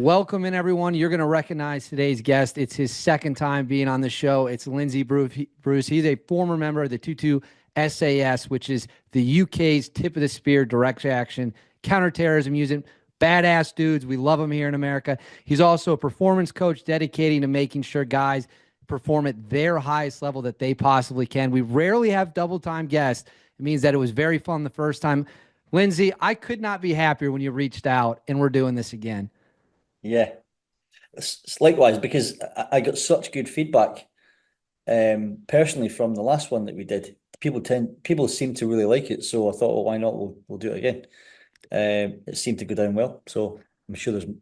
Welcome in, everyone. You're going to recognize today's guest. It's his second time being on the show. It's Lindsay Bruce. He's a former member of the 22 SAS, which is the UK's tip of the spear direct action counterterrorism unit. Badass dudes. We love him here in America. He's also a performance coach dedicating to making sure guys perform at their highest level that they possibly can. We rarely have double-time guests. It means that it was very fun the first time. Lindsay, I could not be happier when you reached out, and we're doing this again. Yeah, it's likewise because I got such good feedback personally from the last one that we did. People seem to really like it, so I thought, well, why not? We'll do it again. It seemed to go down well, so I'm sure there's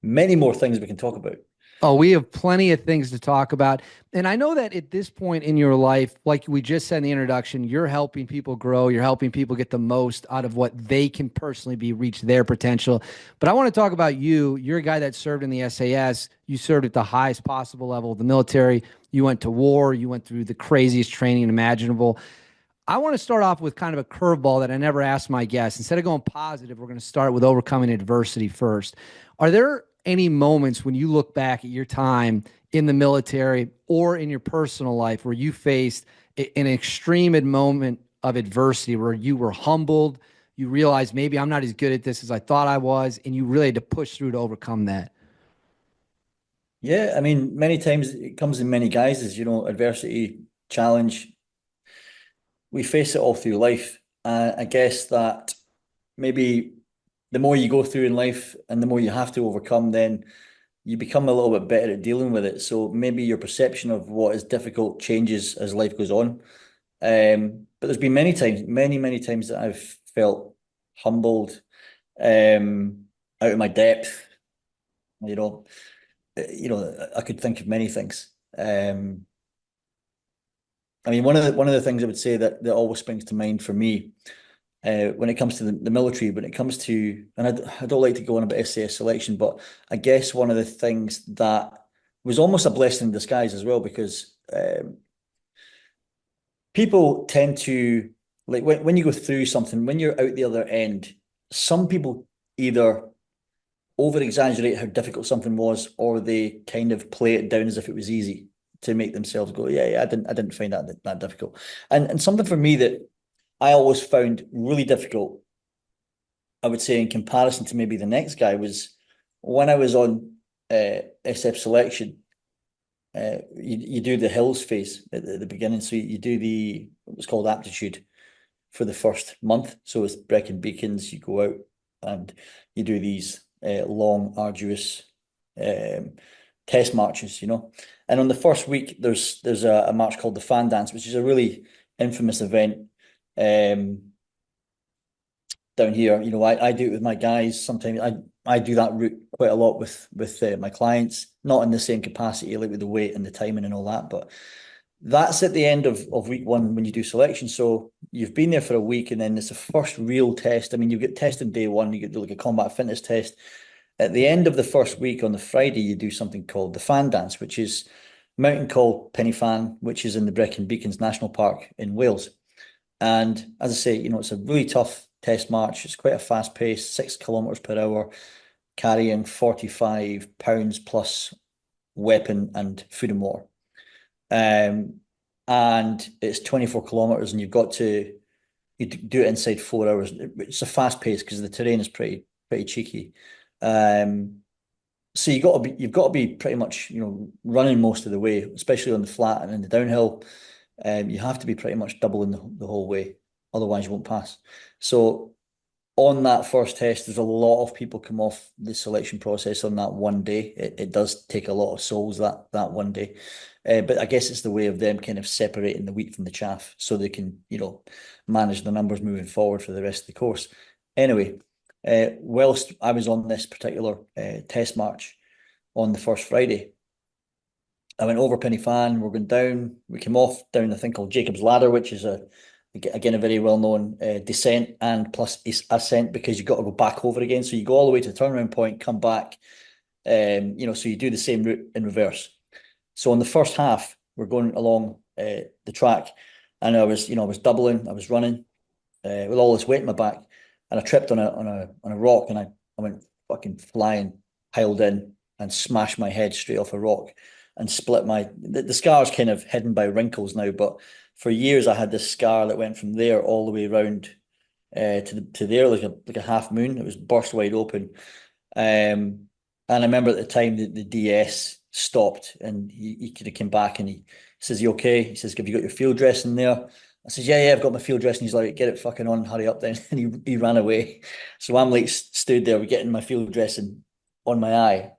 many more things we can talk about. Oh, we have plenty of things to talk about. And I know that at this point in your life, like we just said in the introduction, you're helping people grow. You're helping people get the most out of what they can personally be, reach their potential. But I want to talk about you. You're a guy that served in the SAS. You served at the highest possible level of the military. You went to war. You went through the craziest training imaginable. I want to start off with kind of a curveball that I never asked my guests. Instead of going positive, we're going to start with overcoming adversity first. Are there any moments when you look back at your time in the military or in your personal life where you faced an extreme moment of adversity, where you were humbled, you realized maybe I'm not as good at this as I thought I was, and you really had to push through to overcome that? Yeah, I mean, many times it comes in many guises, adversity, challenge. We face it all through life. I guess that maybe the more you go through in life and the more you have to overcome, then you become a little bit better at dealing with it. So maybe your perception of what is difficult changes as life goes on. But there's been many times, many times that I've felt humbled, out of my depth. You know, I could think of many things. I mean, one of the things I would say that always springs to mind for me, when it comes to the military, when it comes to, and I don't like to go on about SAS selection, but I guess one of the things that was almost a blessing in disguise as well, because people tend to, like, when you go through something, when you're out the other end, some people either over exaggerate how difficult something was, or they kind of play it down as if it was easy to make themselves go, yeah, I didn't find that difficult. And something for me that I always found really difficult, I would say, in comparison to maybe the next guy, was when I was on SF selection. You do the hills phase at the beginning, so you do what's called aptitude for the first month. So it's Brecon Beacons. You go out and you do these long, arduous test marches, And on the first week, there's a march called the Fan Dance, which is a really infamous event down here. I do it with my guys. Sometimes I do that route quite a lot with my clients, not in the same capacity, like with the weight and the timing and all that, but that's at the end of week one when you do selection. So you've been there for a week, and then it's the first real test. I mean, you get tested day one, you get like a combat fitness test. At the end of the first week on the Friday, you do something called the Fan Dance, which is a mountain called Penny Fan, which is in the Brecon Beacons National Park in Wales. And as I say, it's a really tough test march. It's quite a fast pace, 6 kilometers per hour, carrying 45 pounds plus weapon and food and water. And it's 24 kilometers, and you do it inside 4 hours. It's a fast pace because the terrain is pretty cheeky. So you've got to be pretty much, running most of the way, especially on the flat and in the downhill. You have to be pretty much doubling the whole way, otherwise you won't pass. So on that first test, there's a lot of people come off the selection process on that one day. It does take a lot of souls that one day. But I guess it's the way of them kind of separating the wheat from the chaff, so they can, manage the numbers moving forward for the rest of the course. Anyway, whilst I was on this particular test march on the first Friday, I went over Penny Fan. We're going down. We came off down a thing called Jacob's Ladder, which is again a very well known descent and plus ascent, because you've got to go back over again. So you go all the way to the turnaround point, come back. So you do the same route in reverse. So on the first half, we're going along the track, and I was doubling. I was running with all this weight in my back, and I tripped on a rock, and I went fucking flying piled in and smashed my head straight off a rock and split the scar's kind of hidden by wrinkles now, but for years I had this scar that went from there all the way around to there, like a half moon. It was burst wide open. And I remember at the time that the DS stopped, and he could have come back, and he says, "You okay?" He says, "Have you got your field dressing there?" I says, "Yeah, I've got my field dressing." He's like, "Get it fucking on, hurry up then." And he ran away. So I'm like stood there getting my field dressing on my eye.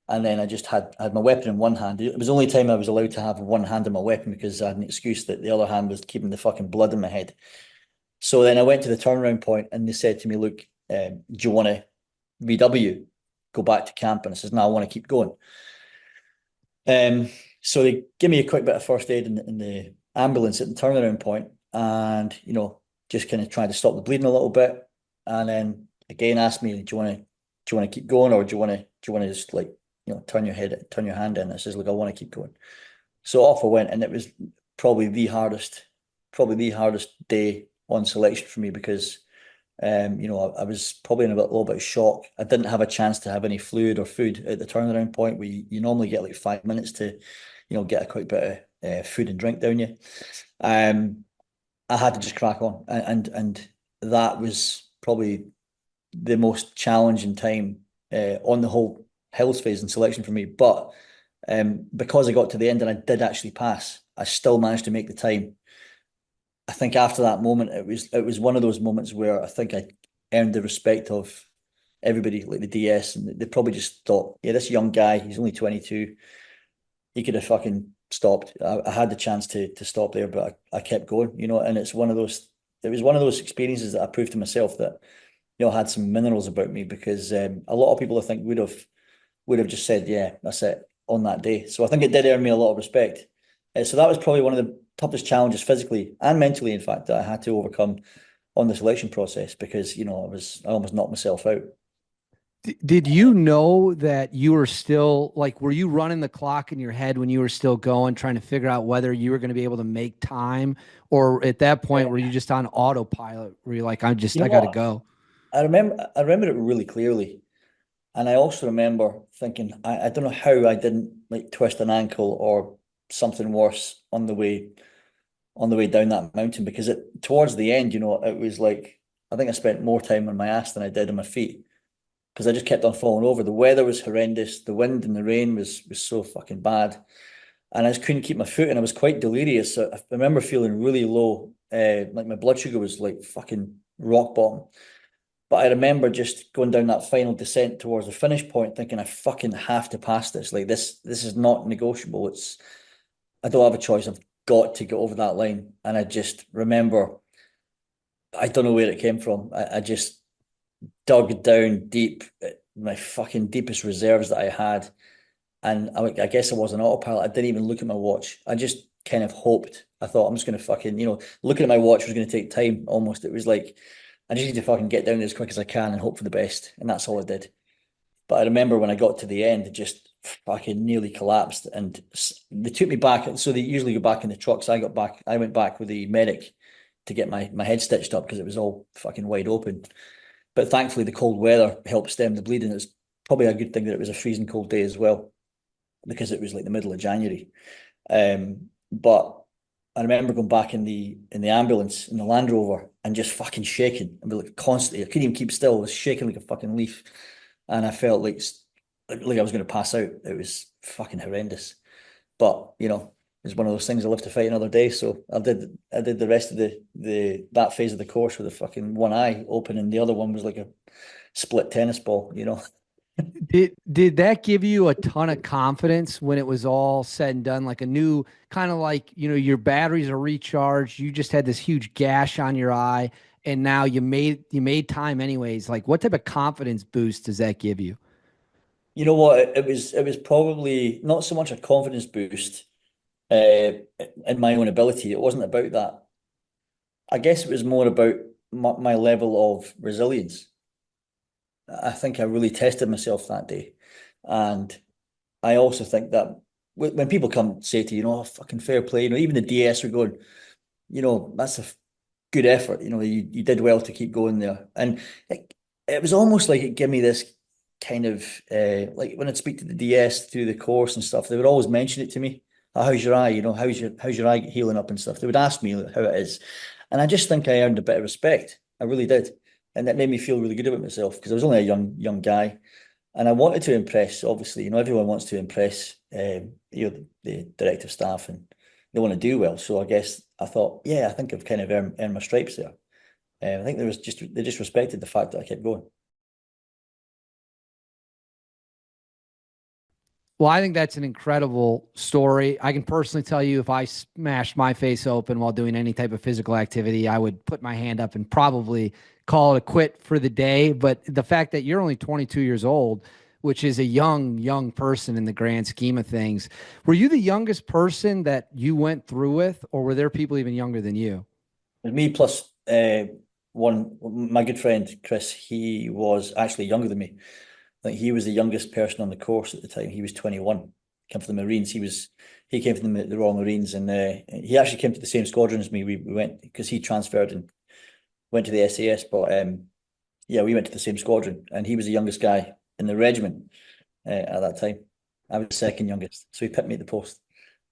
And then I just had my weapon in one hand. It was the only time I was allowed to have one hand in my weapon because I had an excuse that the other hand was keeping the fucking blood in my head. So then I went to the turnaround point and they said to me, "Look, do you want to VW, go back to camp?" And I says, "No, I want to keep going." So they give me a quick bit of first aid in the ambulance at the turnaround point, and just kind of trying to stop the bleeding a little bit, and then again asked me, "Do you want to keep going, or do you want to just like turn your hand in?" I says, "Look, I want to keep going." So off I went, and it was probably the hardest day on selection for me because I was probably in a little bit of shock. I didn't have a chance to have any fluid or food at the turnaround point. Where you normally get like 5 minutes to, get a quick bit of food and drink down you. I had to just crack on, and that was probably the most challenging time on the whole health phase and selection for me. But because I got to the end and I did actually pass, I still managed to make the time. I think after that moment, it was one of those moments where I think I earned the respect of everybody, like the DS, and they probably just thought, "Yeah, this young guy, he's only 22, he could have fucking stopped." I had the chance to stop there, but I kept going, and it was one of those experiences that I proved to myself that, I had some minerals about me because a lot of people I think would have just said, "Yeah, that's it," on that day. So I think it did earn me a lot of respect. So that was probably one of the toughest challenges physically and mentally, in fact, that I had to overcome on the selection process because, I almost knocked myself out. Did you know that you were still like, were you running the clock in your head when you were still going, trying to figure out whether you were going to be able to make time? Or at that point, were you just on autopilot where you're like, You I know got to what? go? I remember it really clearly. And I also remember thinking, I don't know how I didn't like twist an ankle or something worse on the way down that mountain because towards the end, it was like I think I spent more time on my ass than I did on my feet because I just kept on falling over. The weather was horrendous. The wind and the rain was so fucking bad, and I just couldn't keep my foot, and I was quite delirious. So I remember feeling really low, like my blood sugar was like fucking rock bottom. But I remember just going down that final descent towards the finish point, thinking I fucking have to pass this. Like this is not negotiable. I don't have a choice. I've got to get over that line. And I just remember, I don't know where it came from. I just dug down deep, my fucking deepest reserves that I had. And I guess I was an autopilot. I didn't even look at my watch. I just kind of hoped. I thought I'm just going to fucking, looking at my watch was going to take time almost. It was like, I just need to fucking get down there as quick as I can and hope for the best. And that's all I did. But I remember when I got to the end, it just fucking nearly collapsed. And they took me back. So they usually go back in the trucks. I went back with the medic to get my head stitched up because it was all fucking wide open. But thankfully, the cold weather helped stem the bleeding. It was probably a good thing that it was a freezing cold day as well because it was like the middle of January. But I remember going back in the ambulance in the Land Rover and just fucking shaking and be like constantly. I couldn't even keep still. I was shaking like a fucking leaf, and I felt like I was going to pass out. It was fucking horrendous. But it's one of those things. I live to fight another day. So I did the rest of the that phase of the course with a fucking one eye open, and the other one was like a split tennis ball. Did that give you a ton of confidence when it was all said and done? Like a new kind of like, your batteries are recharged. You just had this huge gash on your eye, and now you made time anyways. Like, what type of confidence boost does that give you? You know what? It was probably not so much a confidence boost in my own ability. It wasn't about that. I guess it was more about my level of resilience. I think I really tested myself that day, and I also think that when people come say to you, "Oh, fucking fair play," even the DS were going, that's a good effort. You did well to keep going there, and it was almost like it gave me this. kind of like when I'd speak to the DS through the course and stuff, they would always mention it to me. Oh, how's your eye? You know, how's your eye healing up and stuff? They would ask me how it is. And I just think I earned a bit of respect. I really did. And that made me feel really good about myself because I was only a young guy. And I wanted to impress, obviously, you know, everyone wants to impress you know, the directive staff and they want to do well. So I guess I thought, yeah, I think I've kind of earned my stripes there. I think they just respected the fact that I kept going. Well, I think that's an incredible story. I can personally tell you if I smashed my face open while doing any type of physical activity, I would put my hand up and probably call it a quit for the day. But the fact that you're only 22 years old, which is a young person in the grand scheme of things, were you the youngest person that you went through with, or were there people even younger than you? With me plus one, my good friend Chris, he was actually younger than me. Like he was the youngest person on the course at the time. He was 21. Came from the Marines. He came from the Royal Marines, and he actually came to the same squadron as me. We went because he transferred and went to the SAS. But yeah, we went to the same squadron, and he was the youngest guy in the regiment at that time. I was the second youngest, so he picked me at the post.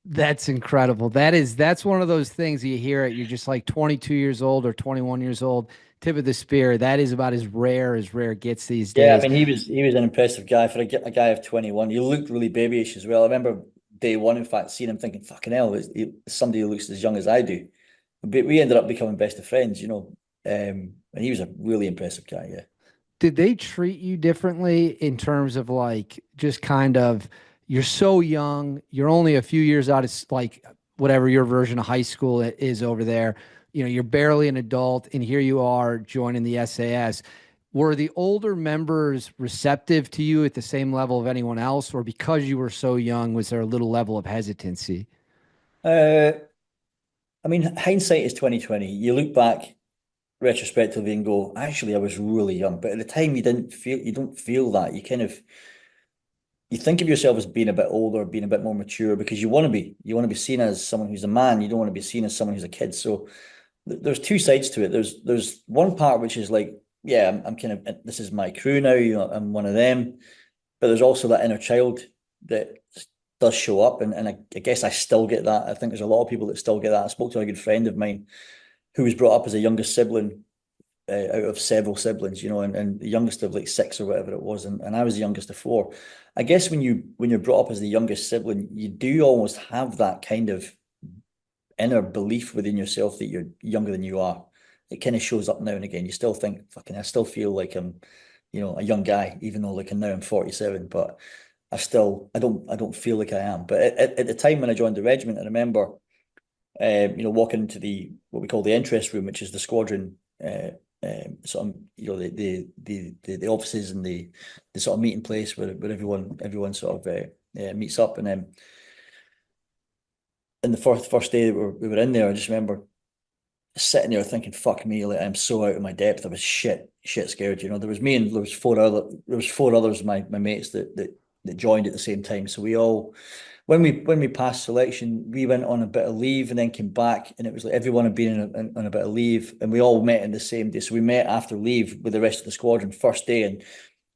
That's incredible. That's one of those things you hear it. You're just like 22 years old or 21 years old, tip of the spear. That is about as rare gets these Yeah, I days. mean he was an impressive guy for a guy of 21. He looked really babyish as well. I remember day one, in fact, seeing him thinking, "Fucking hell, somebody who looks as young as I do." But we ended up becoming best of friends, you know. And he was a really impressive guy. Yeah. Did they treat you differently in terms of like just kind of you're so young, you're only a few years out of like whatever your version of high school is over there. You know, you're barely an adult, and here you are joining the SAS. Were the older members receptive to you at the same level of anyone else, or because you were so young, was there a little level of hesitancy? Uh, I mean, hindsight is 2020. You look back retrospectively and go, actually, I was really young. But at the time, you don't feel that. You think of yourself as being a bit older, being a bit more mature because you want to be. You want to be seen as someone who's a man. You don't want to be seen as someone who's a kid. So there's two sides to it. There's one part which is like, yeah, I'm kind of this is my crew now. You know, I'm one of them. But there's also that inner child that does show up, and I guess I still get that. I think there's a lot of people that still get that. I spoke to a good friend of mine who was brought up as a youngest sibling out of several siblings, you know, and the youngest of like six or whatever it was, and I was the youngest of four. I guess when you're brought up as the youngest sibling, you do almost have that kind of inner belief within yourself that you're younger than you are. It kind of shows up now and again. You still think, fucking, I still feel like I'm, you know, a young guy, even though like now I'm 47, but I don't feel like I am. But at the time when I joined the regiment, I remember, you know, walking into what we call the interest room, which is the squadron, sort of, you know, the offices and the sort of meeting place where everyone sort of meets up. And then in the first day that we were in there, I just remember sitting there thinking, "Fuck me, like I'm so out of my depth." I was shit scared. You know, there was me and there was four others, my mates that joined at the same time. So we all, when we passed selection, we went on a bit of leave and then came back, and it was like everyone had been on a bit of leave, and we all met in the same day. So we met after leave with the rest of the squadron first day, and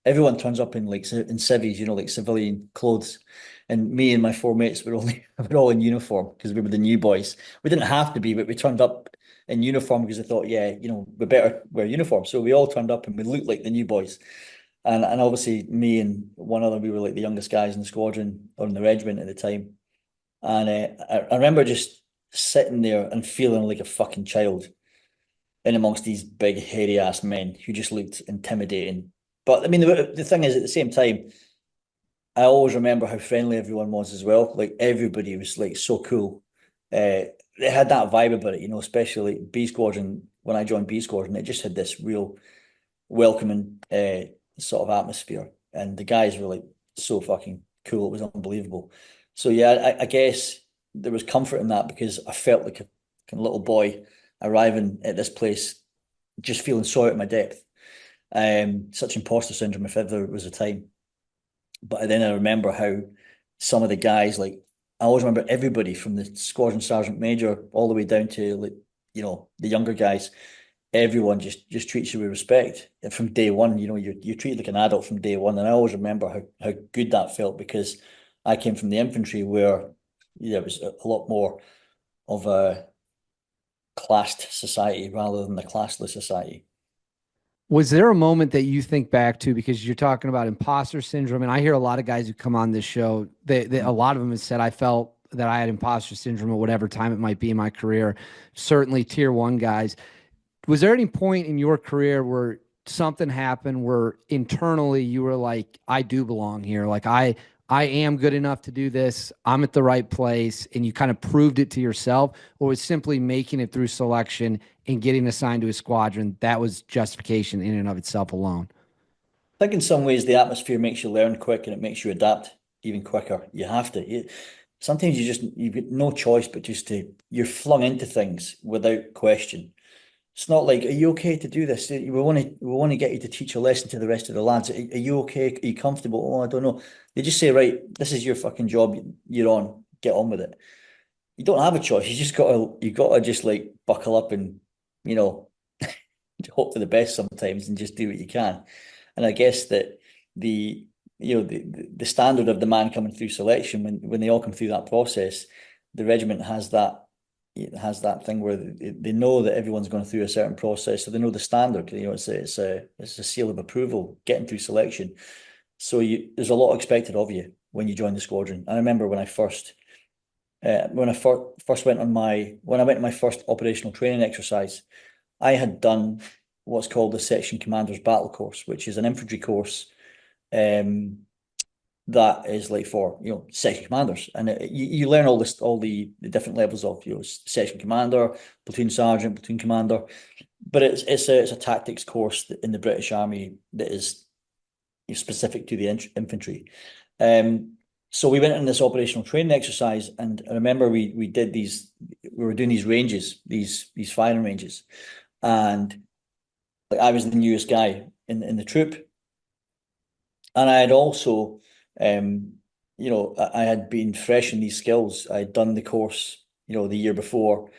everyone turns up in like in civvies, you know, like civilian clothes. And me and my four mates were all in uniform because we were the new boys. We didn't have to be, but we turned up in uniform because I thought, yeah, you know, we better wear uniform. So we all turned up and we looked like the new boys. And obviously me and one other, we were like the youngest guys in the squadron or in the regiment at the time. And I remember just sitting there and feeling like a fucking child in amongst these big hairy ass men who just looked intimidating. But I mean, the thing is, at the same time, I always remember how friendly everyone was as well. Like everybody was like so cool. They had that vibe about it, you know, especially like B Squadron. When I joined B Squadron, it just had this real welcoming sort of atmosphere, and the guys were like so fucking cool. It was unbelievable. So yeah, I guess there was comfort in that because I felt like a kind of little boy arriving at this place, just feeling so out of my depth. Such imposter syndrome, if ever it was a time. But then I remember how some of the guys, like I always remember everybody from the squadron sergeant major all the way down to like, you know, the younger guys, everyone just treats you with respect. And from day one, you know, you're treated like an adult from day one. And I always remember how good that felt, because I came from the infantry where it was a lot more of a classed society rather than the classless society. Was there a moment that you think back to, because you're talking about imposter syndrome, and I hear a lot of guys who come on this show, a lot of them have said, I felt that I had imposter syndrome at whatever time it might be in my career, certainly tier one guys. Was there any point in your career where something happened where internally you were like, I do belong here. Like I am good enough to do this. I'm at the right place. And you kind of proved it to yourself, or was simply making it through selection and getting assigned to a squadron? That was justification in and of itself alone. I think in some ways the atmosphere makes you learn quick, and it makes you adapt even quicker. You have to. Sometimes you've got no choice but just you're flung into things without question. It's not like, are you okay to do this? We want to get you to teach a lesson to the rest of the lads. Are you okay? Are you comfortable? Oh, I don't know. They just say, right, this is your fucking job. You're on. Get on with it. You don't have a choice. You gotta just like buckle up and, you know, hope for the best sometimes and just do what you can. And I guess that the the standard of the man coming through selection, when they all come through that process, the regiment has that, it has that thing where they know that everyone's going through a certain process, so they know the standard. You know, it's a seal of approval getting through selection. So there's a lot expected of you when you join the squadron. I remember when I first went on when I went on my first operational training exercise, I had done what's called the Section Commander's Battle Course, which is an infantry course that is like for, you know, section commanders, and you learn all the different levels of, you know, section commander, platoon sergeant, platoon commander, but it's a tactics course in the British Army that is specific to the infantry. So we went on this operational training exercise, and I remember we were doing these ranges, these firing ranges, and like I was the newest guy in the troop, and I had also, you know, I had been fresh in these skills. I had done the course, you know, the year before,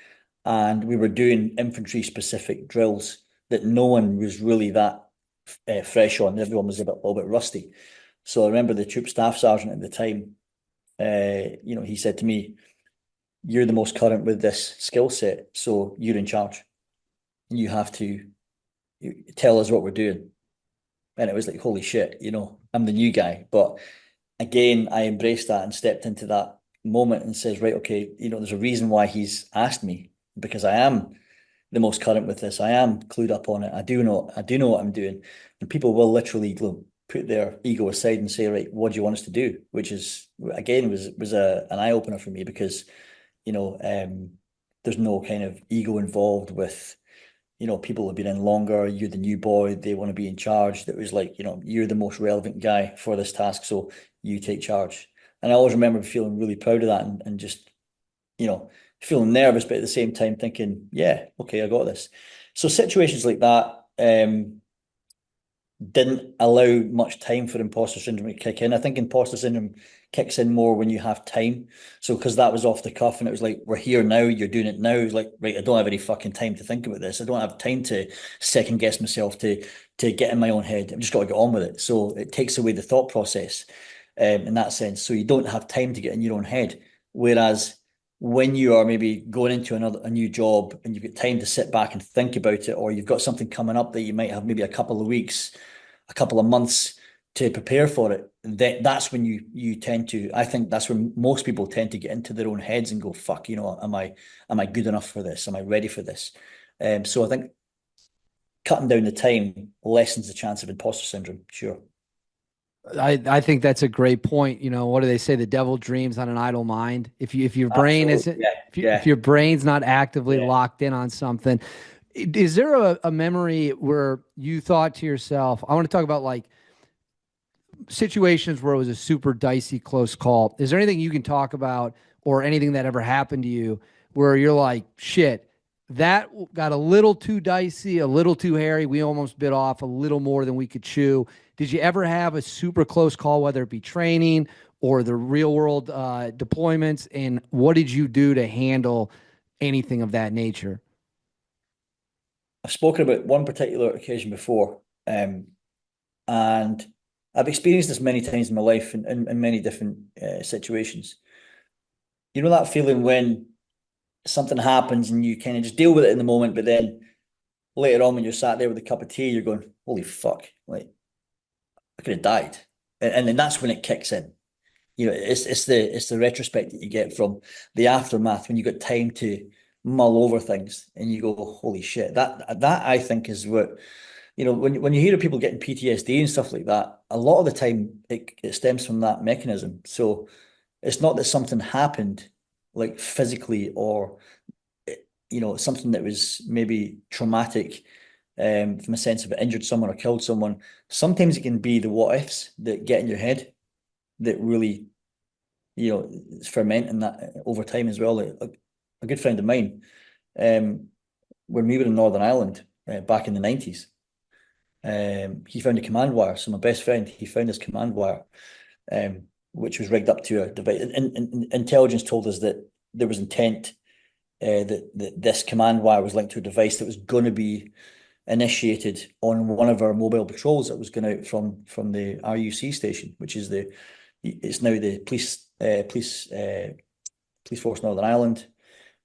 and we were doing infantry specific drills that no one was really that fresh on. Everyone was a little bit rusty. So I remember the troop staff sergeant at the time, you know, he said to me, "You're the most current with this skill set, so you're in charge. You have to tell us what we're doing." And it was like, holy shit, you know, I'm the new guy. But again, I embraced that and stepped into that moment and says, right, okay, you know, there's a reason why he's asked me, because I am the most current with this. I am clued up on it. I do know what I'm doing. And people will literally put their ego aside and say, right, what do you want us to do? Which is, again, was an eye opener for me, because, you know, there's no kind of ego involved with, you know, people have been in longer, you're the new boy, they want to be in charge. That was like, you know, you're the most relevant guy for this task, so you take charge. And I always remember feeling really proud of that, and just, you know, feeling nervous, but at the same time thinking, yeah, okay, I got this. So situations like that didn't allow much time for imposter syndrome to kick in. I think imposter syndrome kicks in more when you have time. So because that was off the cuff, and it was like, we're here now, you're doing it now. It's like, right, I don't have any fucking time to think about this. I don't have time to second guess myself, to get in my own head. I've just got to get on with it. So it takes away the thought process in that sense. So you don't have time to get in your own head. Whereas when you are maybe going into a new job, and you've got time to sit back and think about it, or you've got something coming up that you might have maybe a couple of weeks, a couple of months to prepare for it, that's when you tend to, I think that's when most people tend to get into their own heads and go, fuck, you know, am I good enough for this? Am I ready for this? So I think cutting down the time lessens the chance of imposter syndrome. Sure. I think that's a great point. You know, what do they say? The devil dreams on an idle mind. If your brain Absolutely. isn't, Yeah. if Yeah. your brain's not actively Yeah. locked in on something, is there a memory where you thought to yourself, I want to talk about like situations where it was a super dicey close call. Is there anything you can talk about, or anything that ever happened to you where you're like, shit, that got a little too dicey, a little too hairy. We almost bit off a little more than we could chew. Did you ever have a super close call, whether it be training or the real world deployments? And what did you do to handle anything of that nature? I've spoken about one particular occasion before, and I've experienced this many times in my life in many different situations. You know that feeling when something happens and you kind of just deal with it in the moment, but then later on when you're sat there with a cup of tea, you're going, holy fuck, like I could have died. And then that's when it kicks in. You know, it's the retrospect that you get from the aftermath when you got time to mull over things and you go, holy shit. That I think is what, you know, when you hear of people getting PTSD and stuff like that, a lot of the time it stems from that mechanism. So it's not that something happened like physically or you know, something that was maybe traumatic from a sense of it injured someone or killed someone. Sometimes it can be the what ifs that get in your head that really, you know, ferment in that over time as well. Like, a good friend of mine, when we were in Northern Ireland back in the 90s, he found a command wire. So my best friend, he found this command wire, which was rigged up to a device. And intelligence told us that there was intent that this command wire was linked to a device that was going to be initiated on one of our mobile patrols that was going out from the RUC station, which is it's now the police force Northern Ireland,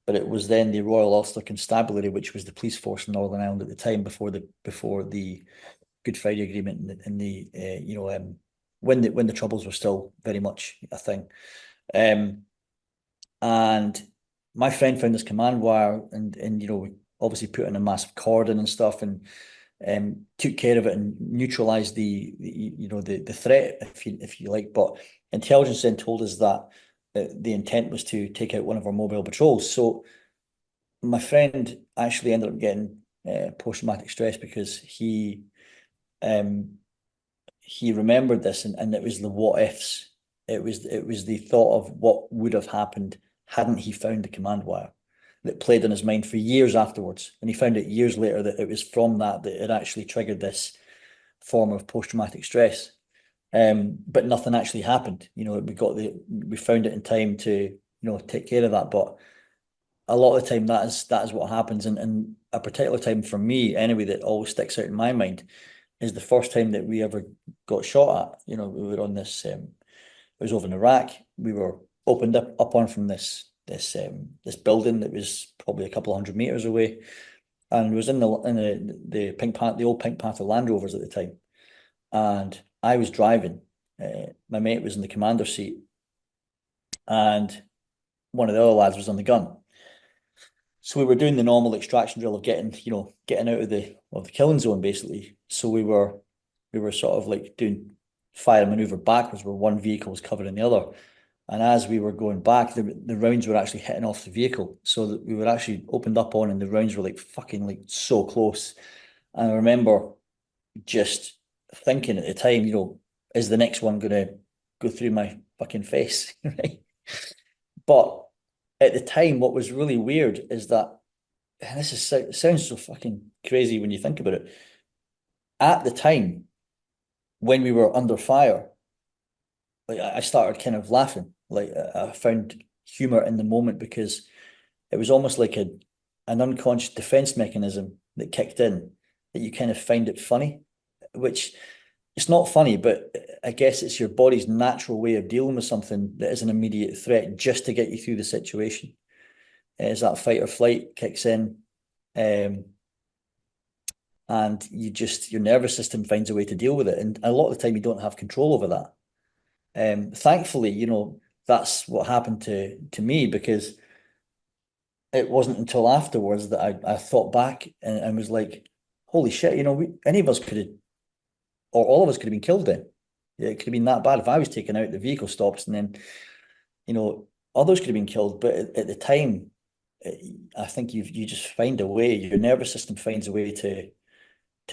but it was then the Royal Ulster Constabulary, which was the police force in Northern Ireland at the time before the Good Friday Agreement and the you know when the Troubles were still very much a thing, and my friend found this command wire and you know we obviously put in a massive cordon and stuff and took care of it and neutralized you know the threat if you like. But intelligence then told us that the intent was to take out one of our mobile patrols. So my friend actually ended up getting post-traumatic stress because he remembered this and it was the what ifs. It was the thought of what would have happened hadn't he found the command wire that played on his mind for years afterwards. And he found it years later that it was from that it actually triggered this form of post-traumatic stress. But nothing actually happened. You know, we found it in time to, you know, take care of that. But a lot of the time that is what happens. And a particular time for me, anyway, that always sticks out in my mind is the first time that we ever got shot at. You know, we were on this it was over in Iraq. We were opened up on from this building that was probably a couple of 100 meters away, and it was in the old Pink Panther Land Rovers at the time, and I was driving. My mate was in the commander's seat, and one of the other lads was on the gun. So we were doing the normal extraction drill of getting out of the killing zone basically. So we were sort of like doing fire maneuver backwards where one vehicle was covering the other. And as we were going back, the rounds were actually hitting off the vehicle. So that we were actually opened up on and the rounds were like fucking like so close. And I remember just thinking at the time, you know, is the next one gonna go through my fucking face? Right. But at the time, what was really weird is that, and it sounds so fucking crazy when you think about it. At the time, when we were under fire, like I started kind of laughing. Like I found humor in the moment because it was almost like an unconscious defense mechanism that kicked in that you kind of find it funny, which it's not funny, but I guess it's your body's natural way of dealing with something that is an immediate threat just to get you through the situation. As that fight or flight kicks in, and your nervous system finds a way to deal with it. And a lot of the time you don't have control over that. Thankfully, you know, that's what happened to me because it wasn't until afterwards that I thought back and was like, holy shit, you know, any of us could have, or all of us could have been killed then. Yeah, it could have been that bad. If I was taken out, the vehicle stops and then, you know, others could have been killed. But at the time, I think you just find a way, your nervous system finds a way to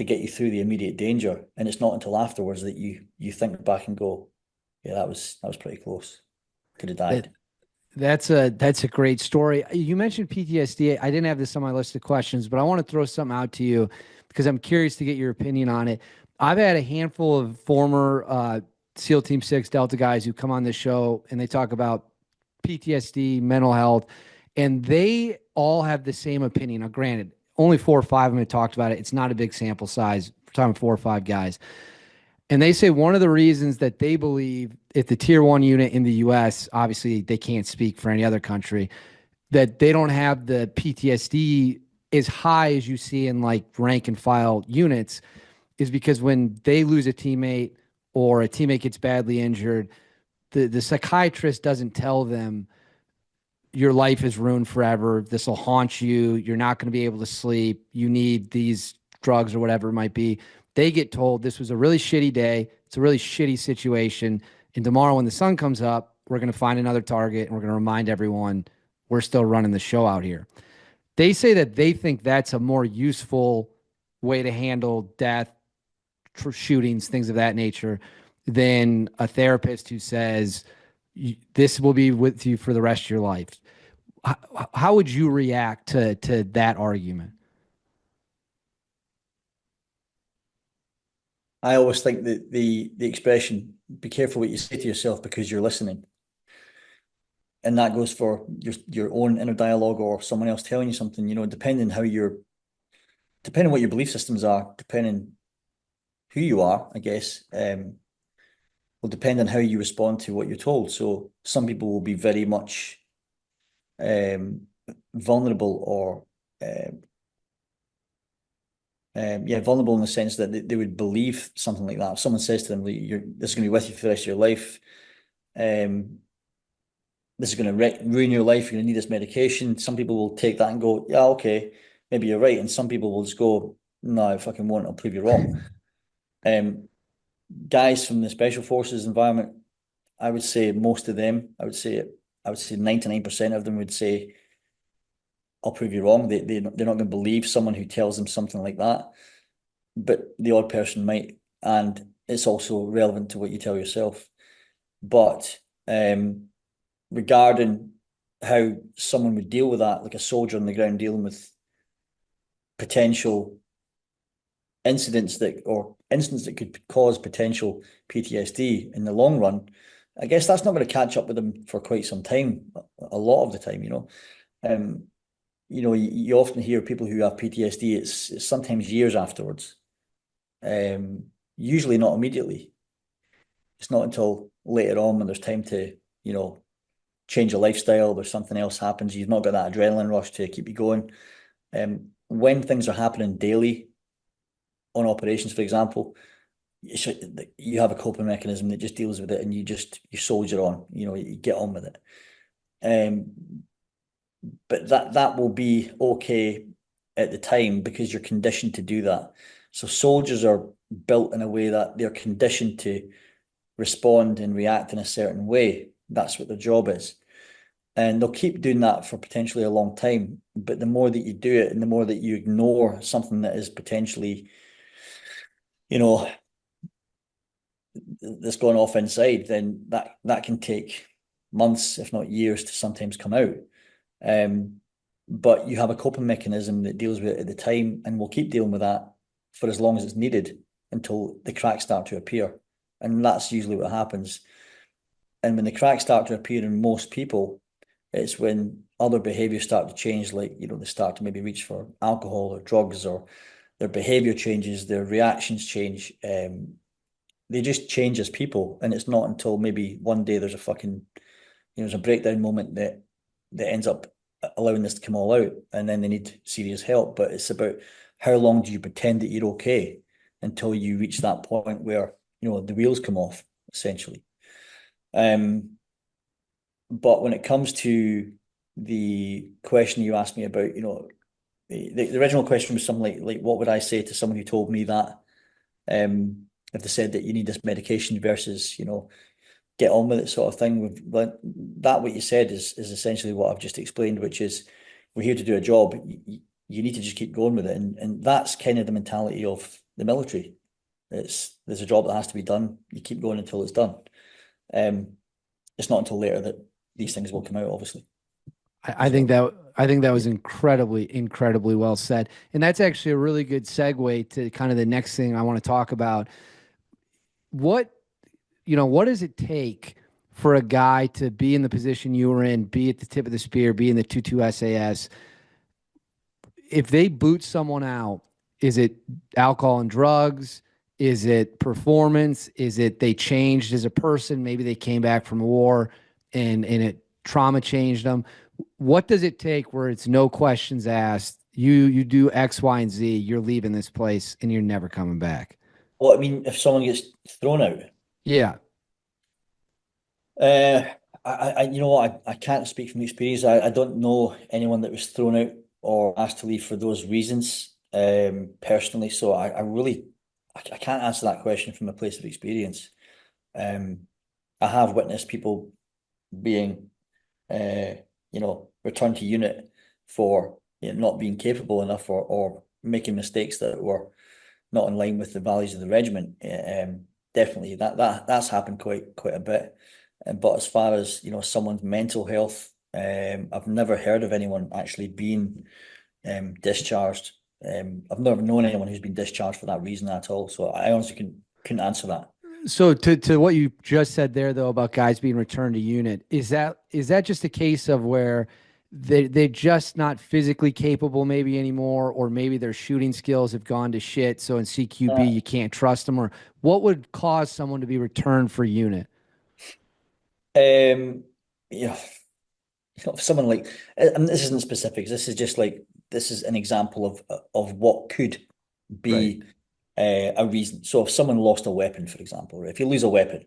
get you through the immediate danger. And it's not until afterwards that you think back and go, yeah, that was pretty close. Could have died. That's a great story. You mentioned PTSD. I didn't have this on my list of questions, but I want to throw something out to you because I'm curious to get your opinion on it. I've had a handful of former SEAL Team 6 Delta guys who come on this show and they talk about PTSD, mental health, and they all have the same opinion. Now, granted, only 4 or 5 of them had talked about it. It's not a big sample size. We're talking 4 or 5 guys. And they say one of the reasons that they believe if the tier one unit in the US, obviously they can't speak for any other country, that they don't have the PTSD as high as you see in like rank and file units is because when they lose a teammate or a teammate gets badly injured, the psychiatrist doesn't tell them your life is ruined forever. This will haunt you. You're not going to be able to sleep. You need these drugs or whatever it might be. They get told this was a really shitty day. It's a really shitty situation. And tomorrow when the sun comes up, we're going to find another target and we're going to remind everyone we're still running the show out here. They say that they think that's a more useful way to handle death, shootings, things of that nature, than a therapist who says, this will be with you for the rest of your life. How would you react to that argument? I always think that the expression "be careful what you say to yourself because you're listening," and that goes for your own inner dialogue or someone else telling you something. You know, depending what your belief systems are, depending who you are, I guess, will depend on how you respond to what you're told. So some people will be very much vulnerable or yeah, vulnerable in the sense that they would believe something like that. If someone says to them, this is going to be with you for the rest of your life, this is going to ruin your life, you're going to need this medication. Some people will take that and go, yeah, okay, maybe you're right. And some people will just go, no, I fucking won't, I'll prove you wrong. Guys from the special forces environment, I would say most of them, I would say 99% of them would say, I'll prove you wrong. They're not going to believe someone who tells them something like that, but the odd person might. And it's also relevant to what you tell yourself. But regarding how someone would deal with that, like a soldier on the ground dealing with potential incidents that could cause potential PTSD in the long run, I guess that's not going to catch up with them for quite some time, a lot of the time, you know. You often hear people who have PTSD, it's sometimes years afterwards. Usually not immediately. It's not until later on when there's time to, change your lifestyle or something else happens. You've not got that adrenaline rush to keep you going. When things are happening daily on operations, for example, you have a coping mechanism that just deals with it, and you soldier on. You get on with it. But that will be okay at the time because you're conditioned to do that. So soldiers are built in a way that they're conditioned to respond and react in a certain way. That's what their job is. And they'll keep doing that for potentially a long time. But the more that you do it and the more that you ignore something that is potentially, that's gone off inside, then that can take months, if not years, to sometimes come out. But you have a coping mechanism that deals with it at the time, and will keep dealing with that for as long as it's needed until the cracks start to appear. And that's usually what happens. And when the cracks start to appear in most people, it's when other behaviors start to change, like, they start to maybe reach for alcohol or drugs, or their behavior changes, their reactions change. They just change as people. And it's not until maybe one day there's there's a breakdown moment that ends up allowing this to come all out, and then they need serious help. But it's about how long do you pretend that you're okay until you reach that point where, the wheels come off, essentially. But when it comes to the question you asked me about, the original question was something like what would I say to someone who told me that, if they said that you need this medication versus, get on with it, sort of thing. That what you said is essentially what I've just explained, which is we're here to do a job. You need to just keep going with it, and that's kind of the mentality of the military. There's a job that has to be done. You keep going until it's done. It's not until later that these things will come out, obviously. I think that was incredibly well said. And that's actually a really good segue to kind of the next thing I want to talk about. What does it take for a guy to be in the position you were in, be at the tip of the spear, be in the 22 SAS? if they boot someone out, is it alcohol and drugs? Is it performance? Is it they changed as a person? Maybe they came back from war and it trauma changed them. What does it take where it's no questions asked? You do X, Y, and Z. You're leaving this place and you're never coming back. Well, I mean, if someone gets thrown out, Yeah, uh, you know what, I can't speak from experience. I don't know anyone that was thrown out or asked to leave for those reasons, personally. So I really, I can't answer that question from a place of experience. Um, I have witnessed people being, uh, returned to unit for not being capable enough or making mistakes that were not in line with the values of the regiment. Definitely that's happened quite a bit. But as far as someone's mental health, I've never heard of anyone actually being discharged. I've never known anyone who's been discharged for that reason at all. So I honestly couldn't answer that. so to what you just said there though about guys being returned to unit, is that just a case of where they're just not physically capable maybe anymore, or maybe their shooting skills have gone to shit, so in CQB Uh, you can't trust them? Or what would cause someone to be returned for unit? um, yeah, someone like, and this isn't specifics. This is just like this is an example of what could Right. be a reason. So if someone lost a weapon, for example, or if you lose a weapon,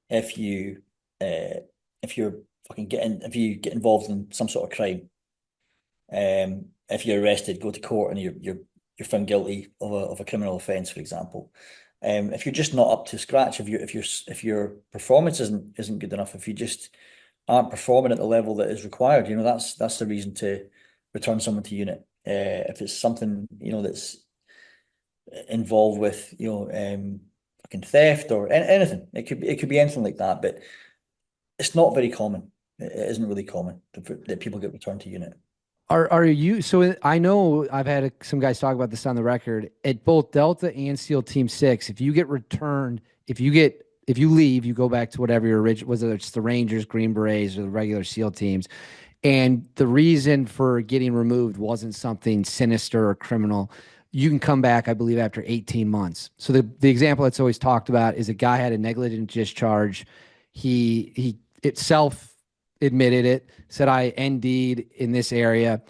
if you if you're if you get involved in some sort of crime, if you're arrested, go to court, and you're found guilty of a criminal offence, for example. If you're just not up to scratch, if your performance isn't good enough, if you just aren't performing at the level that is required, that's the reason to return someone to unit. If it's something that's involved with fucking theft or anything, it could be anything like that, but it's not very common. It isn't really common that people get returned to unit. Are you so I know I've had some guys talk about this on the record at both Delta and SEAL Team 6. If you get returned, if you leave, you go back to whatever your original, whether it's the Rangers, Green Berets, or the regular SEAL teams, and the reason for getting removed wasn't something sinister or criminal, you can come back, I believe, after 18 months. So the example that's always talked about is a guy had a negligent discharge. He itself admitted it, said I ND'd in this area.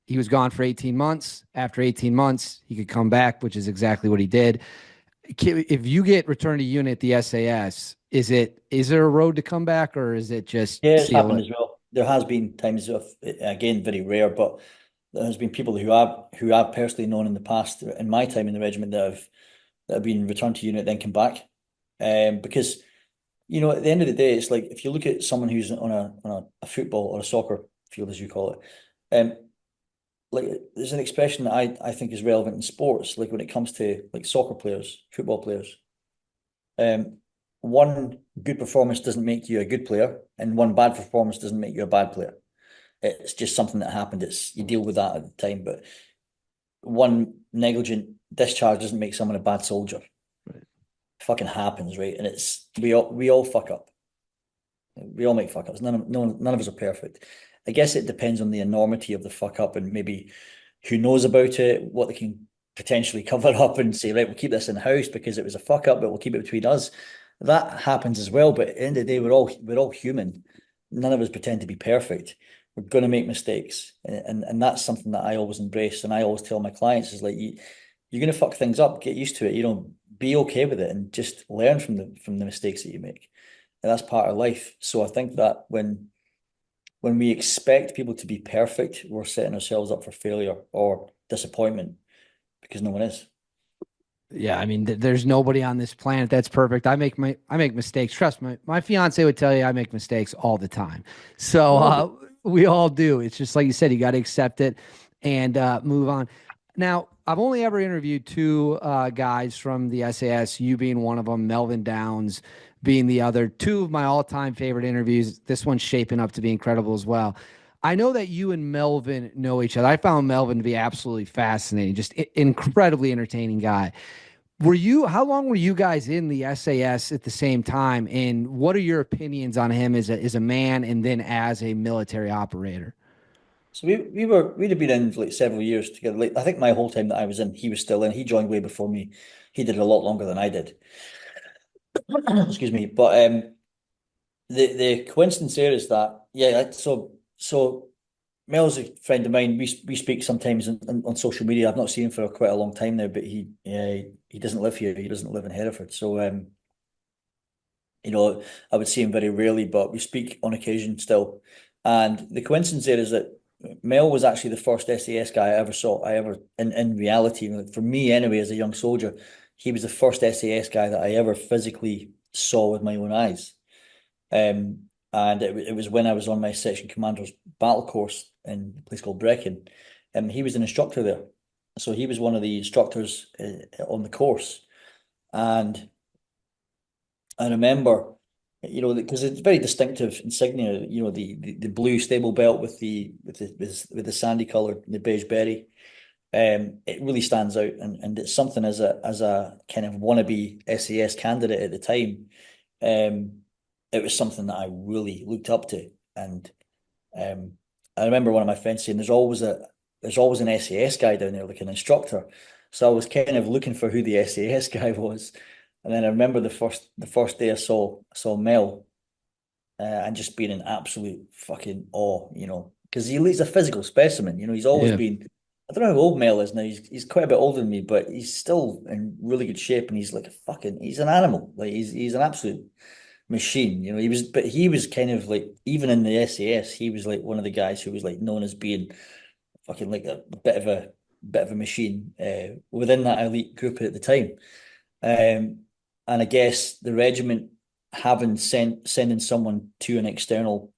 He was gone for 18 months. After 18 months, he could come back, which is exactly what he did. If you get returned to unit at the SAS, is there a road to come back, or is it just Yeah, it's see you happened later? as well. There has been times of, again, very rare, but there has been people who I've personally known in the past, in my time in the regiment, that have been returned to unit then come back. Because at the end of the day, it's like if you look at someone who's on a football or a soccer field, as you call it, like there's an expression that I think is relevant in sports, like when it comes to like soccer players, football players. Um, one good performance doesn't make you a good player, and one bad performance doesn't make you a bad player. It's just something that happened. You deal with that at the time, but one negligent discharge doesn't make someone a bad soldier. Right. It fucking happens, right? And we all fuck up. We all make fuck ups. None of us are perfect. I guess it depends on the enormity of the fuck up and maybe who knows about it, what they can potentially cover up and say, right, we'll keep this in house because it was a fuck up, but we'll keep it between us. That happens as well. But at the end of the day, we're all human. None of us pretend to be perfect. We're going to make mistakes, and that's something that I always embrace, and I always tell my clients is like you're going to fuck things up. Get used to it. Be okay with it, and just learn from the mistakes that you make. And that's part of life. So I think that when we expect people to be perfect, we're setting ourselves up for failure or disappointment because no one is. Yeah, I mean, there's nobody on this planet that's perfect. I make mistakes. Trust me, my fiance would tell you I make mistakes all the time. So We all do. we all do. It's just like you said, you got to accept it and move on. Now, I've only ever interviewed two guys from the SAS. You being one of them, Melvyn Downes being the other. Two of my all-time favorite interviews. This one's shaping up to be incredible as well. I know that you and Melvyn know each other. I found Melvyn to be absolutely fascinating, just incredibly entertaining guy. How long were you guys in the SAS at the same time? And what are your opinions on him as a man and then as a military operator? So we'd have been in for like several years together. Like I think my whole time that I was in, he was still in. He joined way before me. He did it a lot longer than I did. Excuse me. But the coincidence there is that so Mel's a friend of mine. We speak sometimes on social media. I've not seen him for quite a long time now, but he doesn't live here. He doesn't live in Hereford. So I would see him very rarely, but we speak on occasion still. And the coincidence there is that Mel was actually the first SAS guy I ever saw. In reality, for me anyway, as a young soldier, he was the first SAS guy that I ever physically saw with my own eyes. And it was when I was on my section commander's battle course in a place called Brecon. He was an instructor there. So he was one of the instructors on the course. And I remember, because it's very distinctive insignia, the blue stable belt with the sandy colored, the beige berry. It really stands out, and it's something as a kind of wannabe SAS candidate at the time. It was something that I really looked up to, and I remember one of my friends saying, "There's always an SAS guy down there, like an instructor." So I was kind of looking for who the SAS guy was, and then I remember the first day I saw Mel, and just being in absolute fucking awe, because he's a physical specimen. He's always Yeah. been. I don't know how old Mel is now. He's quite a bit older than me, but he's still in really good shape, and he's like he's an animal. Like he's an absolute machine. He was kind of like, even in the SAS, he was like one of the guys who was like known as being fucking like a bit of a machine within that elite group at the time. And I guess the regiment sending someone to an external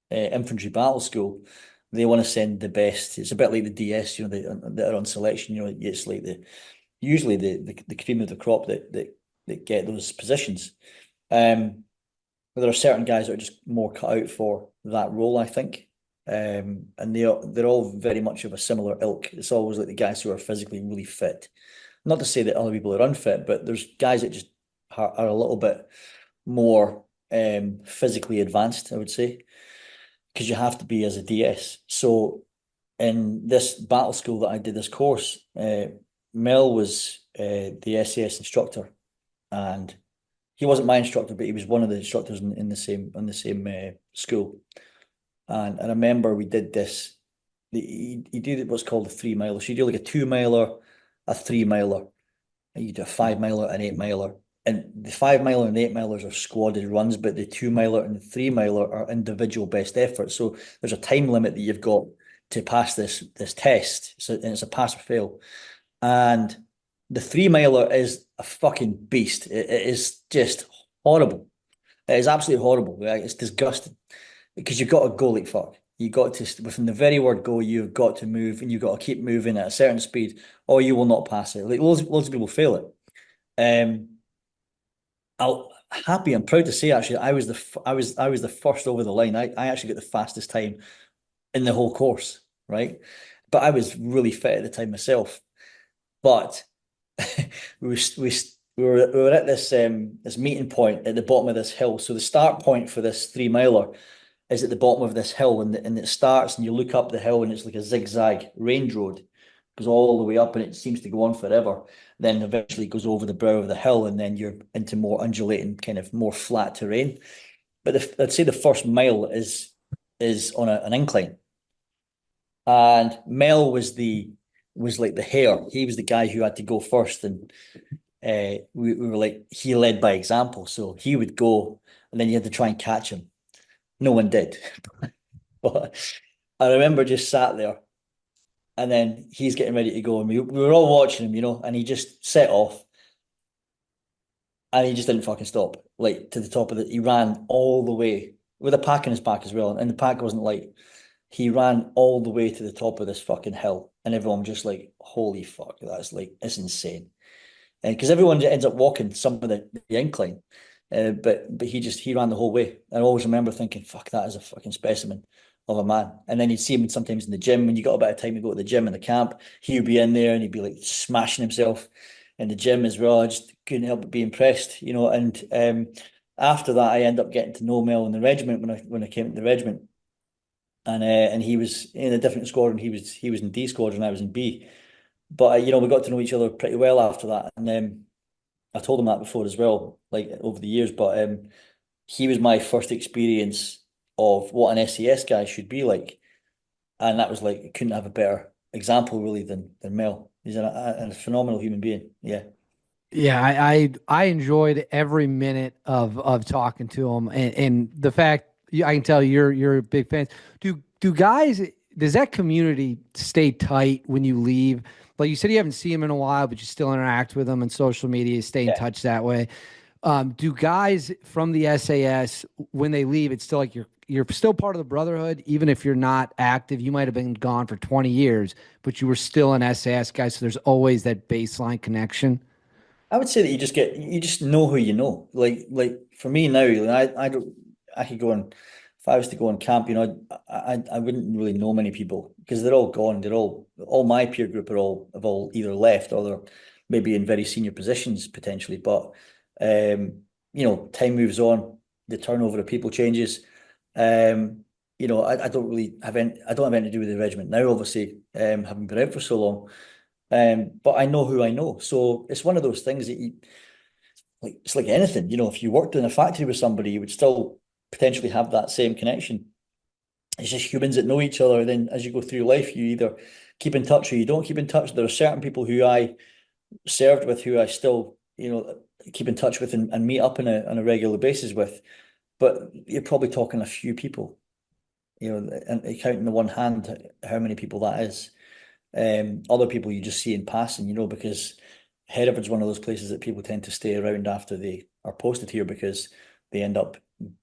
infantry battle school, they want to send the best. It's a bit like the DS, that are on selection. It's like usually the cream of the crop that get those positions. But there are certain guys that are just more cut out for that role, I think. And they're all very much of a similar ilk. It's always like the guys who are physically really fit. Not to say that other people are unfit, but there's guys that just are a little bit more physically advanced, I would say, because you have to be as a DS. So in this battle school that I did this course, Mel was the SAS instructor, and he wasn't my instructor, but he was one of the instructors in the same school. And I remember we did this. He did what's called a 3 miler. So you do like a 2 miler, a 3 miler, and you do a 5 miler, an 8 miler. And the 5 miler and 8 milers are squadded runs, but the 2 miler and the 3 miler are individual best effort. So there's a time limit that you've got to pass this test. And it's a pass or fail. And the 3 miler is a fucking beast. It is just horrible. It is absolutely horrible. It's disgusting because you've got to go like fuck. You got to, within the very word go, you've got to move, and you've got to keep moving at a certain speed, or you will not pass it. Like loads of people fail it. I'm proud to say actually, I was the first over the line. I actually got the fastest time in the whole course, right? But I was really fit at the time myself. But we were at this meeting point at the bottom of this hill. So the start point for this 3 miler is at the bottom of this hill, and it starts, and you look up the hill, and it's like a zigzag range road, goes all the way up, and it seems to go on forever. Then eventually goes over the brow of the hill, and then you're into more undulating, kind of more flat terrain. But I'd say the first mile is on an incline, and Mel was like the hare. He was the guy who had to go first, and we were like, he led by example, so he would go, and then you had to try and catch him. No one did. But I remember just sat there, and then he's getting ready to go, and we were all watching him, and he just set off, and he just didn't fucking stop. Like to the top of he ran all the way with a pack in his back as well, and the pack wasn't light. He ran all the way to the top of this fucking hill, and everyone just like, holy fuck, it's insane. And because everyone ends up walking some of the incline, but he ran the whole way. I always remember thinking, fuck, that is a fucking specimen of a man. And then you'd see him sometimes in the gym when you got a bit of time to go to the gym in the camp. He would be in there, and he'd be like smashing himself in the gym as well. I just couldn't help but be impressed, And after that, I ended up getting to know Mel in the regiment when I came to the regiment. and he was in a different squadron. He was in D squadron, I was in B. But we got to know each other pretty well after that, and I told him that before as well, like over the years. But he was my first experience of what an SAS guy should be like, and that was like couldn't have a better example really than Mel. He's a phenomenal human being. Yeah. Yeah, I enjoyed every minute of talking to him, and the fact I can tell you're a big fan. Do guys, does that community stay tight when you leave? Like you said, you haven't seen him in a while, but you still interact with them on social media, stay in Yeah. touch that way. Do guys from the SAS when they leave, it's still like you're still part of the brotherhood, even if you're not active. You might have been gone for 20 years, but you were still an SAS guy, so there's always that baseline connection. I would say that you just know who you know. Like for me now, I don't I could go on if I was to go on camp, I wouldn't really know many people because they're all gone. They're all my peer group are all have all either left or they're maybe in very senior positions potentially. But time moves on, the turnover of people changes. I don't really have any I don't have anything to do with the regiment now, obviously, having been out for so long. But I know who I know. So it's one of those things that it's like anything, if you worked in a factory with somebody, you would still potentially have that same connection. It's just humans that know each other. Then as you go through life, you either keep in touch or you don't keep in touch. There are certain people who I served with who I still, keep in touch with and meet up on a regular basis with. But you're probably talking a few people, and counting the one hand how many people that is. Other people you just see in passing, because Hereford's one of those places that people tend to stay around after they are posted here because they end up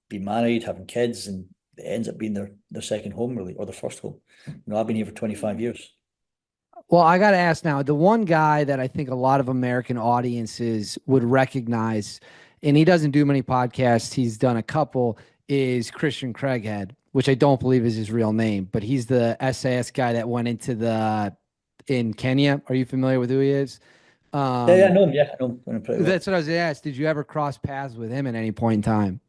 being married, having kids, and it ends up being their second home really, or their first home. I've been here for 25 years. Well, I got to ask now, the one guy that I think a lot of American audiences would recognize, and he doesn't do many podcasts, he's done a couple, is Christian Craighead, which I don't believe is his real name, but he's the SAS guy that went in Kenya. Are you familiar with who he is? Yeah, yeah, I Um, know him. Yeah, I know him pretty well. that's what I was gonna ask. Did you ever cross paths with him at any point in time?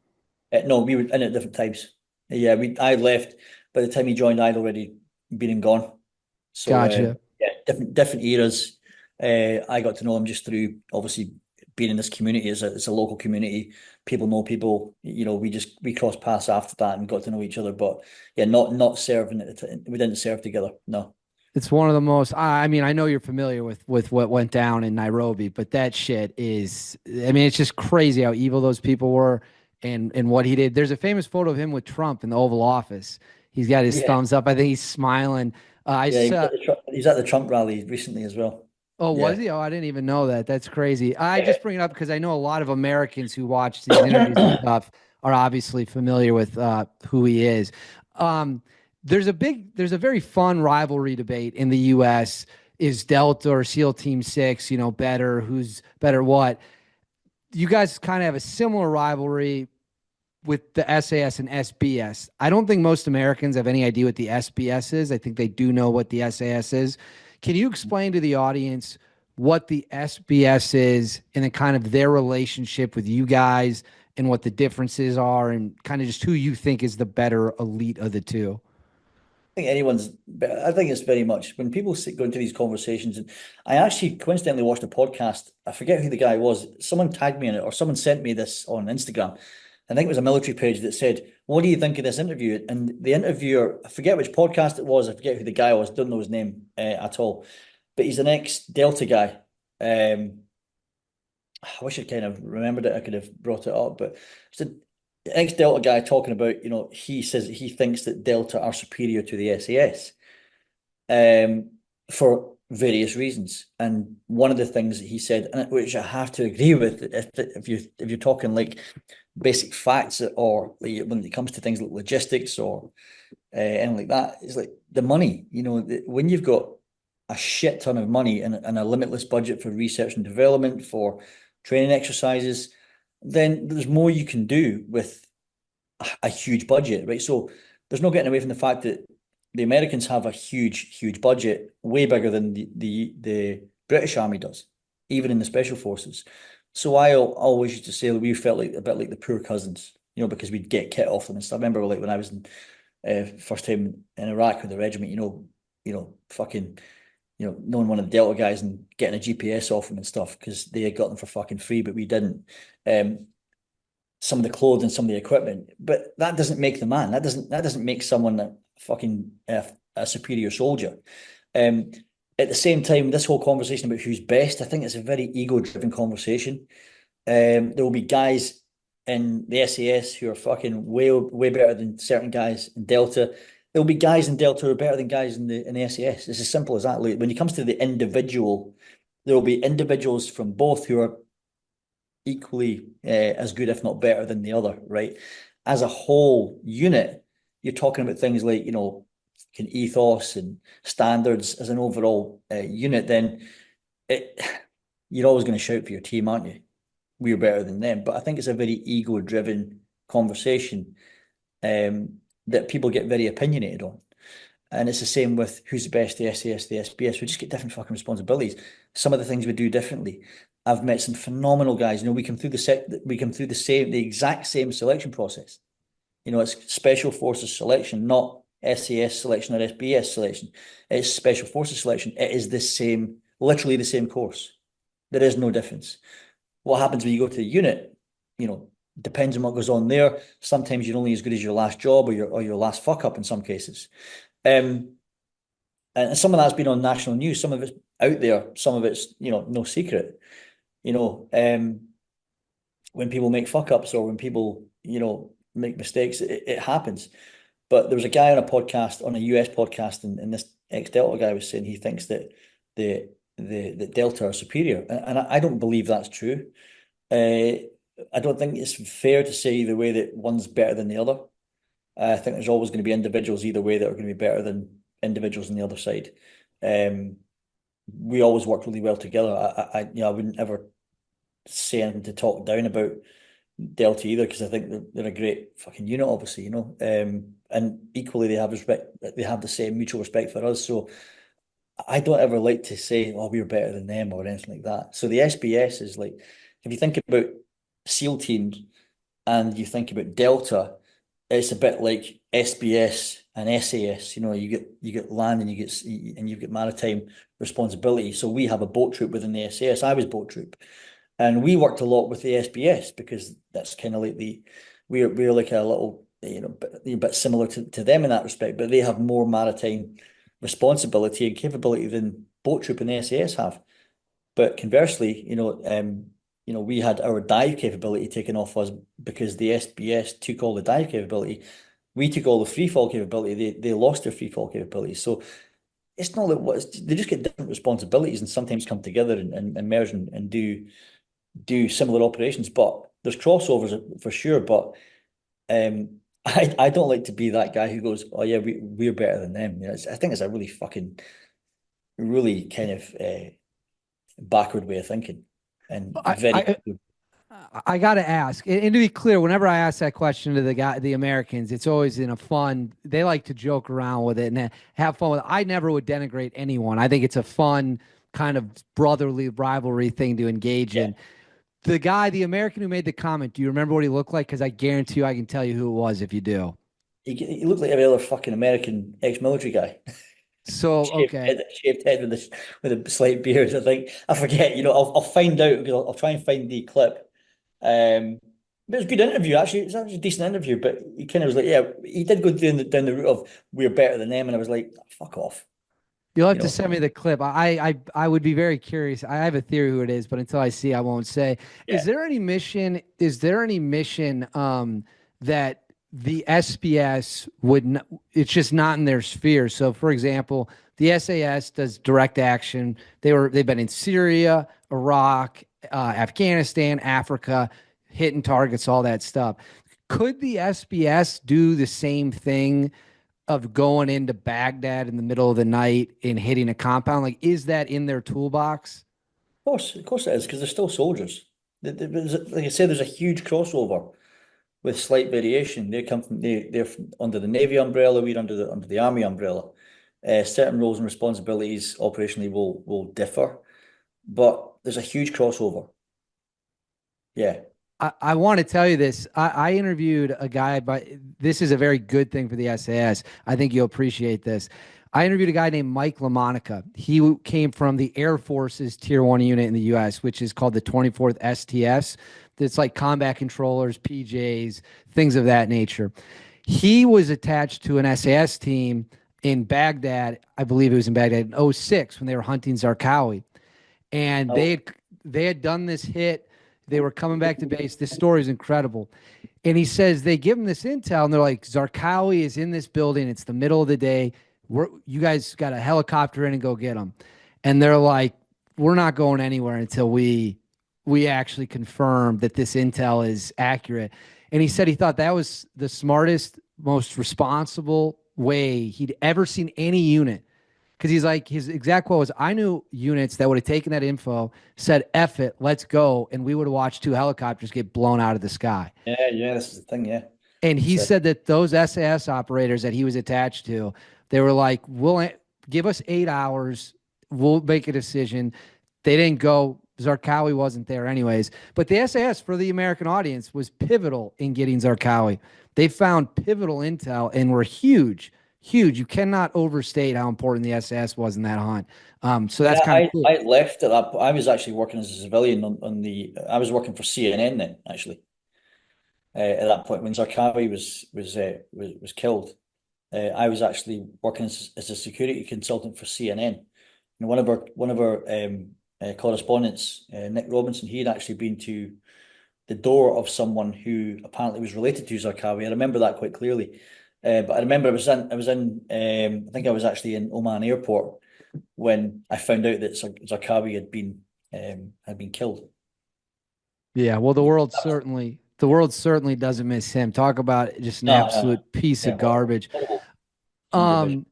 No, we were in at different times. Yeah, I left by the time he joined. I'd already been and gone. So Gotcha. yeah, different eras. I got to know him just through obviously being in this community as a local community. People know people. We crossed paths after that and got to know each other. But yeah, not serving at the time. We didn't serve together. No. It's one of the most, I mean, I know you're familiar with what went down in Nairobi, but that shit is, I mean, it's just crazy how evil those people were and what he did. There's a famous photo of him with Trump in the Oval Office. He's got his Yeah, thumbs up. I think he's smiling. I yeah. saw, He's at the Trump rally recently as well. oh, was Yeah. he? Oh, I didn't even know that. That's crazy. I Yeah. just bring it up because I know a lot of Americans who watch these interviews and stuff are obviously familiar with who he is. Um, there's a very fun rivalry debate in the U.S. Is Delta or SEAL Team Six, better? Who's better? What? You guys kind of have a similar rivalry with the SAS and SBS. I don't think most Americans have any idea what the SBS is. I think they do know what the SAS is. Can you explain to the audience what the SBS is and then kind of their relationship with you guys and what the differences are and kind of just who you think is the better elite of the two? I think it's very much when people go into these conversations, and I actually coincidentally watched a podcast. I forget who the guy was. Someone tagged me in it, or someone sent me this on Instagram. I think it was a military page that said, "What do you think of this interview?" And the interviewer, I forget which podcast it was. I forget who the guy was. Don't know his name at all. But he's an ex Delta guy. I wish I kind of remembered it. I could have brought it up, but it's an ex-Delta guy talking about, he says that he thinks that Delta are superior to the SAS, for various reasons. And one of the things that he said, and which I have to agree with, if you're talking like basic facts or like when it comes to things like logistics or anything like that, is like the money. When you've got a shit ton of money and a limitless budget for research and development, for training exercises, then there's more you can do with a huge budget, right? So there's no getting away from the fact that the Americans have a huge budget, way bigger than the British Army does, even in the special forces. So I always used to say that we felt like a bit like the poor cousins, because we'd get kit off them and stuff. I remember like when I was in first time in Iraq with the regiment, fucking, knowing one of the Delta guys and getting a GPS off them and stuff because they had got them for fucking free, but we didn't. Some of the clothes and some of the equipment, but that doesn't make the man. That doesn't make someone a fucking a superior soldier. At the same time, this whole conversation about who's best, I think it's a very ego-driven conversation. There will be guys in the SAS who are fucking way better than certain guys in Delta. There'll be guys in Delta who are better than guys in the SAS. It's as simple as that. Like, when it comes to the individual, there will be individuals from both who are equally as good, if not better, than the other, right? As a whole unit, you're talking about things like, ethos and standards as an overall unit, then you're always going to shout for your team, aren't you? We're better than them. But I think it's a very ego-driven conversation that people get very opinionated on. And it's the same with who's the best, the SAS, the SBS. We just get different fucking responsibilities. Some of the things we do differently. I've met some phenomenal guys. We come through the exact same selection process. It's Special Forces selection, not SAS selection or SBS selection. It's Special Forces selection. It is the same, literally the same course. There is no difference. What happens when you go to the unit, depends on what goes on there. Sometimes you're only as good as your last job or your last fuck up in some cases. And some of that's been on national news. Some of it's out there. Some of it's, no secret. When people make fuck ups or when people, make mistakes, it happens. But there was a guy on a US podcast, and this ex-Delta guy was saying he thinks that the Delta are superior, and I don't believe that's true. I don't think it's fair to say either way that one's better than the other. I think there's always going to be individuals either way that are going to be better than individuals on the other side. We always work really well together. I wouldn't ever say anything to talk down about Delta either, because I think they're a great fucking unit, obviously, and equally they have respect. They have the same mutual respect for us. So I don't ever like to say, "Oh, we're better than them" or anything like that. So the SBS is like, if you think about SEAL teams and you think about Delta, it's a bit like SBS and SAS. You get land and you've got maritime responsibility. So we have a boat troop within the SAS. I was boat troop, and we worked a lot with the SBS because that's kind of like we're like a little bit similar to them in that respect, but they have more maritime responsibility and capability than boat troop and the SAS have. But conversely, we had our dive capability taken off us because the SBS took all the dive capability. We took all the free fall capability. They lost their free fall capability. So it's not like they just get different responsibilities and sometimes come together and merge and do similar operations. But there's crossovers for sure. But I don't like to be that guy who goes, "Oh yeah, we're better than them." I think it's a really kind of backward way of thinking. And I got to ask, and to be clear, whenever I ask that question to the Americans, it's always in a fun. They like to joke around with it and have fun with it. I never would denigrate anyone. I think it's a fun kind of brotherly rivalry thing to engage in. The American who made the comment, do you remember what he looked like? Because I guarantee you, I can tell you who it was if you do. He looked like every other fucking American ex-military guy. So shaved head with a slight beard. I think I forget. I'll find out because I'll try and find the clip. But it was a good interview actually. It was actually a decent interview. But he kind of was like, yeah, he did go down the route of we're better than them, and I was like, fuck off. You'll have to send me the clip. I would be very curious. I have a theory who it is, but until I see, I won't say. Yeah. Is there any mission that the SBS it's just not in their sphere? So for example, the SAS does direct action. They've been in Syria, Iraq, Afghanistan, Africa, hitting targets, all that stuff. Could the SBS do the same thing of going into Baghdad in the middle of the night and hitting a compound? Like, is that in their toolbox? Of course it is, because they're still soldiers. Like I said, there's a huge crossover with slight variation. They're under the Navy umbrella, we're under the Army umbrella. Certain roles and responsibilities operationally will differ, but there's a huge crossover. Yeah. I want to tell you this. I interviewed a guy, but this is a very good thing for the SAS. I think you'll appreciate this. I interviewed a guy named Mike LaMonica. He came from the Air Force's Tier 1 unit in the U.S., which is called the 24th STS. It's like combat controllers, PJs, things of that nature. He was attached to an SAS team in Baghdad. I believe it was in Baghdad in '06 when they were hunting Zarqawi. And Oh, they had done this hit. They were coming back to base. This story is incredible. And he says they give him this intel, and they're like, Zarqawi is in this building. It's the middle of the day. You guys got a helicopter in and go get him. And they're like, we're not going anywhere until we actually confirm that this intel is accurate. And he said he thought that was the smartest, most responsible way he'd ever seen any unit, because he's like, his exact quote was, I knew units that would have taken that info, said, F it, let's go. And we would have watched two helicopters get blown out of the sky. yeah, this is the thing, yeah. And he So, said that those SAS operators that he was attached to, they were like, we'll give us 8 hours. We'll make a decision. They didn't go. Zarqawi wasn't there anyways. But the SAS for the American audience was pivotal in getting Zarqawi. They found pivotal intel and were huge, huge. You cannot overstate how important the SAS was in that hunt. So that's yeah, kind of cool. I left at that. I was actually working as a civilian on the. I was working for CNN then, actually. At that point, when Zarqawi was killed, I was actually working as a security consultant for CNN. And one of our correspondents, Nick Robinson, he had actually been to the door of someone who apparently was related to Zarqawi. I remember that quite clearly. But I remember I think I was actually in Oman airport when I found out that Zarqawi had been killed. Yeah, well, Yeah, that was, the world certainly doesn't miss him. Talk about just an no, no, no. absolute piece Yeah, of garbage. horrible individual. Um,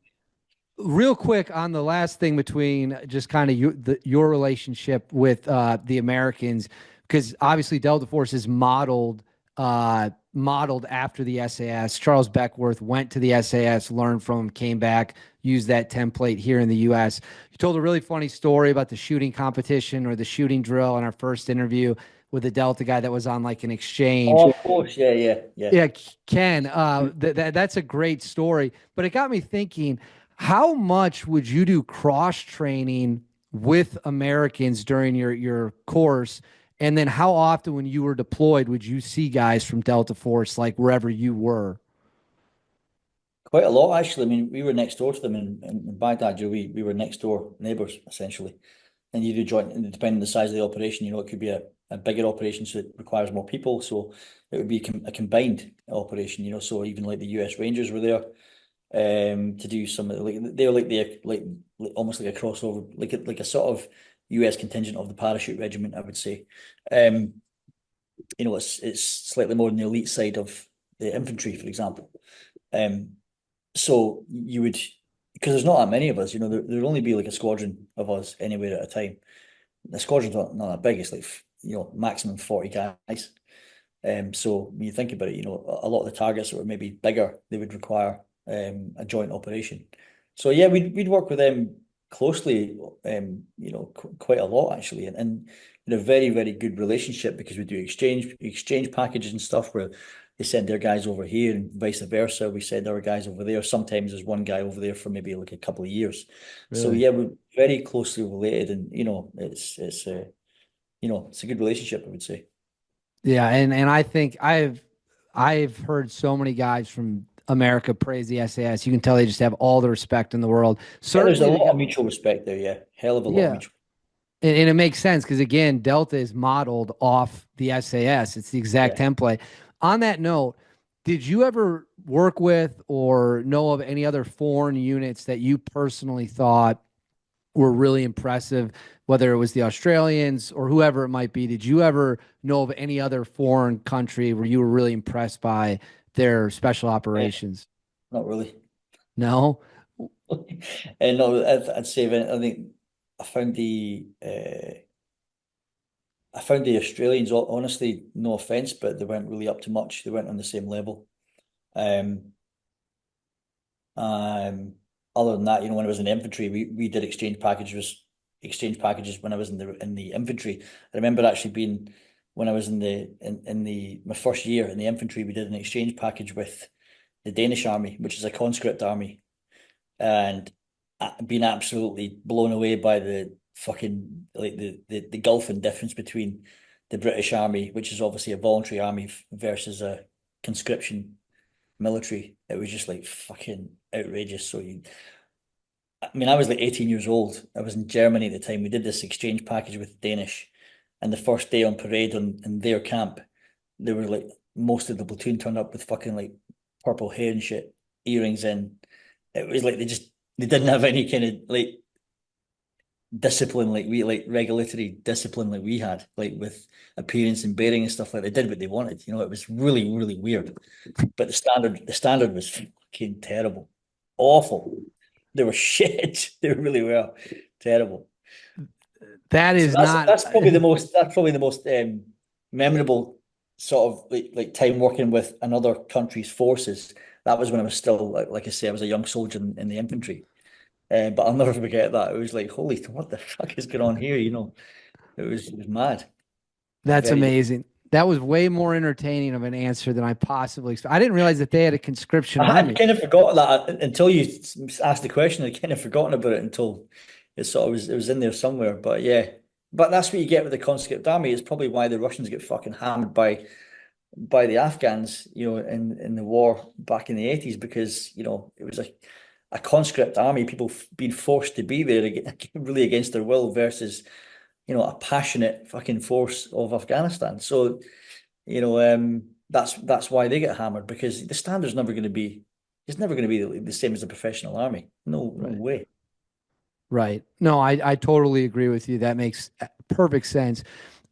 Real quick on the last thing between just kind of your relationship with the Americans, because obviously Delta Force is modeled after the SAS. Charles Beckworth went to the SAS, learned from him, came back, used that template here in the U.S. You told a really funny story about the shooting competition or the shooting drill in our first interview with the Delta guy that was on like an exchange. Oh, of course, yeah, yeah, yeah. Yeah, Ken, that's a great story. But it got me thinking, how much would you do cross training with Americans during your course? And then how often when you were deployed would you see guys from Delta Force like wherever you were? Quite a lot, actually. I mean, we were next door to them in Baghdad. We were next door neighbors, essentially. And you do joint, and depending on the size of the operation, it could be a bigger operation, so it requires more people. So it would be a combined operation, so even like the US Rangers were there to do some, like they were like almost like a crossover, like a sort of US contingent of the parachute regiment, I would say. Um, it's slightly more on the elite side of the infantry, for example. Um, so you would, because there's not that many of us, there'd only be like a squadron of us anywhere at a time. The squadron's not that big. It's like, maximum 40 guys. So when you think about it, a lot of the targets that were maybe bigger, they would require a joint operation. So yeah, we'd work with them closely, quite a lot actually, and in a very, very good relationship because we do exchange packages and stuff where they send their guys over here and vice versa. We send our guys over there. Sometimes there's one guy over there for maybe like a couple of years. So Really? yeah, we're very closely related, and it's a good relationship, I would say. Yeah, and I think I've heard so many guys from America praise the SAS. You can tell they just have all the respect in the world. Yeah, there's a Certainly, lot of mutual respect there. Yeah, hell of a lot of yeah, mutual. and it makes sense because again, Delta is modeled off the SAS. It's the exact Yeah. template. On that note, did you ever work with or know of any other foreign units that you personally thought were really impressive, whether it was the Australians or whoever it might be? Did you ever know of any other foreign country where you were really impressed by their special Eh, operations? not really. No? And no, I'd say I think I found the Australians, honestly, no offense, but they weren't really up to much. They weren't on the same level. Um, um, Other than that, when I was in the infantry, we did exchange packages when I was in the infantry. I remember actually being when I was in my first year in the infantry, we did an exchange package with the Danish army, which is a conscript army, and been absolutely blown away by the fucking like the gulf and difference between the British Army, which is obviously a voluntary army, versus a conscription military. It was just like fucking outrageous. I mean, I was like 18 years old. I was in Germany at the time. We did this exchange package with the Danish, and the first day on parade in their camp, they were like most of the platoon turned up with fucking like purple hair and shit, earrings in. It was like they didn't have any kind of like discipline like regulatory discipline like we had, like with appearance and bearing and stuff like that. They did what they wanted. It was really, really weird. But the standard was fucking terrible. Awful. They were shit. They really were terrible. That is not. That's probably the most memorable sort of like time working with another country's forces. That was when I was still like I say, I was a young soldier in the infantry. But I'll never forget that. It was like, holy, what the fuck is going on here? It was mad. That's Very. amazing. That was way more entertaining of an answer than I possibly expected. I didn't realize that they had a conscription I had army. kind of forgotten that until you asked the question. I'd kind of forgotten about it until it was in there somewhere. But yeah, but that's what you get with the conscript army. It's probably why the Russians get fucking hammered by the Afghans, in the war back in the 80s, because it was a conscript army, people being forced to be there really against their will, versus a passionate fucking force of Afghanistan. So that's why they get hammered, because the standard's never going to be it's never going to be the same as a professional army. No way. Right. No, I totally agree with you. That makes perfect sense.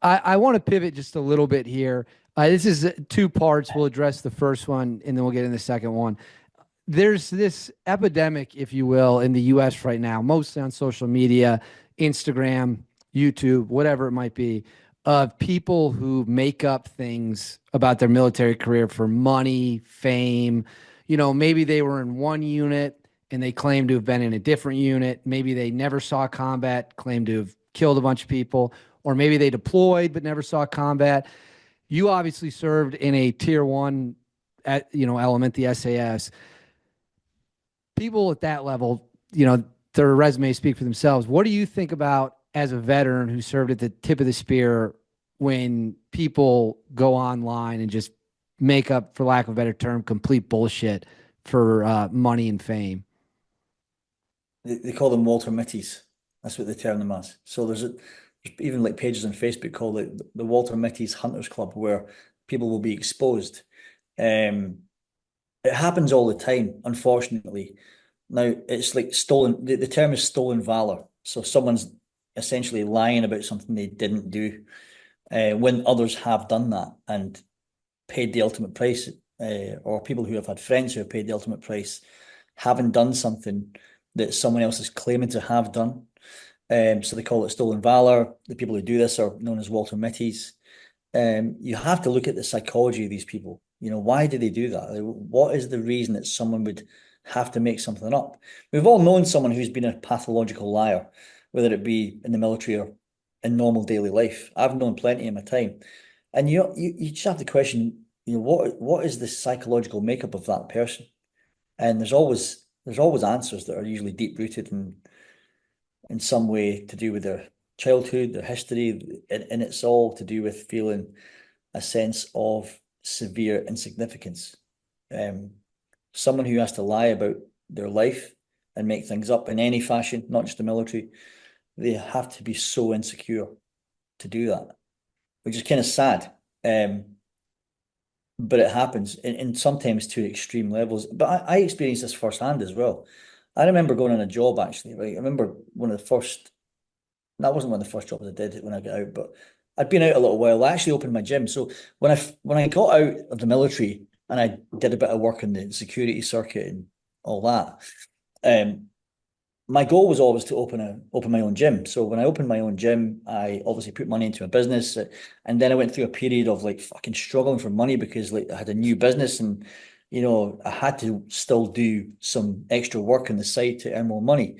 I want to pivot just a little bit here. This is two parts. We'll address the first one and then we'll get in the second one. There's this epidemic, if you will, in the US right now, mostly on social media, Instagram, YouTube, whatever it might be, of people who make up things about their military career for money, fame. Maybe they were in one unit and they claim to have been in a different unit. Maybe they never saw combat, claim to have killed a bunch of people, or maybe they deployed but never saw combat. You obviously served in a tier one element, the SAS. People at that level, their resumes speak for themselves. What do you think about, as a veteran who served at the tip of the spear, when people go online and just make up, for lack of a better term, complete bullshit for money and fame? They call them Walter Mitties. That's what they term them as. So there's even like pages on Facebook called it the Walter Mitties Hunters Club, where people will be exposed. It happens all the time, unfortunately. Now, it's like stolen, the term is stolen valor. So someone's essentially lying about something they didn't do, when others have done that and paid the ultimate price, or people who have had friends who have paid the ultimate price, having done something that someone else is claiming to have done. So they call it stolen valor. The people who do this are known as Walter Mitties. You have to look at the psychology of these people. Why do they do that? What is the reason that someone would have to make something up? We've all known someone who's been a pathological liar, whether it be in the military or in normal daily life. I've known plenty in my time. And you just have to question, what is the psychological makeup of that person? And there's always answers that are usually deep rooted in some way to do with their childhood, their history, and it's all to do with feeling a sense of severe insignificance. Someone who has to lie about their life and make things up in any fashion, not just the military, they have to be so insecure to do that, which is kind of sad. But it happens, and sometimes to extreme levels. But I experienced this firsthand as well. I remember going on a job, actually, right? I remember that wasn't one of the first jobs I did when I got out, but I'd been out a little while. I actually opened my gym. So when I got out of the military and I did a bit of work in the security circuit and all that, my goal was always to open my own gym. So when I opened my own gym, I obviously put money into a business, and then I went through a period of like fucking struggling for money, because like I had a new business, and I had to still do some extra work on the side to earn more money.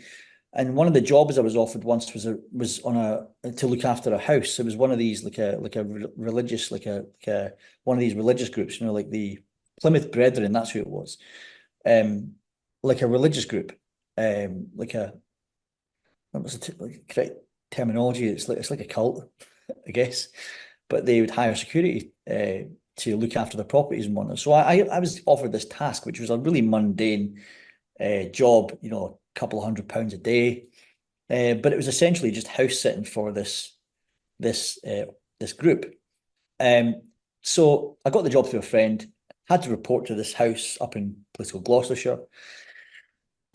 And one of the jobs I was offered once was on to look after a house. It was one of these like a religious one of these religious groups, like the Plymouth Brethren. That's who it was. Like a religious group, like a what was the like correct terminology? It's like a cult, I guess. But they would hire security to look after the properties and whatnot. So I was offered this task, which was a really mundane job, a couple of £100 a day. But it was essentially just house sitting for this group. So I got the job through a friend, had to report to this house up in a place called Gloucestershire.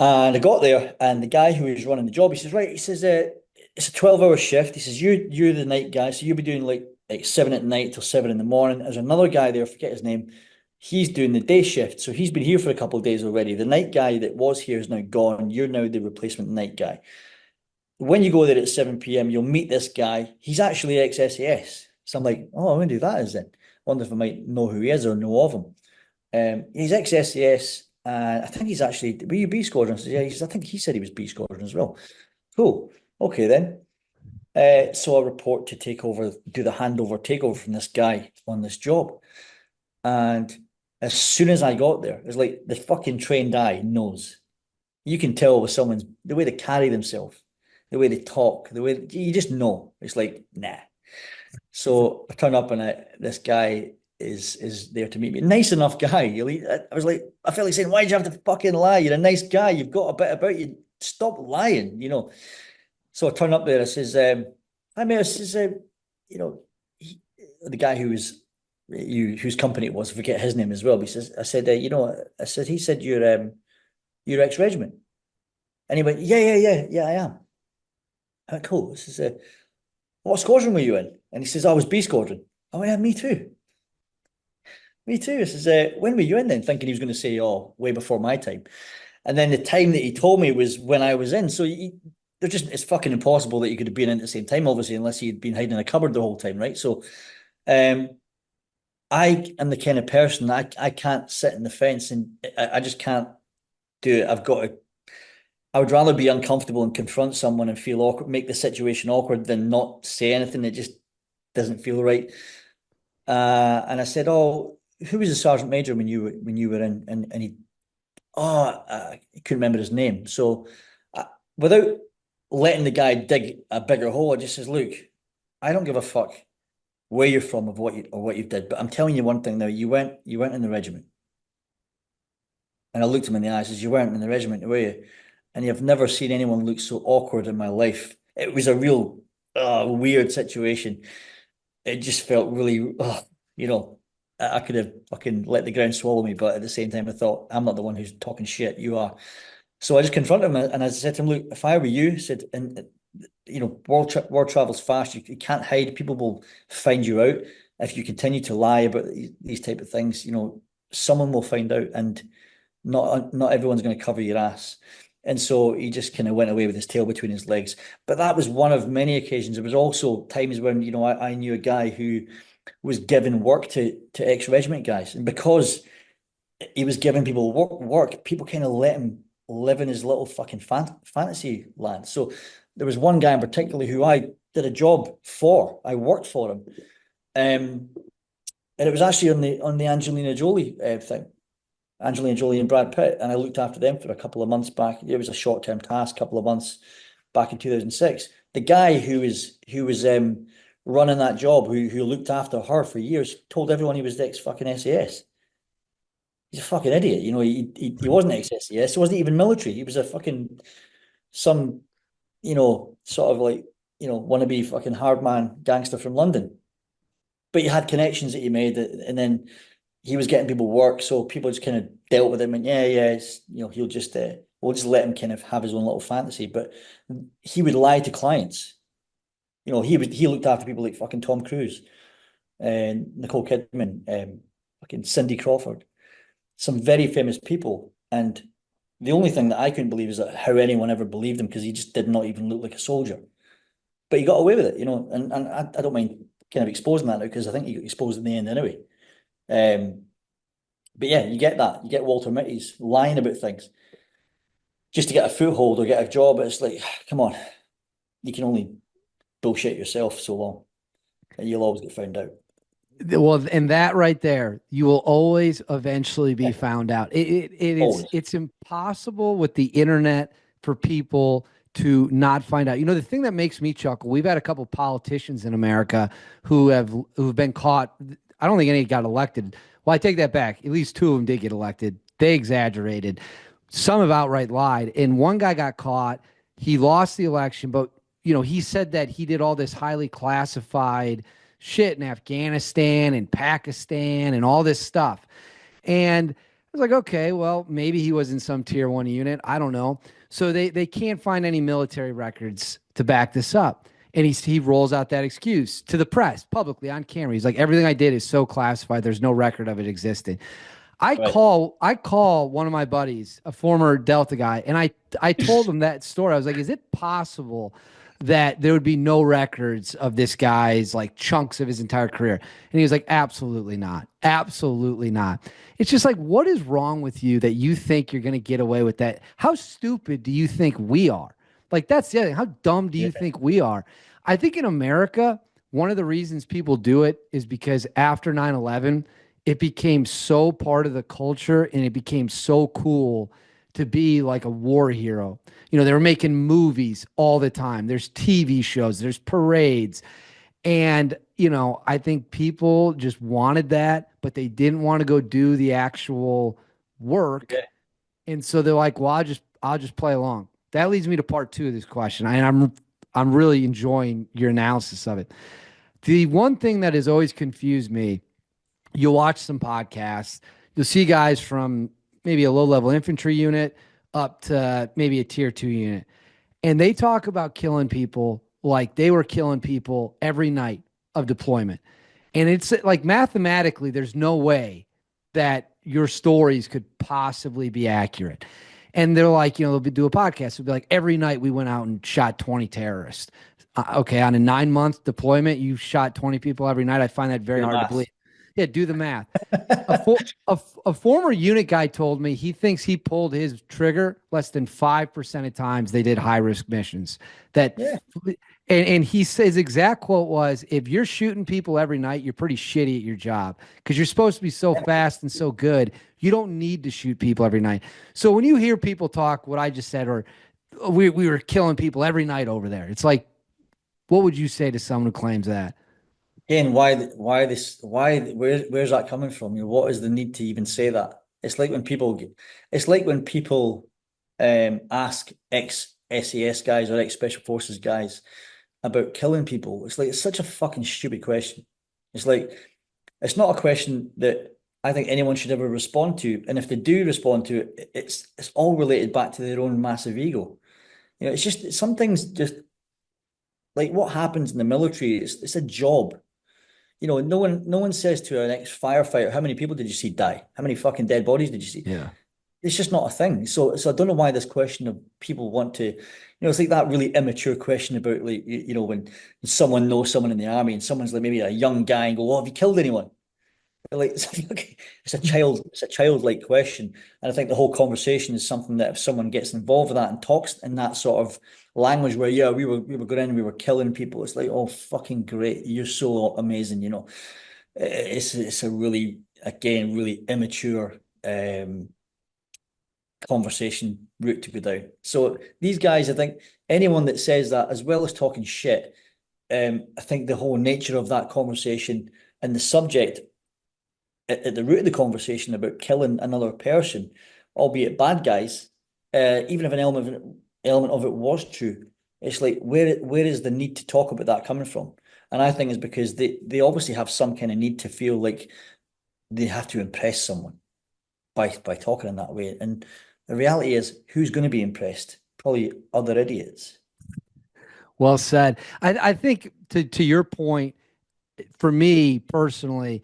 And I got there, and the guy who was running the job, he says, right, he says, it's a 12-hour shift. He says, you're the night guy, so you'll be doing like 7 at night till 7 in the morning. There's another guy there, I forget his name. He's doing the day shift, so he's been here for a couple of days already. The night guy that was here is now gone. You're now the replacement night guy. When you go there at 7 p.m., you'll meet this guy. He's actually ex-SAS. So I'm like, oh, I wonder who that is then. Wonder if I might know who he is or know of him. He's ex-SAS. I think he's actually, were you B Squadron? Yeah, I think he said he was B Squadron as well. Cool. Okay then. So I report to do the handover takeover from this guy on this job. And as soon as I got there, it's like the fucking trained eye knows. You can tell with the way they carry themselves, the way they talk, the way you just know. It's like, nah. So I turn up and this guy is there to meet me. Nice enough guy. I was like, I felt like saying, why'd you have to fucking lie? You're a nice guy. You've got a bit about you. Stop lying, So I turn up there. I says, hi mate. I says, the guy whose company it was, I forget his name as well. But I said, he said you're ex-regiment. And he went, yeah, I am. I went, cool. This is what squadron were you in? And he says, I was B Squadron. I went, yeah, me too. Me too. I says, when were you in then? Thinking he was going to say, oh, way before my time. And then the time that he told me was when I was in. So it's fucking impossible that you could have been in at the same time, obviously, unless you'd been hiding in a cupboard the whole time, right? So I am the kind of person I can't sit in the fence, and I just can't do it. I would rather be uncomfortable and confront someone and feel awkward, make the situation awkward than not say anything that just doesn't feel right. And I said, oh, who was the sergeant major when you were in? And he, I couldn't remember his name. So without letting the guy dig a bigger hole, I just says, look, I don't give a fuck where you're from or what you did, but I'm telling you one thing now, you weren't in the regiment. And I looked him in the eyes, says, you weren't in the regiment, were you? And I've never seen anyone look so awkward in my life. It was a real weird situation. It just felt really, I could have fucking let the ground swallow me, but at the same time, I thought, I'm not the one who's talking shit, you are. So I just confronted him and I said to him, look, if I were you, I said, and world travels fast, you can't hide, people will find you out. If you continue to lie about these type of things, someone will find out, and not everyone's going to cover your ass. And so he just kind of went away with his tail between his legs. But that was one of many occasions. There was also times when, I knew a guy who was giving work to ex-regiment guys. And because he was giving people work, people kind of let him live in his little fucking fantasy land. So there was one guy in particular who I did a job for. I worked for him. And it was actually on the Angelina Jolie thing. Angelina Jolie and Brad Pitt, and I looked after them for a couple of months back. It was a short-term task, couple of months back in 2006. The guy who was running that job, who looked after her for years, told everyone he was the ex-fucking SAS. He's a fucking idiot. He wasn't ex-SAS. He wasn't even military. He was a fucking some, sort of like, wannabe fucking hard man gangster from London. But you had connections that you made, and then he was getting people work, so people just kind of dealt with him and it's, he'll just we'll just let him kind of have his own little fantasy. But he would lie to clients. He looked after people like fucking Tom Cruise and Nicole Kidman, fucking Cindy Crawford, some very famous people. And the only thing that I couldn't believe is that how anyone ever believed him, because he just did not even look like a soldier. But he got away with it, and I don't mind kind of exposing that now, because I think he got exposed in the end anyway. But yeah, you get that. You get Walter Mitty's lying about things. just to get a foothold or get a job. It's like, come on, you can only bullshit yourself so long, and you'll always get found out. Well, and that right there, you will always eventually be Yeah, found out. It's always. it's impossible with the internet for people to not find out. You know, the thing that makes me chuckle, we've had a couple politicians in America who've been caught. I don't think any got elected. Well, I take that back. At least two of them did get elected. They exaggerated. Some have outright lied. And one guy got caught. He lost the election, but he said that he did all this highly classified shit in Afghanistan and Pakistan and all this stuff. And I was like, okay, well, maybe he was in some tier one unit. I don't know. So they can't find any military records to back this up. And he rolls out that excuse to the press publicly on camera. He's like, everything I did is so classified. There's no record of it existing. Right. I call one of my buddies, a former Delta guy, and I told him that story. I was like, is it possible that there would be no records of this guy's like chunks of his entire career? And he was like, absolutely not. Absolutely not. It's just like, what is wrong with you that you think you're going to get away with that? How stupid do you think we are? Like, that's the other thing. How dumb do you Yeah. think we are? I think in America, one of the reasons people do it is because after 9/11, it became so part of the culture and it became so cool to be like a war hero. They were making movies all the time. There's TV shows, there's parades. And, I think people just wanted that, but they didn't want to go do the actual work. Yeah. And so they're like, well, I'll just play along. That leads me to part two of this question. I'm really enjoying your analysis of it. The one thing that has always confused me, you'll watch some podcasts, you'll see guys from maybe a low level infantry unit up to maybe a tier two unit. And they talk about killing people like they were killing people every night of deployment. And it's like mathematically, there's no way that your stories could possibly be accurate. And they're like, they'll do a podcast. It'll be like, every night we went out and shot 20 terrorists. Okay, on a 9-month deployment, you shot 20 people every night. I find that very Do the hard to math. believe. Yeah, do the math. A former unit guy told me he thinks he pulled his trigger less than 5% of times they did high risk missions. That Yeah. and he says his exact quote was, if you're shooting people every night, you're pretty shitty at your job because you're supposed to be so fast and so good. You don't need to shoot people every night. So when you hear people talk what I just said, or we were killing people every night over there, it's like, what would you say to someone who claims that? Again, where's that coming from? What is the need to even say that? It's like when people ask ex SAS guys or ex Special Forces guys about killing people. It's like, it's such a fucking stupid question. It's like, it's not a question that I think anyone should ever respond to. And if they do respond to it, it's all related back to their own massive ego. It's just some things just like what happens in the military, it's a job. No one says to an ex-firefighter, how many people did you see die? How many fucking dead bodies did you see? Yeah. It's just not a thing. So I don't know why this question of people want to, it's like that really immature question about like, when someone knows someone in the army and someone's like maybe a young guy and go, oh, have you killed anyone? Like it's a childlike question, and I think the whole conversation is something that if someone gets involved with that and talks in that sort of language where yeah we were going in, we were killing people, it's like, oh fucking great, you're so amazing, it's a really, again, really immature conversation route to go down. So these guys, I think anyone that says that, as well as talking shit, I think the whole nature of that conversation and the subject at the root of the conversation about killing another person, albeit bad guys, even if an element of it was true, it's like, where is the need to talk about that coming from? And I think it's because they obviously have some kind of need to feel like they have to impress someone by talking in that way. And the reality is, who's going to be impressed? Probably other idiots. Well said. I think to your point, for me personally,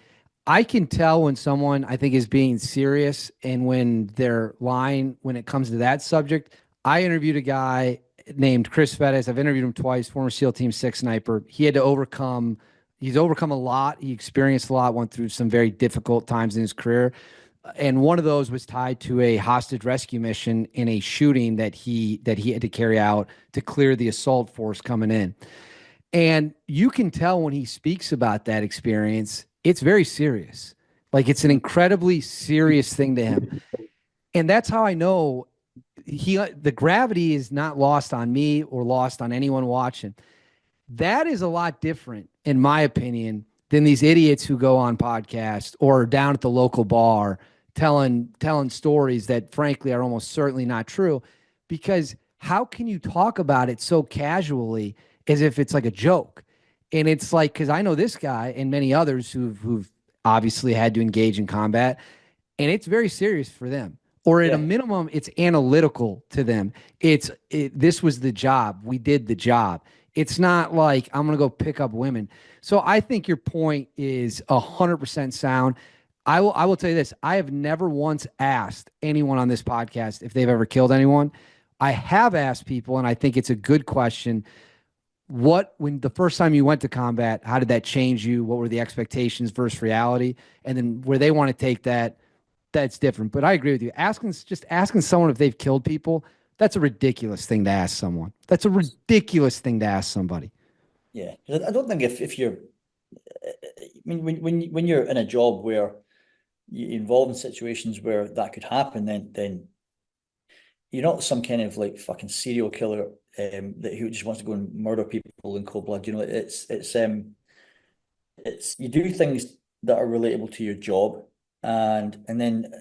I can tell when someone I think is being serious and when they're lying when it comes to that subject. I interviewed a guy named Chris Fettis. I've interviewed him twice, former SEAL Team 6 sniper. He's overcome a lot. He experienced a lot, went through some very difficult times in his career. and one of those was tied to a hostage rescue mission in a shooting that he had to carry out to clear the assault force coming in. And you can tell when he speaks about that experience, it's very serious. Like it's an incredibly serious thing to him. And that's how I know the gravity is not lost on me or lost on anyone watching. That is a lot different, in my opinion, than these idiots who go on podcasts or down at the local bar telling stories that frankly are almost certainly not true. Because how can you talk about it so casually as if it's like a joke? And it's like, because I know this guy and many others who've obviously had to engage in combat, and it's very serious for them. Or at a Yeah. minimum, it's analytical to them. This was the job. We did the job. It's not like I'm going to go pick up women. So I think your point is 100% sound. I will tell you this. I have never once asked anyone on this podcast if they've ever killed anyone. I have asked people, and I think it's a good question. When the first time you went to combat, how did that change you? What were the expectations versus reality? And then where they want to take that, that's different. But I agree with you. Asking someone if they've killed people, that's a ridiculous thing to ask someone. That's a ridiculous thing to ask somebody. Yeah. 'Cause I don't think if you're, I mean, when you're in a job where you're involved in situations where that could happen, then you're not some kind of like fucking serial killer that who just wants to go and murder people in cold blood. You know, it's you do things that are relatable to your job, and then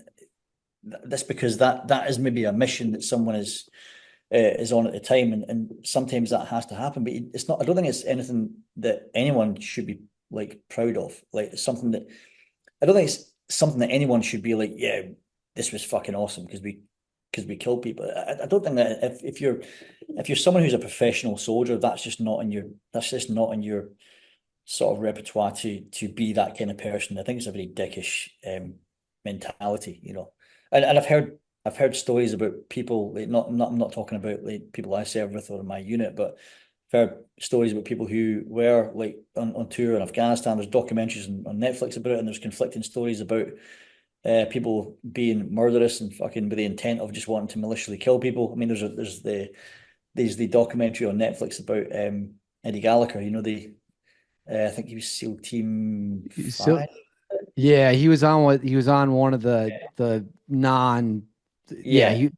that's because that is maybe a mission that someone is on at the time, and sometimes that has to happen. But it's not. I don't think it's anything that anyone should be like proud of. Like it's something that I don't think it's something that anyone should be like, yeah, this was fucking awesome because we killed people. I don't think that if you're someone who's a professional soldier, that's just not in your sort of repertoire to be that kind of person. I think it's a very dickish mentality, you know. And I've heard stories about people like I'm not talking about like people I serve with or in my unit, but I've heard stories about people who were like on tour in Afghanistan. There's documentaries on Netflix about it, and there's conflicting stories about people being murderous and fucking with the intent of just wanting to maliciously kill people. I mean, there's the documentary on Netflix about Eddie Gallagher. You know I think he was SEAL Team So 5. yeah, he was on one of the non yeah, Yeah.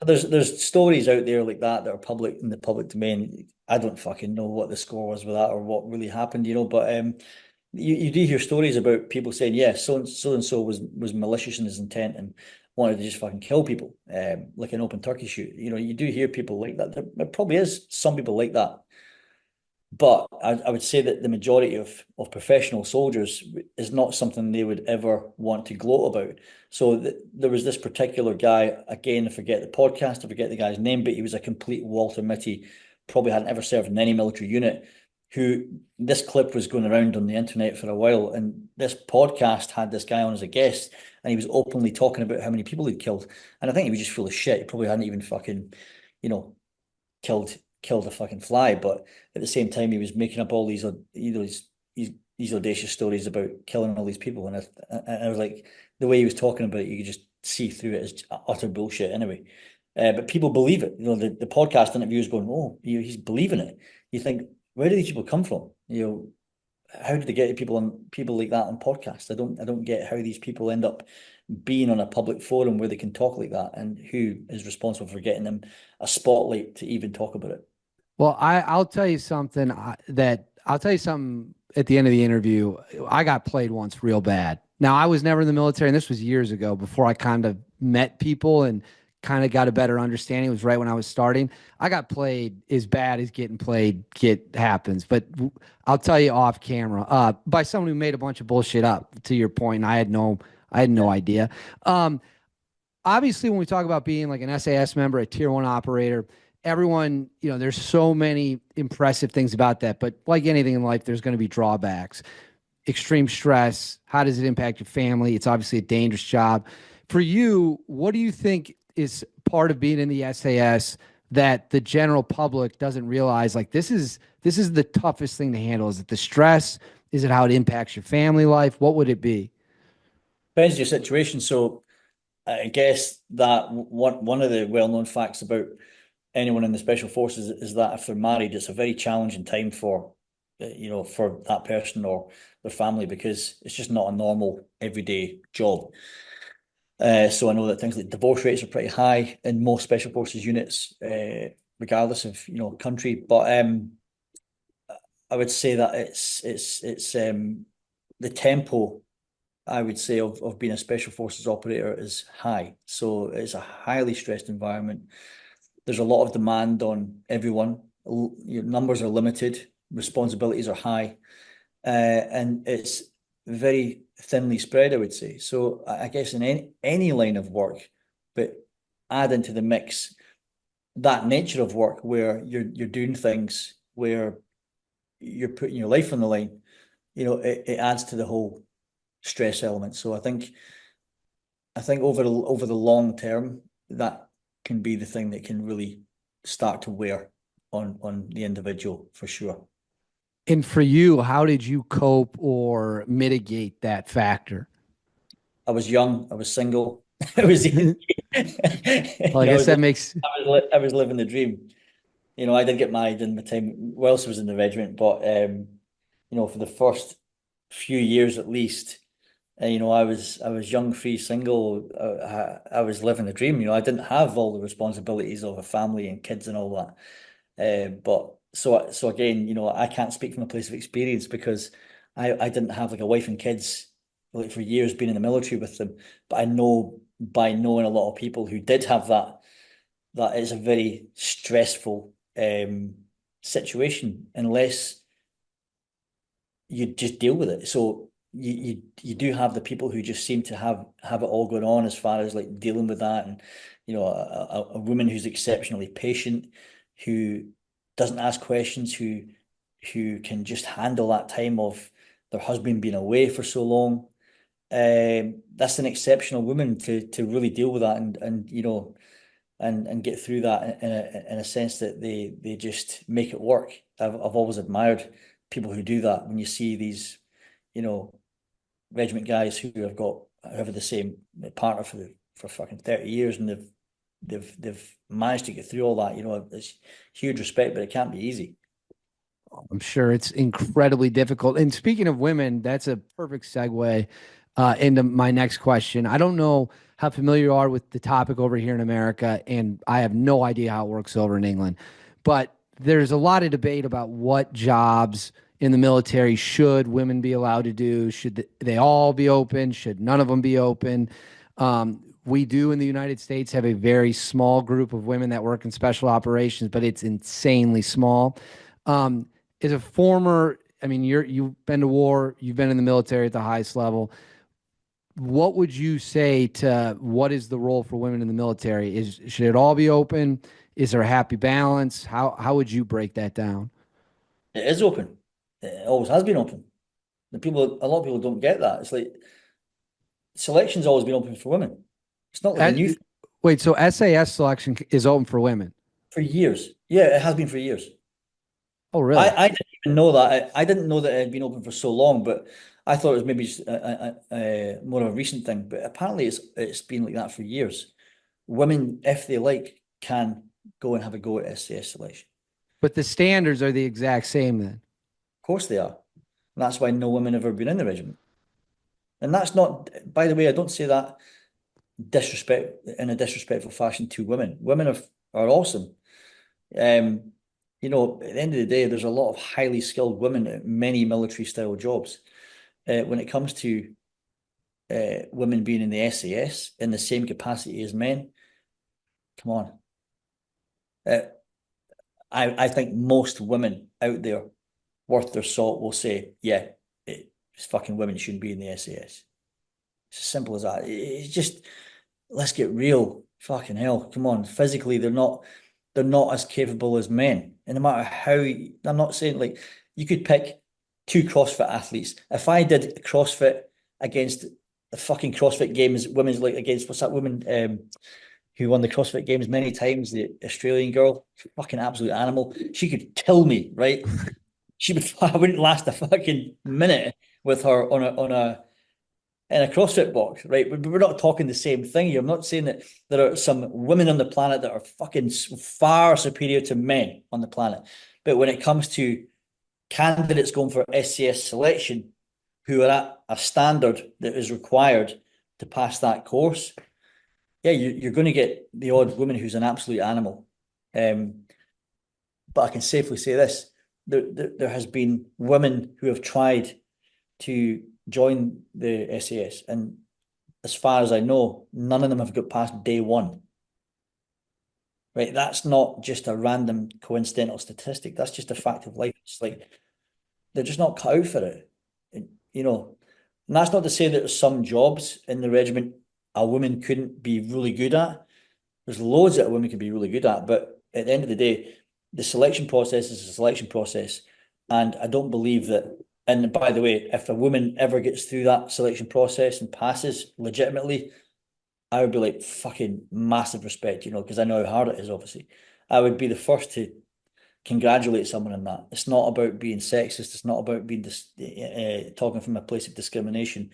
There's stories out there like that are public in the public domain. I don't fucking know what the score was with that or what really happened, you know, but you do hear stories about people saying, yeah, so and so was malicious in his intent and wanted to just fucking kill people, like an open turkey shoot. You know, you do hear people like that. There probably is some people like that. But I would say that the majority of professional soldiers is not something they would ever want to gloat about. So there was this particular guy, again, I forget the podcast, I forget the guy's name, but he was a complete Walter Mitty, probably hadn't ever served in any military unit, who this clip was going around on the internet for a while. And this podcast had this guy on as a guest, and he was openly talking about how many people he'd killed. And I think he was just full of shit. He probably hadn't even fucking, you know, killed a fucking fly, but at the same time he was making up all these these audacious stories about killing all these people, and I was like, the way he was talking about it, you could just see through it as utter bullshit anyway. But people believe it. You know, the podcast interviewers going, oh, he's believing it. You think, where do these people come from? You know, how did they get people like that on podcasts? I don't get how these people end up being on a public forum where they can talk like that, and who is responsible for getting them a spotlight to even talk about it. Well, I'll tell you something I'll tell you something at the end of the interview. I got played once real bad. Now, I was never in the military, and this was years ago before I kind of met people and kind of got a better understanding. It was right when I was starting. I got played as bad as getting played happens. But I'll tell you off camera, by someone who made a bunch of bullshit up, to your point, and I had no idea. Obviously, when we talk about being like an SAS member, a tier one operator, everyone, there's so many impressive things about that. But like anything in life, there's going to be drawbacks. Extreme stress. How does it impact your family? It's obviously a dangerous job. For you, what do you think is part of being in the SAS that the general public doesn't realize? Like this is the toughest thing to handle. Is it the stress? Is it how it impacts your family life? What would it be? Depends on your situation. So I guess that one of the well-known facts about anyone in the special forces is that if they're married, it's a very challenging time for, for that person or their family, because it's just not a normal everyday job. So I know that things like divorce rates are pretty high in most special forces units, regardless of country. But I would say that it's the tempo, I would say, of being a special forces operator is high. So it's a highly stressed environment. There's a lot of demand on everyone. Your numbers are limited, responsibilities are high, and it's very thinly spread, I would say. So I guess in any line of work, but add into the mix that nature of work where you're doing things where you're putting your life on the line, it adds to the whole stress element. So I think over the long term, that can be the thing that can really start to wear on the individual for sure. And for you, how did you cope or mitigate that factor? I was young, I was single, I was easy. Well, I guess that makes. I was living the dream. I did get married in my time whilst I was in the regiment, but for the first few years at least, I was young, free, single. I was living the dream. I didn't have all the responsibilities of a family and kids and all that. But so again, I can't speak from a place of experience because I didn't have like a wife and kids like for years being in the military with them. But I know by knowing a lot of people who did have that, that is a very stressful situation unless you just deal with it. So you do have the people who just seem to have it all going on as far as like dealing with that, and a woman who's exceptionally patient, who doesn't ask questions, who can just handle that time of their husband being away for so long. That's an exceptional woman to really deal with that, and get through that in a sense that they just make it work. I've always admired people who do that. When you see these, you know, regiment guys who have the same partner for fucking 30 years, and they've managed to get through all that. It's huge respect, but it can't be easy. I'm sure it's incredibly difficult. And speaking of women, that's a perfect segue into my next question. I don't know how familiar you are with the topic over here in America, and I have no idea how it works over in England. But there's a lot of debate about what jobs in the military should women be allowed to do. Should they all be open? Should none of them be open? We do in the United States have a very small group of women that work in special operations, but it's insanely small. As a former, I mean, you've been to war, you've been in the military at the highest level. What would you say to what is the role for women in the military? Should it all be open? Is there a happy balance? How would you break that down? It is open. It always has been open. A lot of people don't get that. It's like selection's always been open for women. It's not like a Uh, new thing. Wait, so SAS selection is open for women? For years. Yeah, it has been for years. Oh, I, really? I didn't even know that. I didn't know that it had been open for so long, but I thought it was maybe just more of a recent thing. But apparently, it's been like that for years. Women, if they like, can go and have a go at SCS selection. But the standards are the exact same then. Of course, they are. And that's why no women have ever been in the regiment. And that's not, by the way, I don't say that in a disrespectful fashion to women. Women are awesome. Um, at the end of the day, there's a lot of highly skilled women at many military style jobs. When it comes to women being in the SAS in the same capacity as men, come on. Uh, I think most women out there worth their salt will say, yeah, it's fucking women shouldn't be in the SAS. It's as simple as that. It's just, let's get real. Fucking hell, come on. Physically, they're not as capable as men. And no matter how, I'm not saying like you could pick two CrossFit athletes. If I did CrossFit against the fucking CrossFit Games, women's like against what's that woman who won the CrossFit Games many times, the Australian girl, fucking absolute animal. She could kill me, right? I wouldn't last a fucking minute with her on a in a CrossFit box, right? But we're not talking the same thing here. I'm not saying that there are some women on the planet that are fucking far superior to men on the planet. But when it comes to candidates going for SAS selection who are at a standard that is required to pass that course, yeah, you're going to get the odd woman who's an absolute animal. But I can safely say this, there has been women who have tried to join the SAS, and as far as I know, none of them have got past day one. Right? That's not just a random coincidental statistic. That's just a fact of life. It's like they're just not cut out for it. And, and that's not to say that there's some jobs in the regiment a woman couldn't be really good at. There's loads that a woman can be really good at, but at the end of the day, the selection process is a selection process. And I don't believe that. And by the way, if a woman ever gets through that selection process and passes legitimately, I would be like, fucking massive respect, because I know how hard it is, obviously. I would be the first to congratulate someone on that. It's not about being sexist. It's not about being talking from a place of discrimination.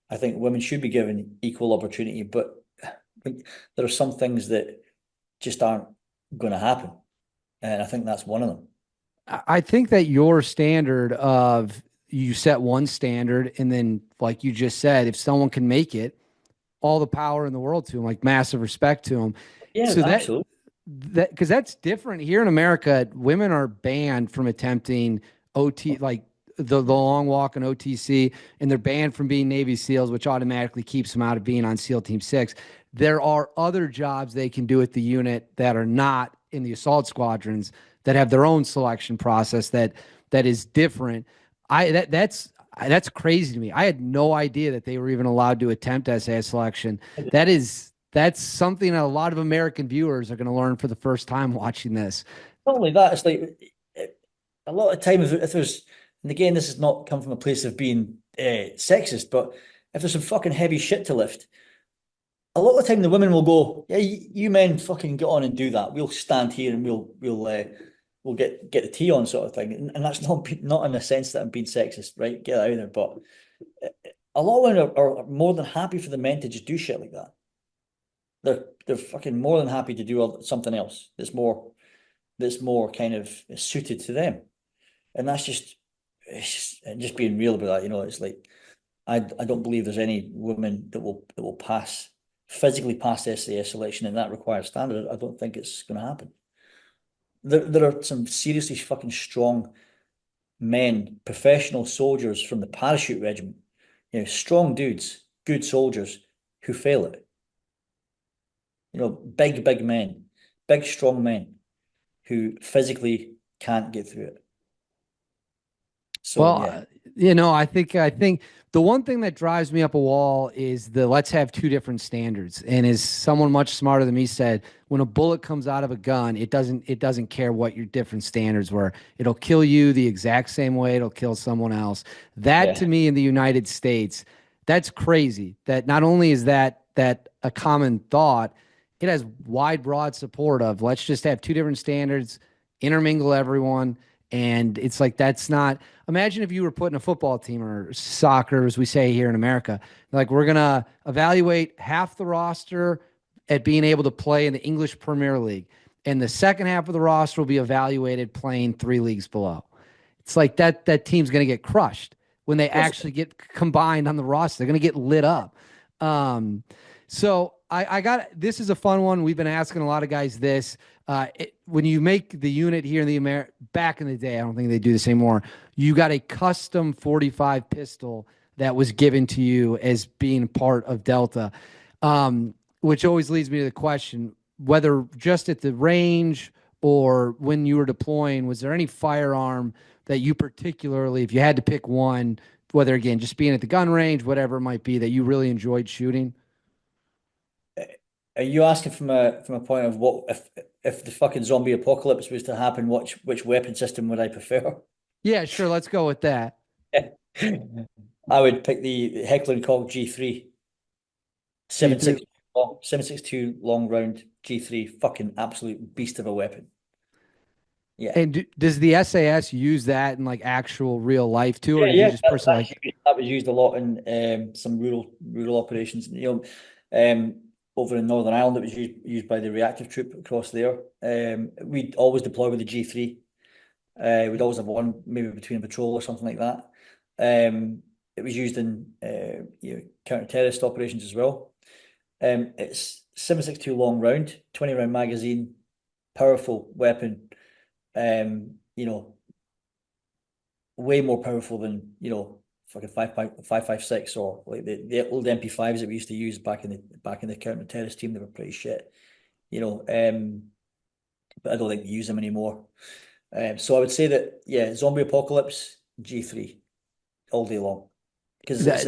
I think women should be given equal opportunity, but there are some things that just aren't going to happen. And I think that's one of them. I think that your standard of you set one standard, and then, like you just said, if someone can make it, all the power in the world to them, like massive respect to them. Yeah, So absolutely. that because that's different here in America. Women are banned from attempting OT, like the long walk and OTC, and they're banned from being Navy SEALs, which automatically keeps them out of being on SEAL Team 6. There are other jobs they can do at the unit that are not in the assault squadrons that have their own selection process that is different. That's crazy to me. I had no idea that they were even allowed to attempt SAS selection. That's something a lot of American viewers are going to learn for the first time watching this. Not only that, it's like a lot of time if there's, and again, this has not come from a place of being sexist, but if there's some fucking heavy shit to lift, a lot of the time the women will go, yeah, you men fucking get on and do that. We'll stand here and we'll get the tea on, sort of thing. And that's not in a sense that I'm being sexist, right? Get out of there. But a lot of women are more than happy for the men to just do shit like that. They're fucking more than happy to do something else that's more kind of suited to them. And that's just being real about that. It's like I don't believe there's any woman that will physically pass SAS selection, and that requires standard. I don't think it's going to happen. There are some seriously fucking strong men, professional soldiers from the parachute regiment, strong dudes, good soldiers who fail it. Big men, big strong men who physically can't get through it. So Well, yeah, I think the one thing that drives me up a wall is the let's have two different standards. And as someone much smarter than me said, when a bullet comes out of a gun, it doesn't care what your different standards were. It'll kill you the exact same way it'll kill someone else. That to yeah. me in the United States, that's crazy. That not only is that a common thought, it has wide, broad support of let's just have two different standards, intermingle everyone. And it's like that's not. Imagine if you were putting a football team or soccer, as we say here in America, like we're gonna evaluate half the roster at being able to play in the English Premier League, and the second half of the roster will be evaluated playing three leagues below. It's like that team's gonna get crushed when they Of course, actually get combined on the roster. They're gonna get lit up. Um, so I got this is a fun one. We've been asking a lot of guys this. When you make the unit here in the back in the day, I don't think they do this anymore. You got a custom 45 pistol that was given to you as being part of Delta, which always leads me to the question whether just at the range or when you were deploying, was there any firearm that you particularly, if you had to pick one, whether again just being at the gun range, whatever it might be, that you really enjoyed shooting? are you asking from a point of what if the fucking zombie apocalypse was to happen? Which weapon system would I prefer? Yeah, sure. Let's go with that. I would pick the Heckler and Koch G3, G3. 7.62 long round G3, fucking absolute beast of a weapon. Yeah. And does the SAS use that in like actual real life too, or Yeah, did you yeah, just personally like? that was used a lot in some rural operations. Over in Northern Ireland, it was used by the reactive troop across there. We'd always deploy with the G3. We'd always have one, maybe between a patrol or something like that. It was used in counter-terrorist operations as well. It's 7.62 long round, 20 round magazine, powerful weapon. You know, way more powerful than fucking 5.56 or like the old MP5s that we used to use back in the counter-terrorist team. They were pretty shit, you know. But I don't think they use them anymore. So I would say that, yeah, zombie apocalypse G3 all day long, because That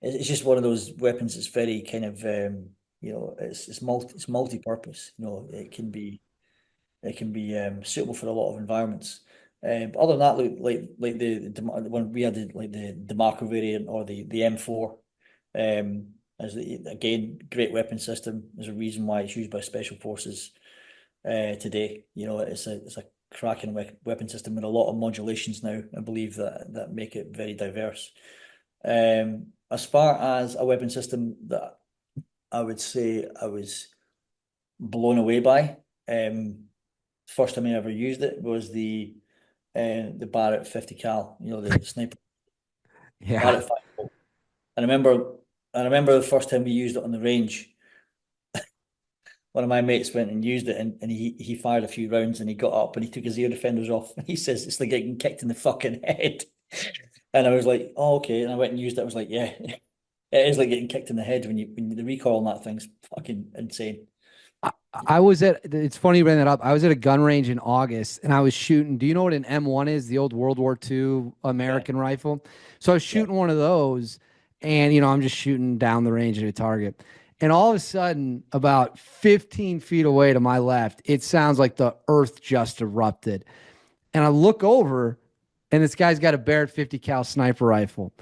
it's just one of those weapons that's very kind of it's multi-purpose. It can be suitable for a lot of environments. But other than that, like when we had the DeMarco variant or the M4, again, great weapon system. There's a reason why it's used by special forces today. It's a cracking weapon system with a lot of modulations now, I believe, that make it very diverse. As far as a weapon system that I would say I was blown away by, first time I ever used it was the Barrett 50 cal, the sniper yeah. Barrett 5. And I remember the first time we used it on the range. One of my mates went and used it, and he fired a few rounds, and he got up and he took his ear defenders off. He says it's like getting kicked in the fucking head. And I was like, oh, okay. And I went and used it. I was like, yeah, it is like getting kicked in the head when the recoil on that thing's fucking insane. I was it's funny you bring that up. I was at a gun range in August and I was shooting. Do you know what an M1 is? The old World War II Yeah, American rifle. So I was yeah. shooting one of those and, I'm just shooting down the range at a target. And all of a sudden, about 15 feet away to my left, it sounds like the earth just erupted. And I look over and this guy's got a Barrett 50 cal sniper rifle.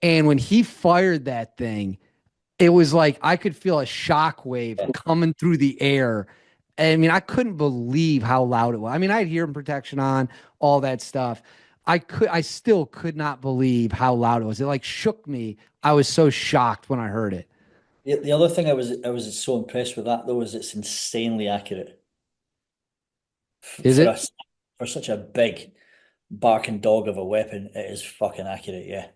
And when he fired that thing, it was like I could feel a shock wave coming through the air. I mean, I couldn't believe how loud it was. I mean, I had hearing protection on, all that stuff. I still could not believe how loud it was. It like shook me. I was so shocked when I heard it. The other thing I was so impressed with that though is it's insanely accurate Is for it? us for such a big barking dog of a weapon. It is fucking accurate. Yeah.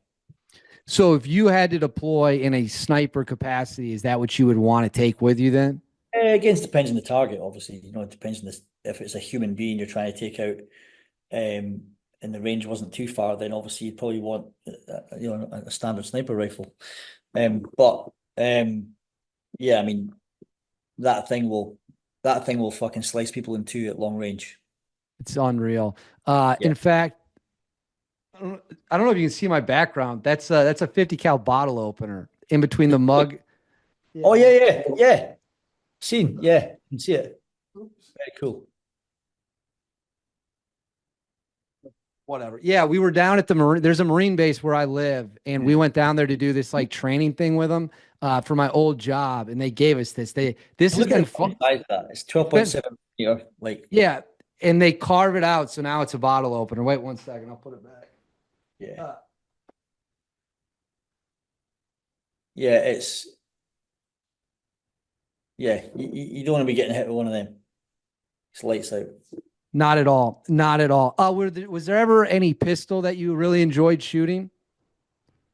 So if you had to deploy in a sniper capacity, is that what you would want to take with you then? Again, it depends on the target. Obviously, it depends on this. If it's a human being you're trying to take out, and the range wasn't too far, then obviously you'd probably want a standard sniper rifle. But yeah, I mean that thing will that thing will fucking slice people in two at long range. It's unreal. Yeah. In fact, I don't know if you can see my background. That's a 50 cal bottle opener in between the mug. Oh Yeah. yeah, yeah, yeah. Seen, yeah, you can see it. Very cool. Whatever. Yeah, we were down at the marine. There's a marine base where I live, and we went down there to do this like training thing with them for my old job, and they gave us this. This has Look at been the fun. fucking size of that. It's It's been 12.7 meter. Like, yeah, and they carve it out, so now it's a bottle opener. Wait 1 second, I'll put it back. yeah, Uh, yeah. You don't want to be getting hit with one of them. It's lights out. Not at all. Not at all. Was there ever any pistol that you really enjoyed shooting?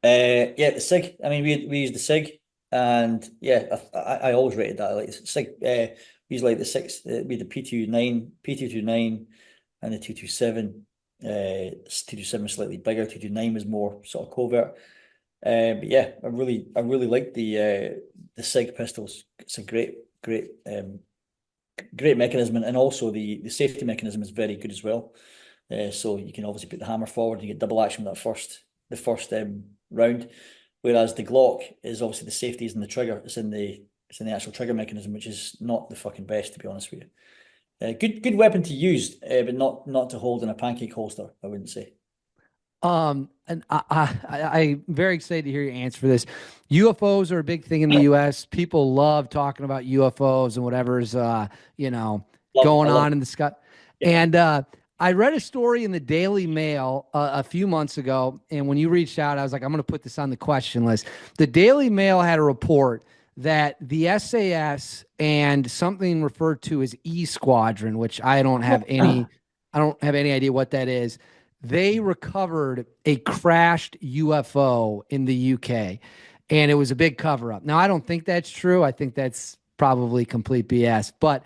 Yeah, the SIG. I mean, we use the SIG, and yeah, I always rated that. Like SIG, we use like the six. We had the P29, P229, and the 227. 227 was slightly bigger. 229 was more sort of covert. But yeah, I really like the SIG pistols. It's a great mechanism, and also the safety mechanism is very good as well. So you can obviously put the hammer forward and you get double action with the first round. Whereas the Glock is obviously the safety is in the trigger. It's in the actual trigger mechanism, which is not the fucking best, to be honest with you. Good weapon to use, but not to hold in a pancake holster, I wouldn't say. And I'm very excited to hear your answer for this. UFOs are a big thing in the U.S. People love talking about UFOs and whatever's I going love on in the sky. Yeah. And I read a story in the Daily Mail a few months ago. And when you reached out, I was like, I'm going to put this on the question list. The Daily Mail had a report that the SAS and something referred to as E Squadron, which I don't have any idea what that is. They recovered a crashed UFO in the UK, and it was a big cover up. Now, I don't think that's true. I think that's probably complete BS. But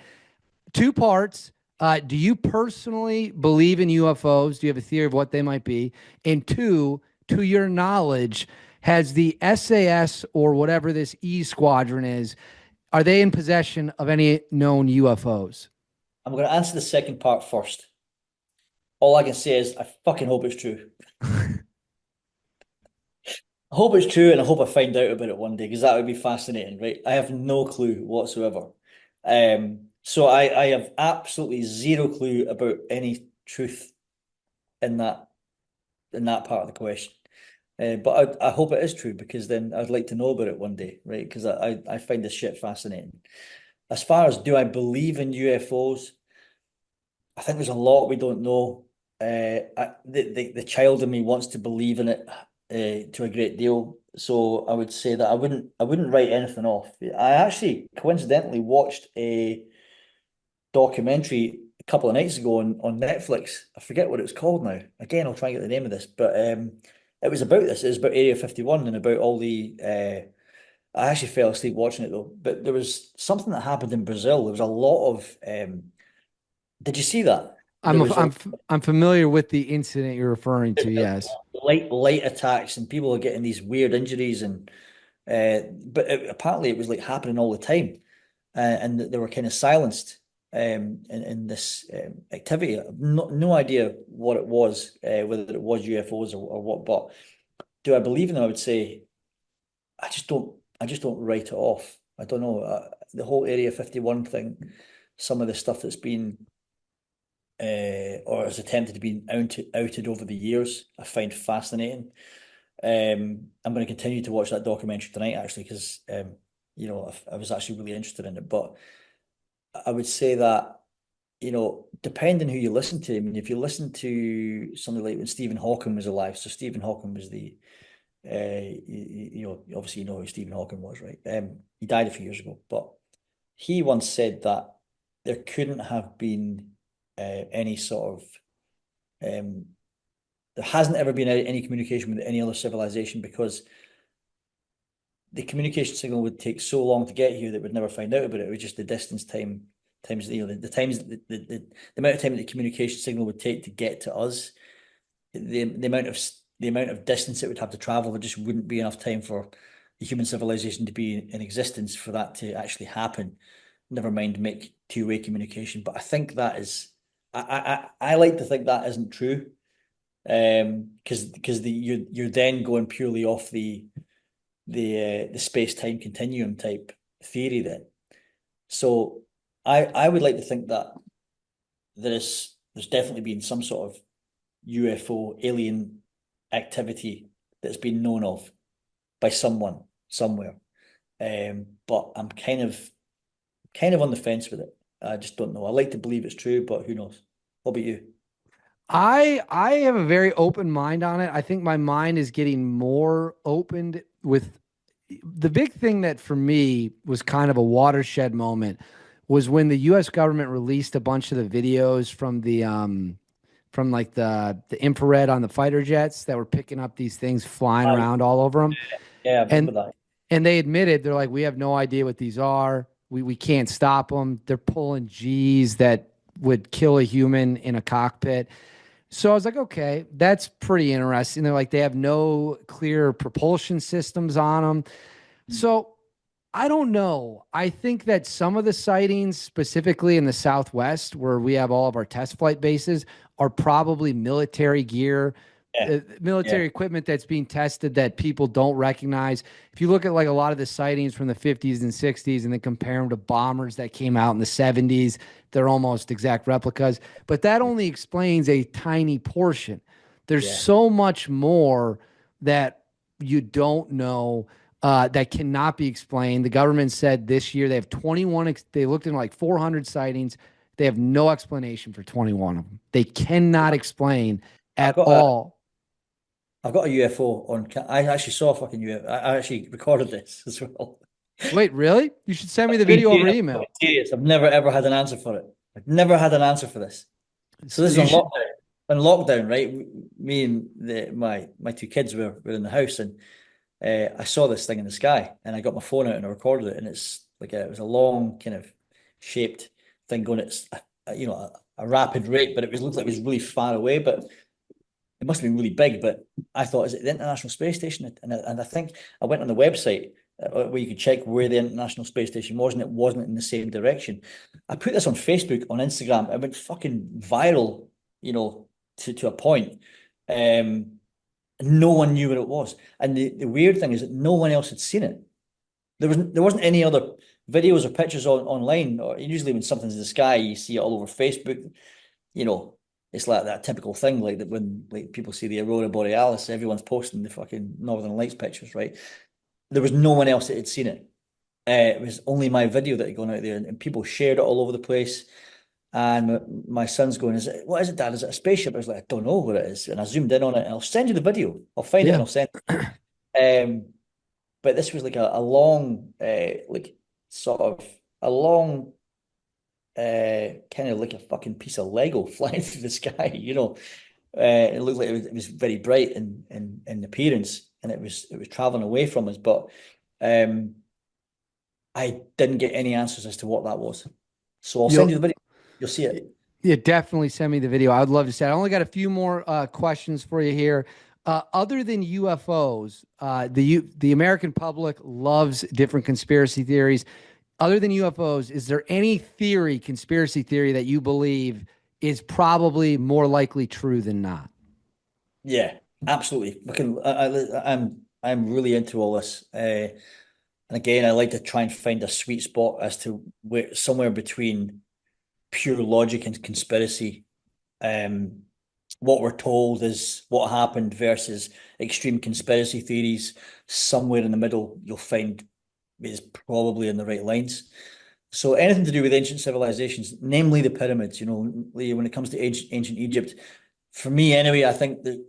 two parts. Do you personally believe in UFOs? Do you have a theory of what they might be? And two, to your knowledge, has the SAS or whatever this E Squadron is, are they in possession of any known UFOs? I'm going to answer the second part first. All I can say is I fucking hope it's true. I hope it's true, and I hope I find out about it one day because that would be fascinating, right? I have no clue whatsoever. So I have absolutely zero clue about any truth in that part of the question. But I hope it is true because then I'd like to know about it one day, right? Because I find this shit fascinating. As far as do I believe in UFOs, I think there's a lot we don't know. The child in me wants to believe in it to a great deal. So I would say that I wouldn't write anything off. I actually coincidentally watched a documentary a couple of nights ago on Netflix. I forget what it's called now. Again, I'll try and get the name of this, but it was about this. It was about Area 51 and about all the. I actually fell asleep watching it though. But there was something that happened in Brazil. There was a lot of. Did you see that? There was a I'm familiar with the incident you're referring to. Yes. light attacks and people are getting these weird injuries and but apparently it was like happening all the time and they were kind of silenced in this activity. I've no idea what it was, whether it was UFOs or what. But do I believe in them? I would say I just don't write it off. I don't know, the whole Area 51 thing, some of the stuff that's been or has attempted to be outed over the years, I find fascinating. I'm going to continue to watch that documentary tonight, actually, because I was actually really interested in it. But I would say that depending who you listen to, I mean, if you listen to somebody like when Stephen Hawking was alive, so Stephen Hawking was the obviously you know who Stephen Hawking was, right? He died a few years ago, but he once said that there couldn't have been any sort of there hasn't ever been any communication with any other civilization because the communication signal would take so long to get here that we'd never find out about it. It was just the distance time times the times the amount of time that the communication signal would take to get to us, the amount of distance it would have to travel, there just wouldn't be enough time for the human civilization to be in existence for that to actually happen. Never mind make two-way communication. But I think that is I like to think that isn't true. Because you're then going purely off the space-time continuum type theory then. So I would like to think that there's definitely been some sort of UFO alien activity that's been known of by someone somewhere. But I'm kind of on the fence with it. I just don't know. I like to believe it's true, but who knows? What about you? I have a very open mind on it. I think my mind is getting more opened with the big thing that for me was kind of a watershed moment was when the US government released a bunch of the videos from like the infrared on the fighter jets that were picking up these things flying I, around all over them. yeah, I remember And that. and they admitted they're like, we have no idea what these are. We can't stop them. They're pulling G's that would kill a human in a cockpit. So I was like, okay, that's pretty interesting. They're like, they have no clear propulsion systems on them. So I don't know. I think that some of the sightings, specifically in the Southwest, where we have all of our test flight bases, are probably military gear, Yeah, yeah, military equipment that's being tested that people don't recognize. If you look at like a lot of the sightings from the 50s and 60s and then compare them to bombers that came out in the 70s, they're almost exact replicas. But that only explains a tiny portion. There's yeah, so much more that you don't know that cannot be explained. The government said this year they have 21, they looked into like 400 sightings. They have no explanation for 21 of them. They cannot explain I've at got a all. I've got a UFO on. I actually saw a fucking UFO. I actually recorded this as well. Wait, really? You should send me the I'm video over serious. email. I've never ever had an answer for it. I've never had an answer for this. So this is You on should. lockdown. On lockdown, right? Me and my two kids were in the house, and I saw this thing in the sky, and I got my phone out and I recorded it, and it's like it was a long kind of shaped thing going at a rapid rate, but it looked like it was really far away, but it must have been really big. But I thought, is it the International Space Station? And I think I went on the website where you could check where the International Space Station was, and it wasn't in the same direction. I put this on Facebook, on Instagram. It went fucking viral, to a point. No one knew what it was. And the weird thing is that no one else had seen it. There wasn't any other videos or pictures online. Or usually when something's in the sky, you see it all over Facebook. You know, it's like that typical thing, like that when like people see the aurora borealis, everyone's posting the fucking Northern Lights pictures, right? There was no one else that had seen it. It was only my video that had gone out there, and people shared it all over the place. And my son's going, what is it, Dad? Is it a spaceship? I was like, I don't know what it is. And I zoomed in on it, and I'll send you the video. I'll find it and Yeah. I'll send it. But this was like a long, like sort of a long, kind of like a fucking piece of Lego flying through the sky, It looked like it was very bright in appearance, and it was traveling away from us. But I didn't get any answers as to what that was. So I'll send you You'll the video. You'll see it. Yeah, definitely send me the video. I would love to see it. I only got a few more questions for you here. Other than UFOs, the American public loves different conspiracy theories. Other than UFOs, is there any conspiracy theory that you believe is probably more likely true than not? Yeah, absolutely. I'm really into all this. And again, I like to try and find a sweet spot as to where somewhere between pure logic and conspiracy. Um, what we're told is what happened versus extreme conspiracy theories. Somewhere in the middle, you'll find is probably in the right lines. So anything to do with ancient civilizations, namely the pyramids, when it comes to ancient Egypt, for me anyway, I think that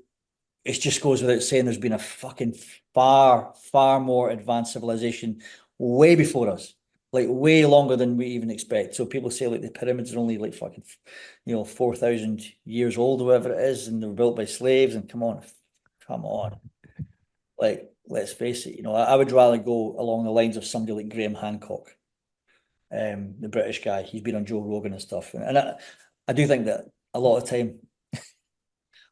it just goes without saying there's been a fucking far, far more advanced civilization way before us, like way longer than we even expect. So people say like the pyramids are only like fucking, 4,000 years old, or whatever it is, and they were built by slaves. And come on. Like, let's face it, I would rather go along the lines of somebody like Graham Hancock, the British guy. He's been on Joe Rogan and stuff. And I do think that a lot of time, I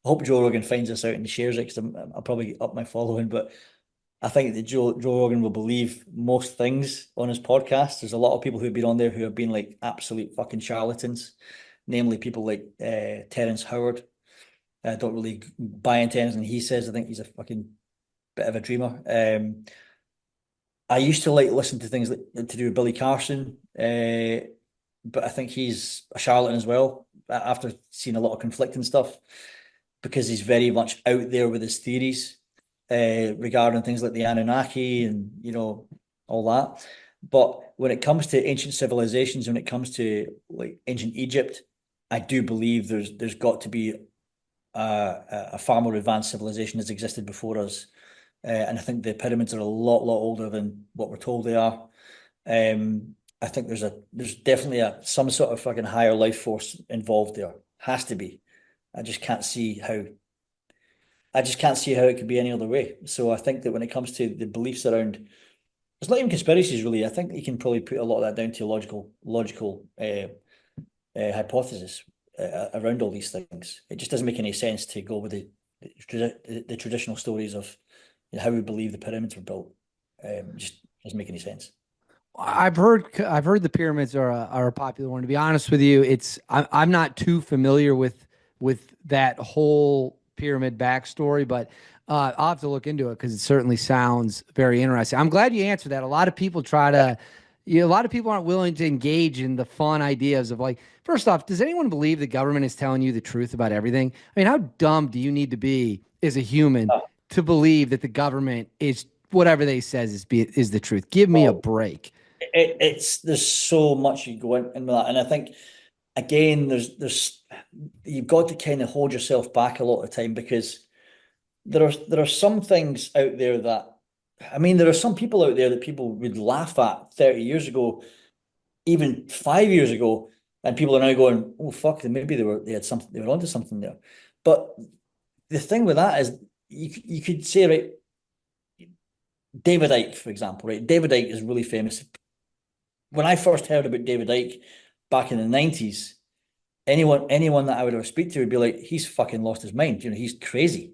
hope Joe Rogan finds this out and shares it, because I'll probably up my following. But I think that Joe Rogan will believe most things on his podcast. There's a lot of people who've been on there who have been like absolute fucking charlatans, namely people like Terence Howard. I don't really buy into anything he says. I think he's a fucking bit of a dreamer. I used to like listen to things to do with Billy Carson, but I think he's a charlatan as well, after seeing a lot of conflicting stuff, because he's very much out there with his theories regarding things like the Anunnaki and all that. But when it comes to ancient civilizations, when it comes to like ancient Egypt, I do believe there's got to be a far more advanced civilization that's existed before us. And I think the pyramids are a lot older than what we're told they are. I think there's definitely some sort of fucking higher life force involved there. Has to be. I just can't see how it could be any other way. So I think that when it comes to the beliefs around, it's not even conspiracies really. I think you can probably put a lot of that down to logical hypothesis around all these things. It just doesn't make any sense to go with the traditional stories of how we believe the pyramids were built. Just doesn't make any sense. I've heard the pyramids are a popular one. To be honest with you, I'm not too familiar with that whole pyramid backstory, but I'll have to look into it because it certainly sounds very interesting. I'm glad you answered that. A lot of people a lot of people aren't willing to engage in the fun ideas of like, first off, does anyone believe the government is telling you the truth about everything? I mean, how dumb do you need to be as a human to believe that the government is whatever they says is the truth? Give me a break. There's so much you go in that, and I think again, there's you've got to kind of hold yourself back a lot of the time, because there are some things out there that, I mean, there are some people out there that people would laugh at 30 years ago, even 5 years ago, and people are now going, oh fuck, maybe they had something, they were onto something there. But the thing with that is, you could say, right, David Icke, for example, right? David Icke is really famous. When I first heard about David Icke back in the 90s, anyone that I would ever speak to would be like, he's fucking lost his mind. He's crazy.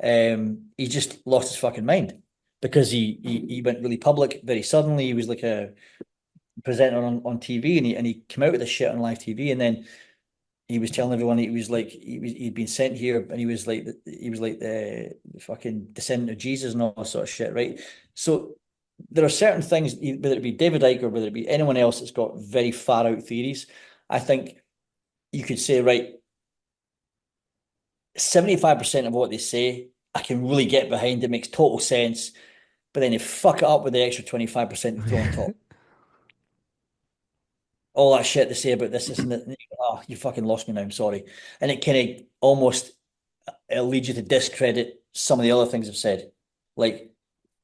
He just lost his fucking mind, because he went really public very suddenly. He was like a presenter on TV, and he came out with this shit on live TV, and then he was telling everyone he was like he'd been sent here, and he was like the fucking descendant of Jesus and all that sort of shit, right? So there are certain things, whether it be David Icke or whether it be anyone else that's got very far out theories, I think you could say, right, 75% of what they say, I can really get behind. It makes total sense. But then you fuck it up with the extra 25% throw on top. All that shit they say about this, and that. Oh, you fucking lost me now. I'm sorry. And it kind of almost, it'll lead you to discredit some of the other things I've said. Like,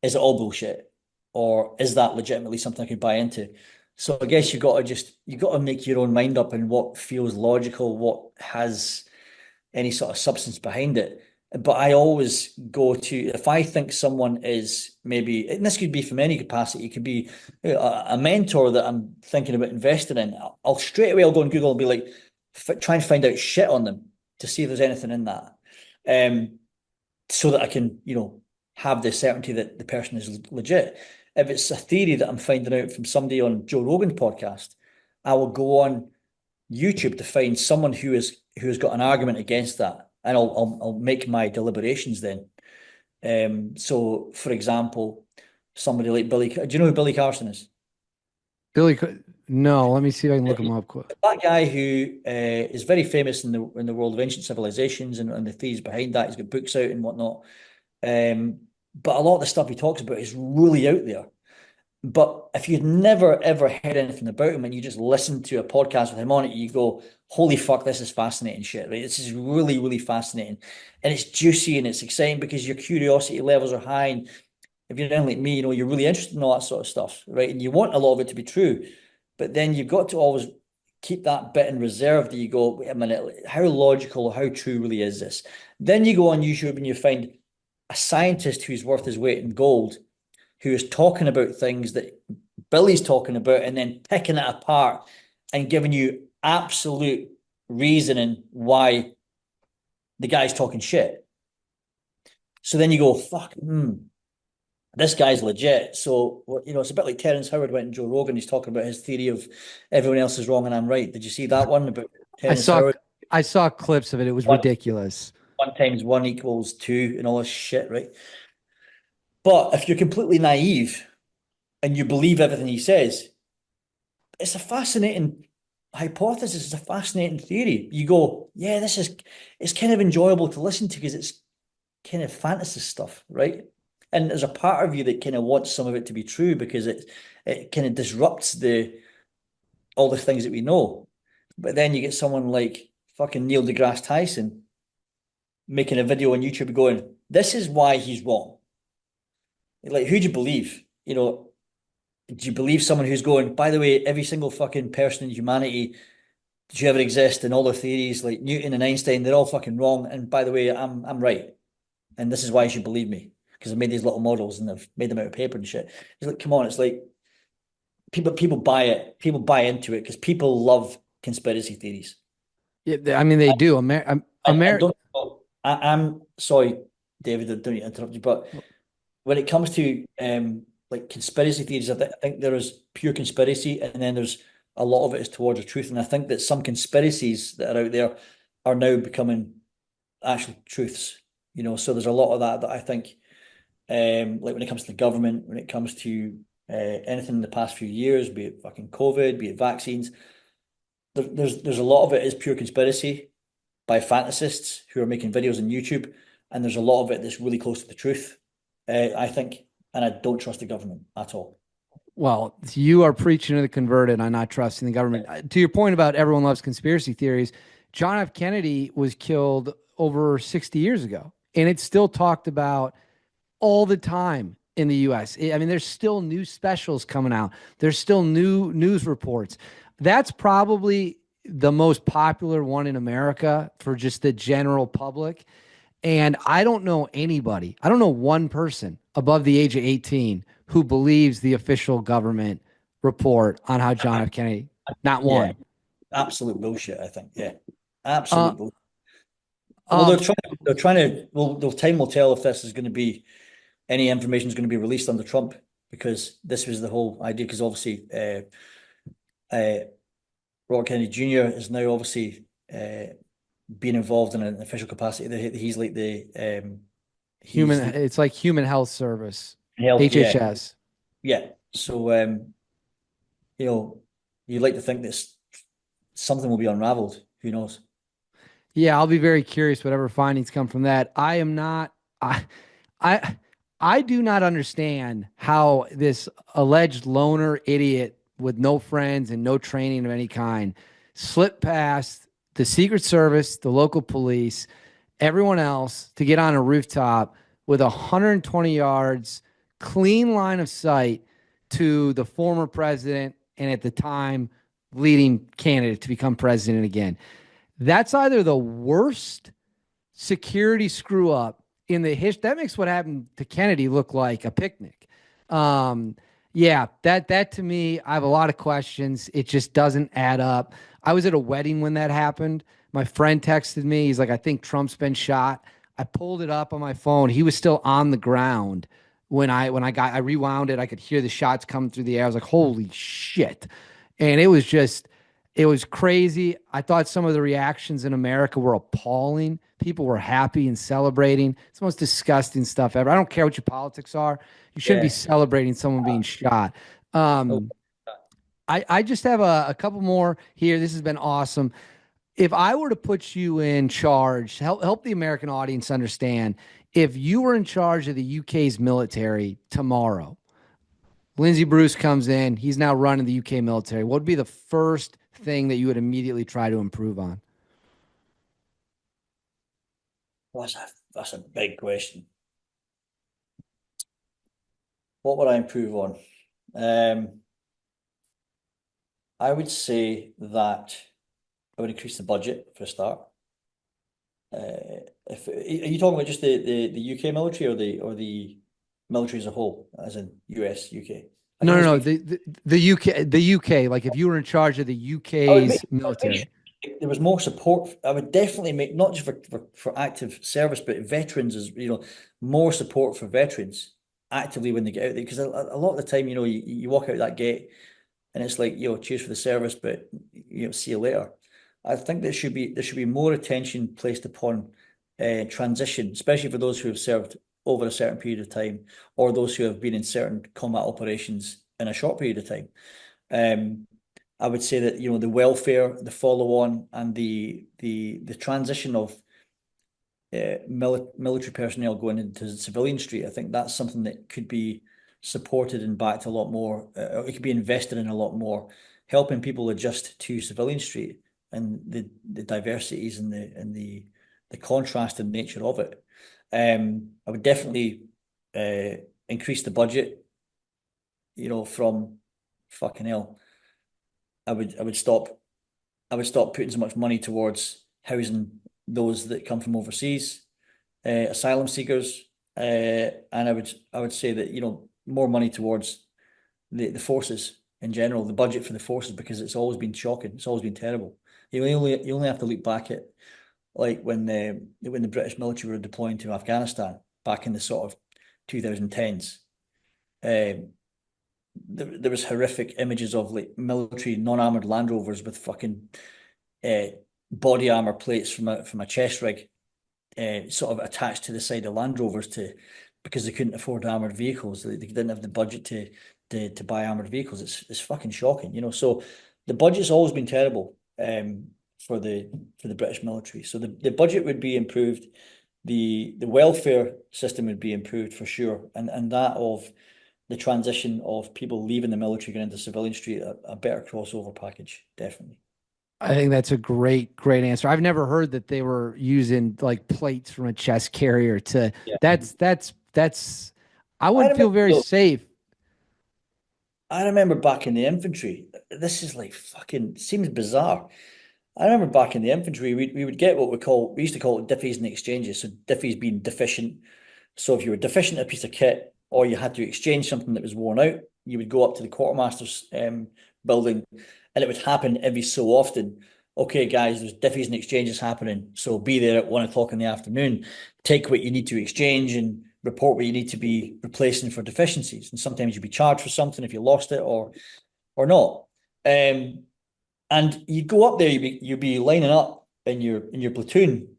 is it all bullshit? Or is that legitimately something I could buy into? So I guess you got to make your own mind up in what feels logical, what has any sort of substance behind it. But I always go to, if I think someone is maybe, and this could be from any capacity, it could be a mentor that I'm thinking about investing in, I'll straight away, I'll go on Google and be like, try and find out shit on them to see if there's anything in that. So that I can, have the certainty that the person is legit. If it's a theory that I'm finding out from somebody on Joe Rogan's podcast, I will go on YouTube to find someone who has got an argument against that, and I'll make my deliberations then. So, for example, somebody like Billy. Do you know who Billy Carson is? Billy, no, let me see if I can look him up. That guy who is very famous in the world of ancient civilizations and the theories behind that. He's got books out and whatnot. But a lot of the stuff he talks about is really out there. But if you'd never ever heard anything about him and you just listen to a podcast with him on it, you go, holy fuck, this is fascinating shit, right? This is really, really fascinating. And it's juicy and it's exciting because your curiosity levels are high. And if you're anything like me, you're really interested in all that sort of stuff, right? And you want a lot of it to be true. But then you've got to always keep that bit in reserve that you go, wait a minute, how logical, how true really is this? Then you go on YouTube and you find a scientist who's worth his weight in gold, who is talking about things that Billy's talking about, and then picking it apart and giving you absolute reasoning why the guy's talking shit. So then you go, fuck, this guy's legit. So, it's a bit like Terence Howard went and Joe Rogan. He's talking about his theory of everyone else is wrong and I'm right. Did you see that one about Terence Howard? I saw clips of it. It was ridiculous. 1 times 1 equals 2 and all this shit, right? But if you're completely naive and you believe everything he says, it's a fascinating hypothesis. It's a fascinating theory. You go, yeah, it's kind of enjoyable to listen to because it's kind of fantasy stuff, right? And there's a part of you that kind of wants some of it to be true because it kind of disrupts all the things that we know. But then you get someone like fucking Neil deGrasse Tyson making a video on YouTube going, this is why he's wrong. Like, who do you believe? Do you believe someone who's going, by the way, every single fucking person in humanity, did you ever exist, and all their theories like Newton and Einstein, they're all fucking wrong. And by the way, I'm right. And this is why you should believe me. Because I made these little models and I've made them out of paper and shit. It's like, come on, it's like people buy it. People buy into it because people love conspiracy theories. Yeah, I mean they do. I'm sorry, David, I don't need to interrupt you, but when it comes to like conspiracy theories, I think there is pure conspiracy, and then there's a lot of it is towards the truth. And I think that some conspiracies that are out there are now becoming actual truths. So there's a lot of that I think, like when it comes to the government, when it comes to anything in the past few years, be it fucking COVID, be it vaccines, there's a lot of it is pure conspiracy by fantasists who are making videos on YouTube, and there's a lot of it that's really close to the truth. I think, and I don't trust the government at all. Well, you are preaching to the converted on not trusting the government. To your point about everyone loves conspiracy theories, John F. Kennedy was killed over 60 years ago, and it's still talked about all the time in the US. I mean, there's still new specials coming out. There's still new news reports. That's probably the most popular one in America for just the general public. And I don't know anybody, I don't know one person above the age of 18 who believes the official government report on how John F. Kennedy, not Yeah, one. absolute bullshit, I think. Yeah, Uh, absolute bullshit. Well, um, they're trying to, well, the time will tell if this is going to be, any information is going to be released under Trump, because this was the whole idea, because obviously, uh, Robert Kennedy Jr. is now obviously being involved in an official capacity. He's like he's human, the it's like Human Health Service, health, yeah, HHS. yeah. So, you know, you'd like to think that something will be unraveled. Who knows? Yeah, I'll be very curious whatever findings come from that. I am not I I do not understand how this alleged loner idiot with no friends and no training of any kind slipped past the Secret Service, the local police, everyone else to get on a rooftop with 120 yards, clean line of sight to the former president and at the time leading candidate to become president again. That's either the worst security screw up in the history. That makes what happened to Kennedy look like a picnic. Um, yeah, that to me, I have a lot of questions. It just doesn't add up. I was at a wedding when that happened. My friend texted me. He's like, I think Trump's been shot. I pulled it up on my phone. He was still on the ground I rewound it. I could hear the shots coming through the air. I was like, holy shit. And it was crazy. I thought some of the reactions in America were appalling. People were happy and celebrating. It's the most disgusting stuff ever. I don't care what your politics are. You shouldn't be Yeah. celebrating someone being shot. Oh, I just have a couple more here. This has been awesome. If I were to put you in charge, help the American audience understand, if you were in charge of the UK's military tomorrow, Lindsay Bruce comes in, he's now running the UK military. What would be the first thing that you would immediately try to improve on? that's a big question. What would I improve on? Um, I would say that I would increase the budget for a start. If are you talking about just the UK military, or the military as a whole, as in US, UK? I can No, only no, no. speak. The UK, the UK. Like if you were in charge of the UK's I would make military. sure there was more support. I would definitely make, not just for active service, but veterans, as more support for veterans actively when they get out there. Because a lot of the time, you walk out that gate and it's like, cheers for the service, but see you later. I think there should be more attention placed upon transition, especially for those who have served over a certain period of time, or those who have been in certain combat operations in a short period of time. Um, I would say that the welfare, the follow on, and the transition of military personnel going into the civilian street. I think that's something that could be supported and backed a lot more. It could be invested in a lot more, helping people adjust to civilian street, and the diversities and the contrasted nature of it. I would definitely increase the budget. From fucking hell. I would stop putting so much money towards housing those that come from overseas, asylum seekers, and I would say that more money towards the forces in general, the budget for the forces, because it's always been shocking. It's always been terrible. You only have to look back at, like, when the British military were deploying to Afghanistan back in the sort of 2010s. Um, there was horrific images of, like, military non-armored Land Rovers with fucking uh, body armor plates from a chest rig, sort of attached to the side of Land Rovers, because they couldn't afford armored vehicles. They didn't have the budget to buy armored vehicles. It's fucking shocking. So the budget's always been terrible, for the British military. So the budget would be improved. The welfare system would be improved for sure, and that of the transition of people leaving the military going into civilian street a better crossover package, definitely. I think that's a great, great answer. I've never heard that they were using like plates from a chest carrier to Yeah. that's I I would feel remember, very though, safe. I remember back in the infantry, this is like fucking seems bizarre. I remember back in the infantry, we would get what we used to call it diffies and exchanges. So diffies being deficient. So if you were deficient in a piece of kit or you had to exchange something that was worn out, you would go up to the quartermaster's building, and it would happen every so often. Okay, guys, there's diffies and exchanges happening. So be there at 1 o'clock in the afternoon. Take what you need to exchange and report what you need to be replacing for deficiencies. And sometimes you'd be charged for something if you lost it or not. And you'd go up there, you'd be lining up in your platoon,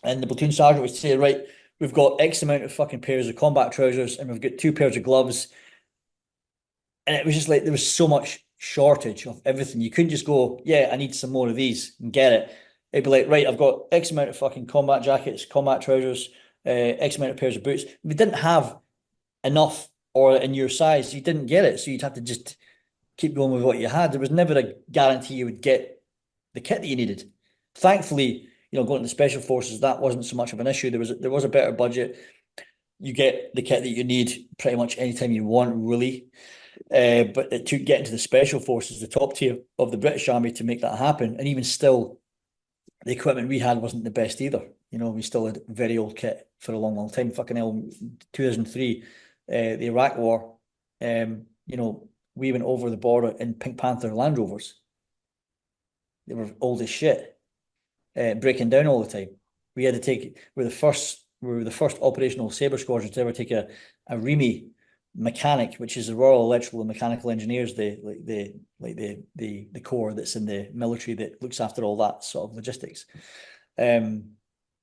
and the platoon sergeant would say, right, we've got X amount of fucking pairs of combat trousers, and we've got 2 pairs of gloves. And it was just like there was so much shortage of everything. You couldn't just go, yeah, I need some more of these and get it. It'd be like, right, I've got X amount of fucking combat jackets, combat trousers, X amount of pairs of boots. If we didn't have enough or in your size, you didn't get it. So you'd have to just keep going with what you had. There was never a guarantee you would get the kit that you needed. Thankfully, going to the special forces, that wasn't so much of an issue. There was a better budget. You get the kit that you need pretty much anytime you want, really. But it took getting to the special forces, the top tier of the British Army, to make that happen. And even still, the equipment we had wasn't the best either. We still had very old kit for a long, long time. Fucking hell, 2003, the Iraq War, we went over the border in Pink Panther Land Rovers. They were old as shit, breaking down all the time. We had to take, we were the first operational Sabre squadron to ever take a REME mechanic, which is the Royal Electrical and Mechanical Engineers, the corps that's in the military that looks after all that sort of logistics, or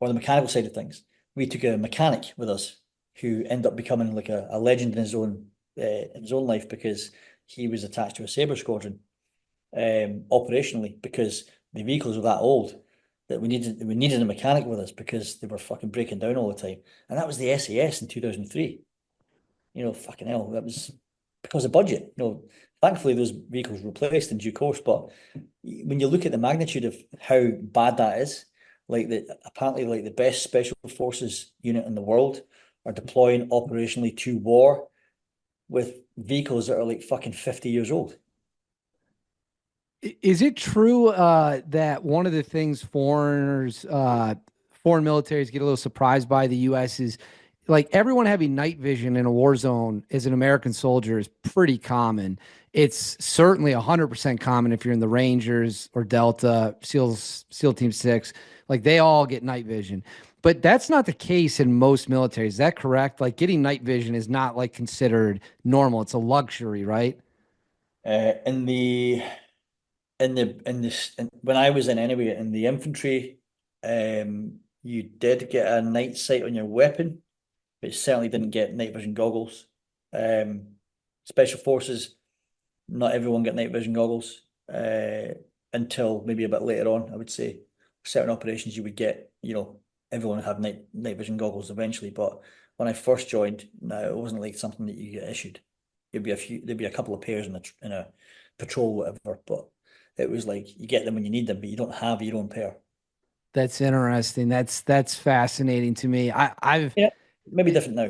the mechanical side of things. We took a mechanic with us who ended up becoming like a legend in his own life, because he was attached to a Sabre squadron operationally, because the vehicles were that old that we needed a mechanic with us because they were fucking breaking down all the time. And that was the SAS in 2003. Fucking hell, that was because of budget. Thankfully those vehicles were replaced in due course. But when you look at the magnitude of how bad that is, apparently the best special forces unit in the world are deploying operationally to war with vehicles that are like fucking 50 years old. Is it true that one of the things foreign militaries get a little surprised by the U.S. is like everyone having night vision in a war zone as an American soldier is pretty common. It's certainly 100% common if you're in the Rangers or Delta, SEAL Team 6. Like they all get night vision. But that's not the case in most militaries. Is that correct? Like getting night vision is not like considered normal. It's a luxury, right? In the when I was in the infantry, you did get a night sight on your weapon, but certainly didn't get night vision goggles. Special forces, not everyone got night vision goggles until maybe a bit later on. I would say certain operations you would get, everyone would have night vision goggles eventually. But when I first joined, no, it wasn't like something that you get issued. There'd be a couple of pairs in a patrol, whatever. But it was like you get them when you need them, but you don't have your own pair. That's interesting. That's fascinating to me. Yeah, maybe different now.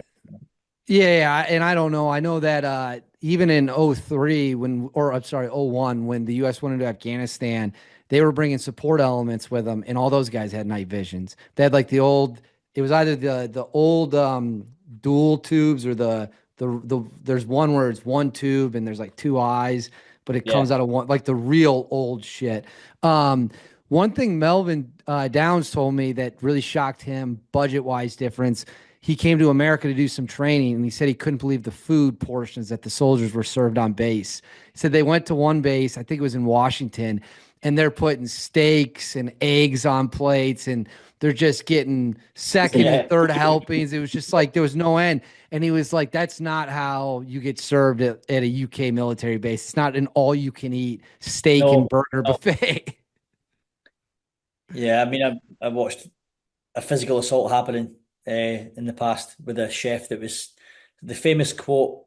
Yeah, and I don't know. I know that even in '03 I'm sorry, '01 when the US went into Afghanistan, they were bringing support elements with them, and all those guys had night visions. They had like it was either the old dual tubes or there's one where it's one tube and there's like two eyes, but it Yeah. comes out of one, like the real old shit. One thing Melvyn Downes told me that really shocked him, budget-wise difference. He came to America to do some training, and he said he couldn't believe the food portions that the soldiers were served on base. He said they went to one base, I think it was in Washington, and they're putting steaks and eggs on plates, and they're just getting second Yeah. and third helpings. It was just like there was no end. And he was like, that's not how you get served at a UK military base. It's not an all-you-can-eat steak and No, burger no. buffet. Yeah, I mean, I watched a physical assault happening in the past with a chef that was the famous quote.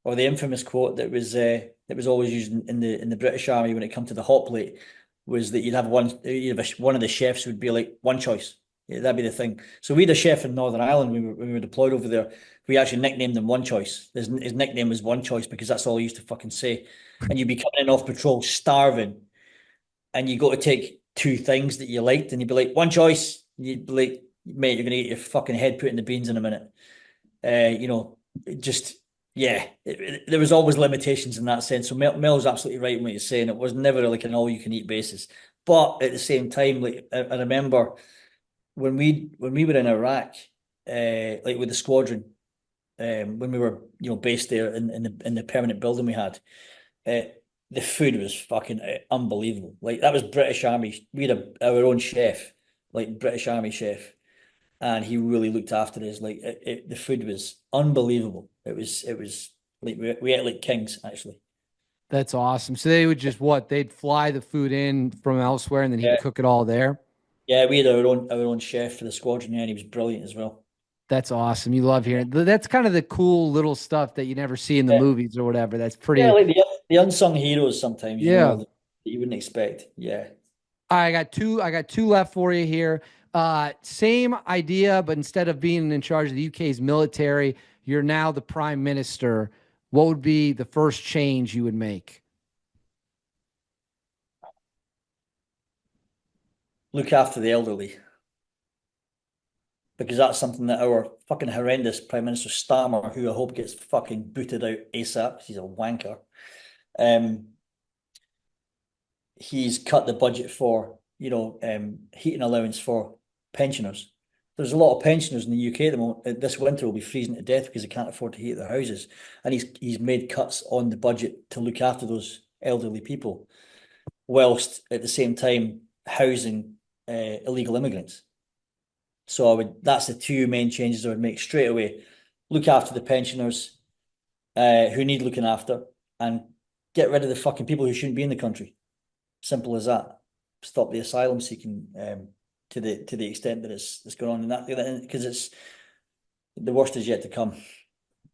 or the infamous quote that was always used in the British Army when it come to the hot plate, was that you'd have one of the chefs would be like one choice. Yeah, that'd be the thing. So we had a chef in Northern Ireland when we were deployed over there. We actually nicknamed him One Choice. His nickname was One Choice because that's all he used to fucking say. And you'd be coming in off patrol starving, and you got to take two things that you liked, and you'd be like, one choice. You'd be like, mate, you're gonna get your fucking head put in the beans in a minute. You know, just yeah, there was always limitations in that sense. So Mel's absolutely right in what he's saying. It was never like an all you can eat basis. But at the same time, like I remember when we were in Iraq, like with the squadron, when we were based there in the permanent building we had, uh, the food was fucking unbelievable. Like that was British Army. We had our own chef, like British Army chef, and he really looked after us. Like the food was unbelievable. It was like we ate like kings actually. That's awesome. So they would just what? They'd fly the food in from elsewhere and then he'd Yeah, cook it all there. yeah. We had our own chef for the squadron, yeah, and he was brilliant as well. That's awesome. You love hearing. That's kind of the cool little stuff that you never see in the Yeah, movies or whatever. That's yeah, pretty. like the unsung heroes sometimes, Yeah. that you wouldn't expect. Yeah. I got two. I got two left for you here. Same idea, but instead of being in charge of the UK's military, you're now the prime minister. What would be the first change you would make? Look after the elderly, because that's something that our fucking horrendous Prime Minister Starmer, who I hope gets fucking booted out ASAP, he's a wanker. Um, he's cut the budget for, heating allowance for pensioners. There's a lot of pensioners in the UK at the moment. This winter will be freezing to death because they can't afford to heat their houses, and he's made cuts on the budget to look after those elderly people, whilst at the same time housing illegal immigrants. So that's the two main changes I would make straight away. Look after the pensioners who need looking after, and get rid of the fucking people who shouldn't be in the country. Simple as that. Stop the asylum seeking to the extent that it's going on in that, because it's the worst is yet to come,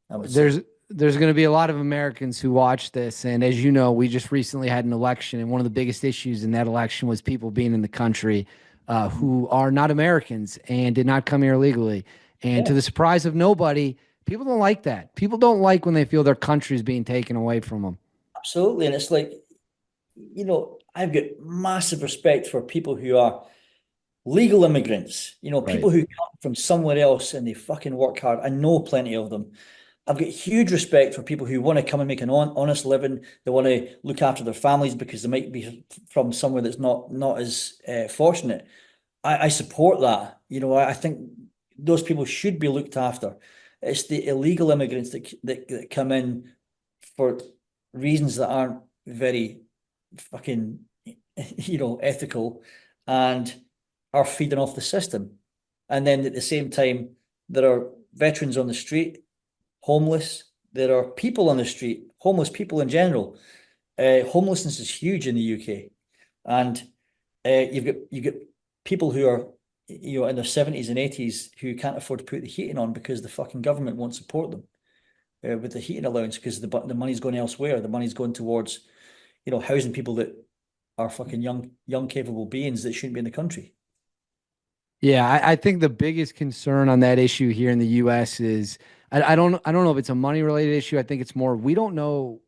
I would say. There's going to be a lot of Americans who watch this, and as you know, we just recently had an election, and one of the biggest issues in that election was people being in the country who are not Americans and did not come here legally. And to Yeah, the surprise of nobody, people don't like that. People don't like when they feel their country is being taken away from them. absolutely. And it's like, I've got massive respect for people who are legal immigrants, Right. people who come from somewhere else and they fucking work hard. I know plenty of them. I've got huge respect for people who want to come and make an honest living. They want to look after their families because they might be from somewhere that's not as fortunate. I support that. I think those people should be looked after. It's the illegal immigrants that come in for reasons that aren't very fucking ethical, and are feeding off the system. And then at the same time, there are veterans on the street, homeless. There are people on the street, homeless people in general. Homelessness is huge in the UK, and you've got people who are in their 70s and 80s who can't afford to put the heating on because the fucking government won't support them with the heating allowance, because the money's going elsewhere. The money's going towards housing people that are fucking young capable beings that shouldn't be in the country. Yeah, I think the biggest concern on that issue here in the U.S. is I don't know if it's a money related issue. I think it's more we don't know.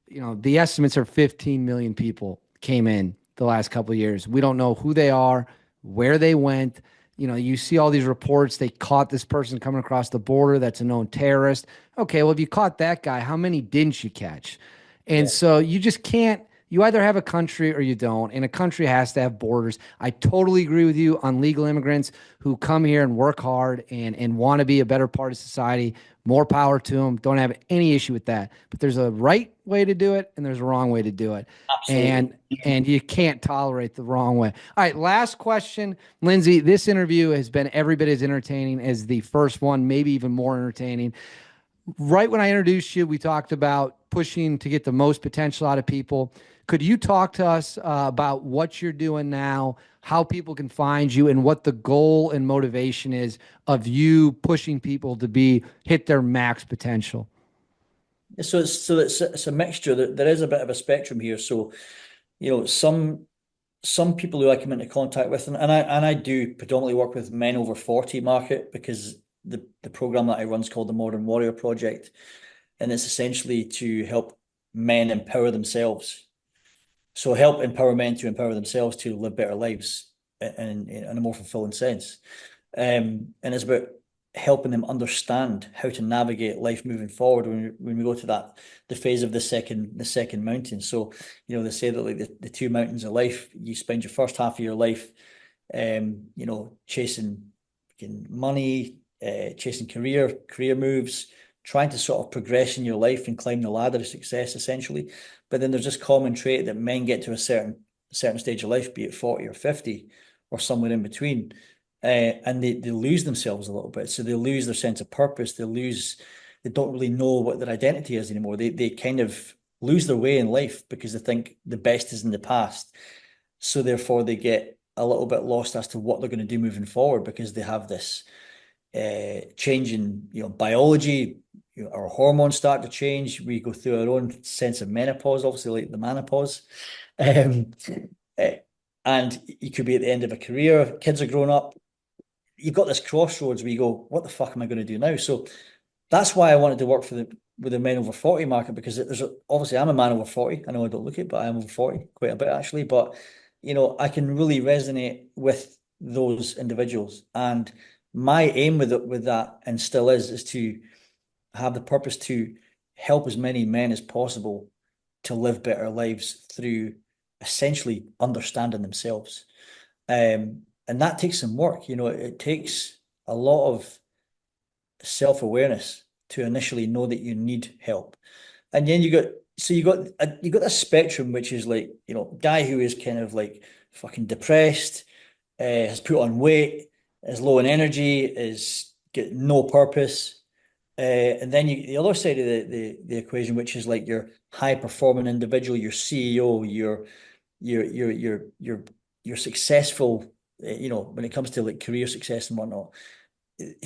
The estimates are 15 million people came in the last couple of years. We don't know who they are, where they went. You see all these reports. They caught this person coming across the border that's a known terrorist. Okay, well, if you caught that guy, how many didn't you catch? And Yeah, so you just can't, you either have a country or you don't. And a country has to have borders. I totally agree with you on legal immigrants who come here and work hard and want to be a better part of society. More power to them. Don't have any issue with that. But there's a right way to do it and there's a wrong way to do it. absolutely. And you can't tolerate the wrong way. All right, last question. Lindsay, this interview has been every bit as entertaining as the first one, maybe even more entertaining. Right when I introduced you, we talked about pushing to get the most potential out of people. Could you talk to us about what you're doing now, how people can find you, and what the goal and motivation is of you pushing people to hit their max potential? So it's a mixture. There is a bit of a spectrum here. So, some people who I come into contact with, and I do predominantly work with men over 40 market, because the program that I run is called the Modern Warrior Project, and it's essentially to help men empower themselves. So help empower men to empower themselves to live better lives in a more fulfilling sense. And it's about helping them understand how to navigate life moving forward when we go to the phase of the second mountain. So, they say that like the two mountains of life, you spend your first half of your life chasing money, chasing career moves, trying to sort of progress in your life and climb the ladder of success, essentially. But then there's this common trait that men get to a certain stage of life, be it 40 or 50 or somewhere in between, and they lose themselves a little bit. So they lose their sense of purpose. They don't really know what their identity is anymore. They kind of lose their way in life because they think the best is in the past. So therefore they get a little bit lost as to what they're going to do moving forward, because they have this change in biology. Our hormones start to change. We go through our own sense of menopause, obviously, like the menopause. And you could be at the end of a career, kids are growing up. You've got this crossroads where you go, what the fuck am I going to do now? So that's why I wanted to work with the men over 40 market, because obviously I'm a man over 40. I know I don't look it, but I am over 40 quite a bit actually. But I can really resonate with those individuals, and my aim with that, and still is to have the purpose to help as many men as possible to live better lives through essentially understanding themselves. And that takes some work. It takes a lot of self-awareness to initially know that you need help. And then you got this spectrum, which is like, guy who is kind of like fucking depressed, has put on weight, is low in energy, is get no purpose. And then the other side of the equation, which is like your high performing individual, your CEO, your successful, when it comes to like career success and whatnot,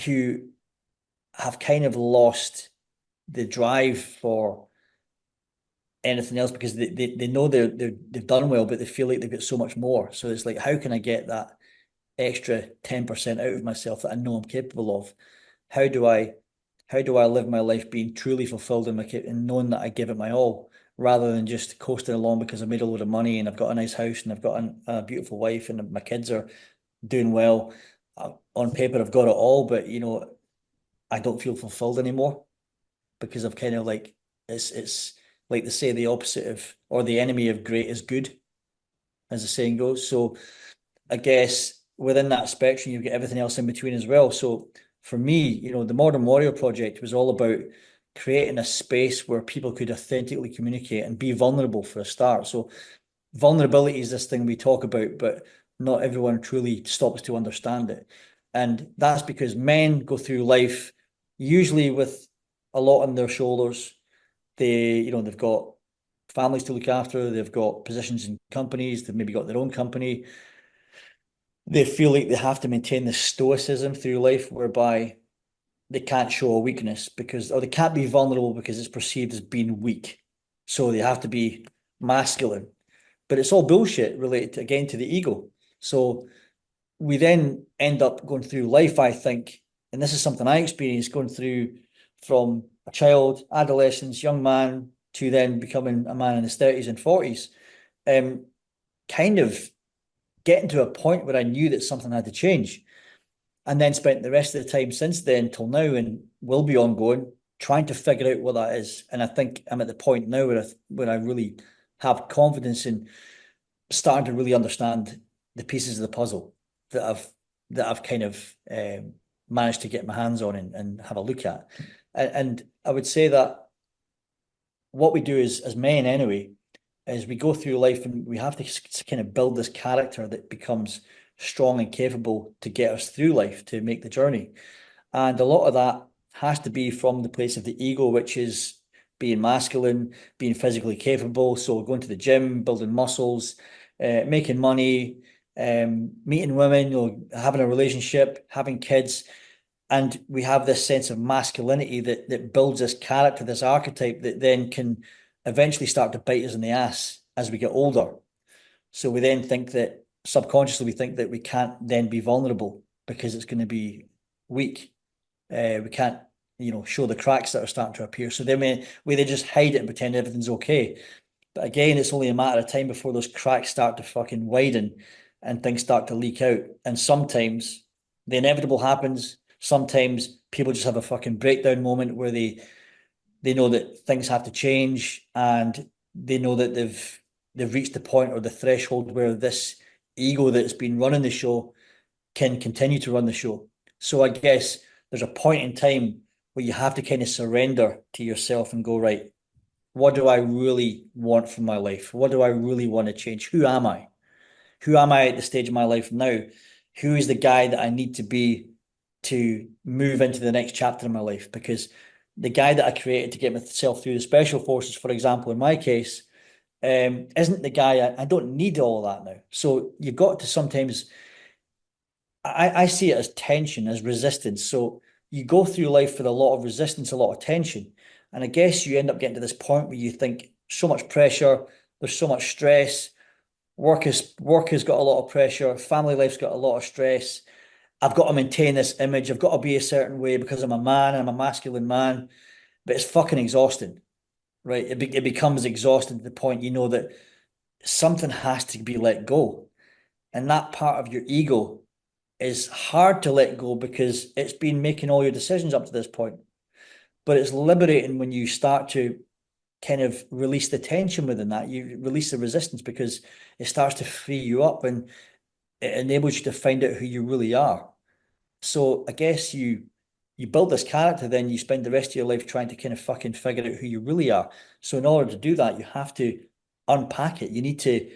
who have kind of lost the drive for anything else, because they know they've done well, but they feel like they've got so much more. So it's like, how can I get that extra 10% out of myself that I know I'm capable of? How do I live my life being truly fulfilled and knowing that I give it my all, rather than just coasting along because I made a load of money and I've got a nice house and I've got a beautiful wife and my kids are doing well. On paper, I've got it all, but I don't feel fulfilled anymore, because I've kind of like, it's like they say, the opposite of, or the enemy of great is good, as the saying goes. So I guess within that spectrum, you've got everything else in between as well. So for me, the Modern Warrior Project was all about creating a space where people could authentically communicate and be vulnerable for a start. So vulnerability is this thing we talk about, but not everyone truly stops to understand it. And that's because men go through life usually with a lot on their shoulders. They've got families to look after, they've got positions in companies, they've maybe got their own company. They feel like they have to maintain this stoicism through life, whereby they can't show a weakness or they can't be vulnerable because it's perceived as being weak. So they have to be masculine. But it's all bullshit related again to the ego. So we then end up going through life, I think, and this is something I experienced going through from a child, adolescence, young man, to then becoming a man in his 30s and 40s, kind of getting to a point where I knew that something had to change. And then spent the rest of the time since then till now, and will be ongoing, trying to figure out what that is. And I think I'm at the point now where I really have confidence in starting to really understand the pieces of the puzzle that I've kind of managed to get my hands on and have a look at. And I would say that what we do is, as men anyway, is we go through life and we have to kind of build this character that becomes strong and capable to get us through life, to make the journey. And a lot of that has to be from the place of the ego, which is being masculine, being physically capable. So going to the gym, building muscles, making money, meeting women, having a relationship, having kids. And we have this sense of masculinity that builds this character, this archetype that then can eventually start to bite us in the ass as we get older. So we then think that subconsciously we think that we can't then be vulnerable because it's going to be weak. We can't, show the cracks that are starting to appear. So then we they just hide it and pretend everything's okay. But again, it's only a matter of time before those cracks start to fucking widen and things start to leak out. And sometimes the inevitable happens. Sometimes people just have a fucking breakdown moment where they know that things have to change, and they know that they've reached the point or the threshold where this ego that's been running the show can continue to run the show. So I guess there's a point in time where you have to kind of surrender to yourself and go, right, what do I really want from my life? What do I really want to change? Who am I? Who am I at the stage of my life now? Who is the guy that I need to be to move into the next chapter of my life? Because the guy that I created to get myself through the special forces, for example, in my case, isn't the guy. I don't need all of that now. So you've got to sometimes, I see it as tension, as resistance. So you go through life with a lot of resistance, a lot of tension. And I guess you end up getting to this point where you think so much pressure, there's so much stress. Work has got a lot of pressure. Family life's got a lot of stress. I've got to maintain this image. I've got to be a certain way because I'm a man and I'm a masculine man. But it's fucking exhausting, right? It becomes exhausting to the point you know that something has to be let go. And that part of your ego is hard to let go because it's been making all your decisions up to this point. But it's liberating when you start to kind of release the tension within that. You release the resistance because it starts to free you up and it enables you to find out who you really are. So I guess you build this character, then you spend the rest of your life trying to kind of fucking figure out who you really are. So in order to do that, you have to unpack it. You need to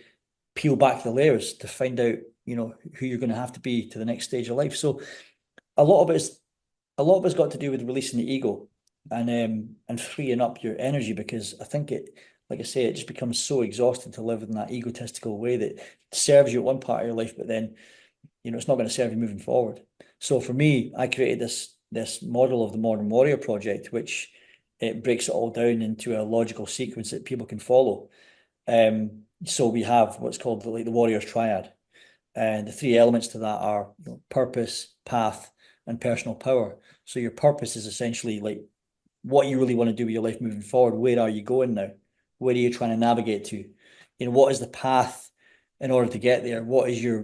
peel back the layers to find out, who you're going to have to be to the next stage of life. So a lot of it's got to do with releasing the ego and freeing up your energy, because I think like I say, it just becomes so exhausting to live in that egotistical way that serves you at one part of your life, but then it's not going to serve you moving forward. So for me, I created this model of the Modern Warrior Project, which it breaks it all down into a logical sequence that people can follow. So we have what's called the Warrior's Triad, and the three elements to that are purpose, path, and personal power. So your purpose is essentially like what you really want to do with your life moving forward. Where are you going now? Where are you trying to navigate to? What is the path in order to get there? What is your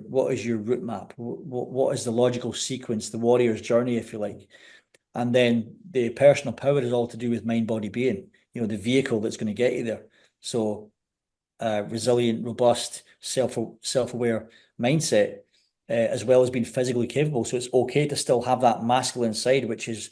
route map? What is the logical sequence, the warrior's journey, if you like? And then the personal power is all to do with mind, body, being, the vehicle that's going to get you there. So resilient, robust, self-aware mindset, as well as being physically capable. So it's okay to still have that masculine side, which is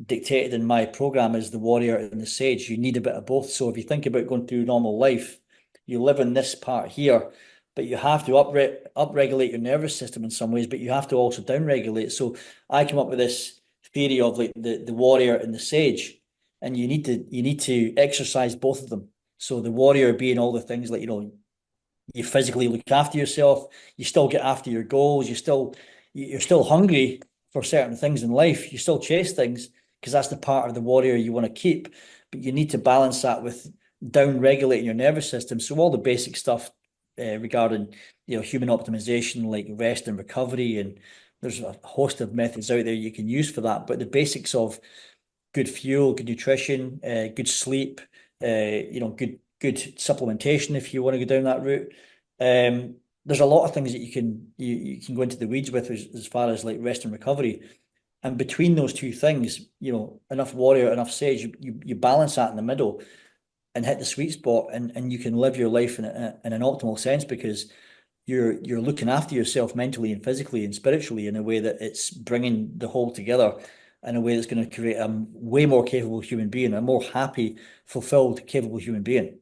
dictated in my program as the warrior and the sage. You need a bit of both. So if you think about going through normal life, you live in this part here, but you have to upregulate your nervous system in some ways, but you have to also downregulate. So I came up with this theory of like the warrior and the sage, and you need to exercise both of them. So the warrior being all the things like, you physically look after yourself, you still get after your goals, you're still hungry for certain things in life, you still chase things because that's the part of the warrior you want to keep, but you need to balance that with down regulating your nervous system. So all the basic stuff regarding human optimization, like rest and recovery, and there's a host of methods out there you can use for that, but the basics of good fuel, good nutrition, good sleep, good supplementation if you want to go down that route. There's a lot of things that you can go into the weeds with as far as like rest and recovery. And between those two things, enough warrior, enough sage, you balance that in the middle and hit the sweet spot, and you can live your life in an optimal sense because you're looking after yourself mentally and physically and spiritually in a way that it's bringing the whole together in a way that's going to create a way more capable human being, a more happy, fulfilled, capable human being.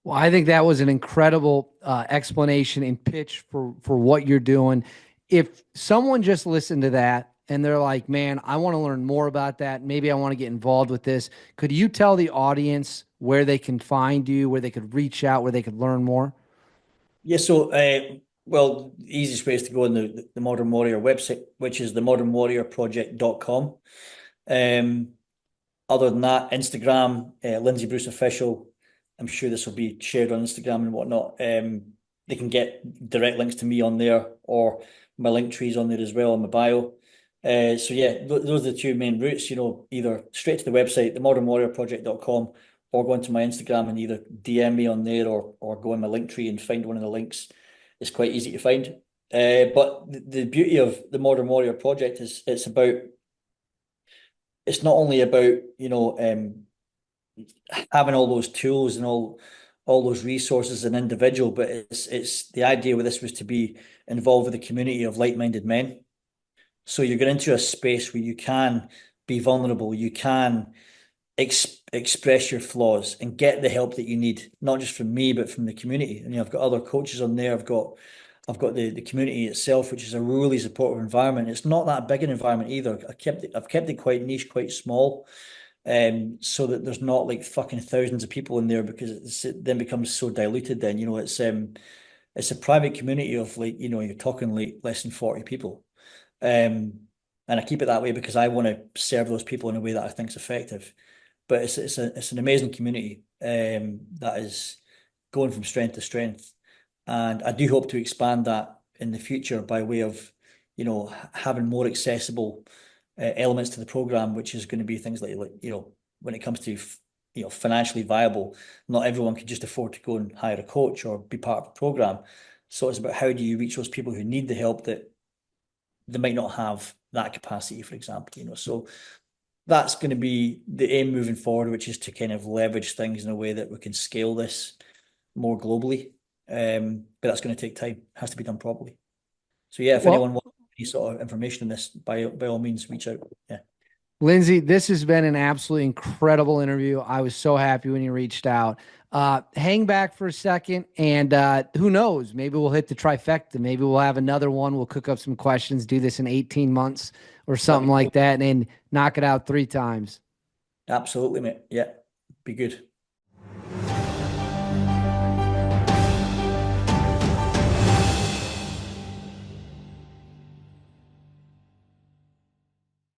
Well, I think that was an incredible explanation and pitch for what you're doing. If someone just listened to that and they're like, "Man, I want to learn more about that. Maybe I want to get involved with this." Could you tell the audience where they can find you, where they could reach out, where they could learn more? Yeah, so Well, the easiest way is to go on the Modern Warrior website, which is the modernwarriorproject.com. Other than that, Instagram, Lindsay Bruce Official. I'm sure this will be shared on Instagram and whatnot. They can get direct links to me on there, or my link trees on there as well in my bio. So yeah, those are the two main routes, either straight to the website, themodernwarriorproject.com, or go into my Instagram and either DM me on there, or go in my link tree and find one of the links. It's quite easy to find. But the beauty of the Modern Warrior Project is it's not only about, having all those tools and all those resources as an individual, but it's the idea with this was to be involved with a community of like-minded men. So you're going into a space where you can be vulnerable, you can express your flaws and get the help that you need, not just from me, but from the community. And I've got other coaches on there. I've got the community itself, which is a really supportive environment. It's not that big an environment either. I've kept it quite niche, quite small, so that there's not like fucking thousands of people in there, because it then becomes so diluted. Then it's a private community of, like, you're talking like less than 40 people, and I keep it that way because I want to serve those people in a way that I think is effective. But it's an amazing community, that is going from strength to strength. And I do hope to expand that in the future by way of, having more accessible elements to the program, which is going to be things like, when it comes to, financially viable, not everyone can just afford to go and hire a coach or be part of a program. So it's about how do you reach those people who need the help that they might not have that capacity, for example, so that's going to be the aim moving forward, which is to kind of leverage things in a way that we can scale this more globally. But that's going to take time. It has to be done properly. So yeah, if anyone wants any sort of information on this, by all means, reach out. Yeah. Lindsay, this has been an absolutely incredible interview. I was so happy when you reached out. Hang back for a second, and who knows? Maybe we'll hit the trifecta. Maybe we'll have another one. We'll cook up some questions, do this in 18 months or something like that, and then knock it out 3 times. Absolutely, mate. Yeah, be good.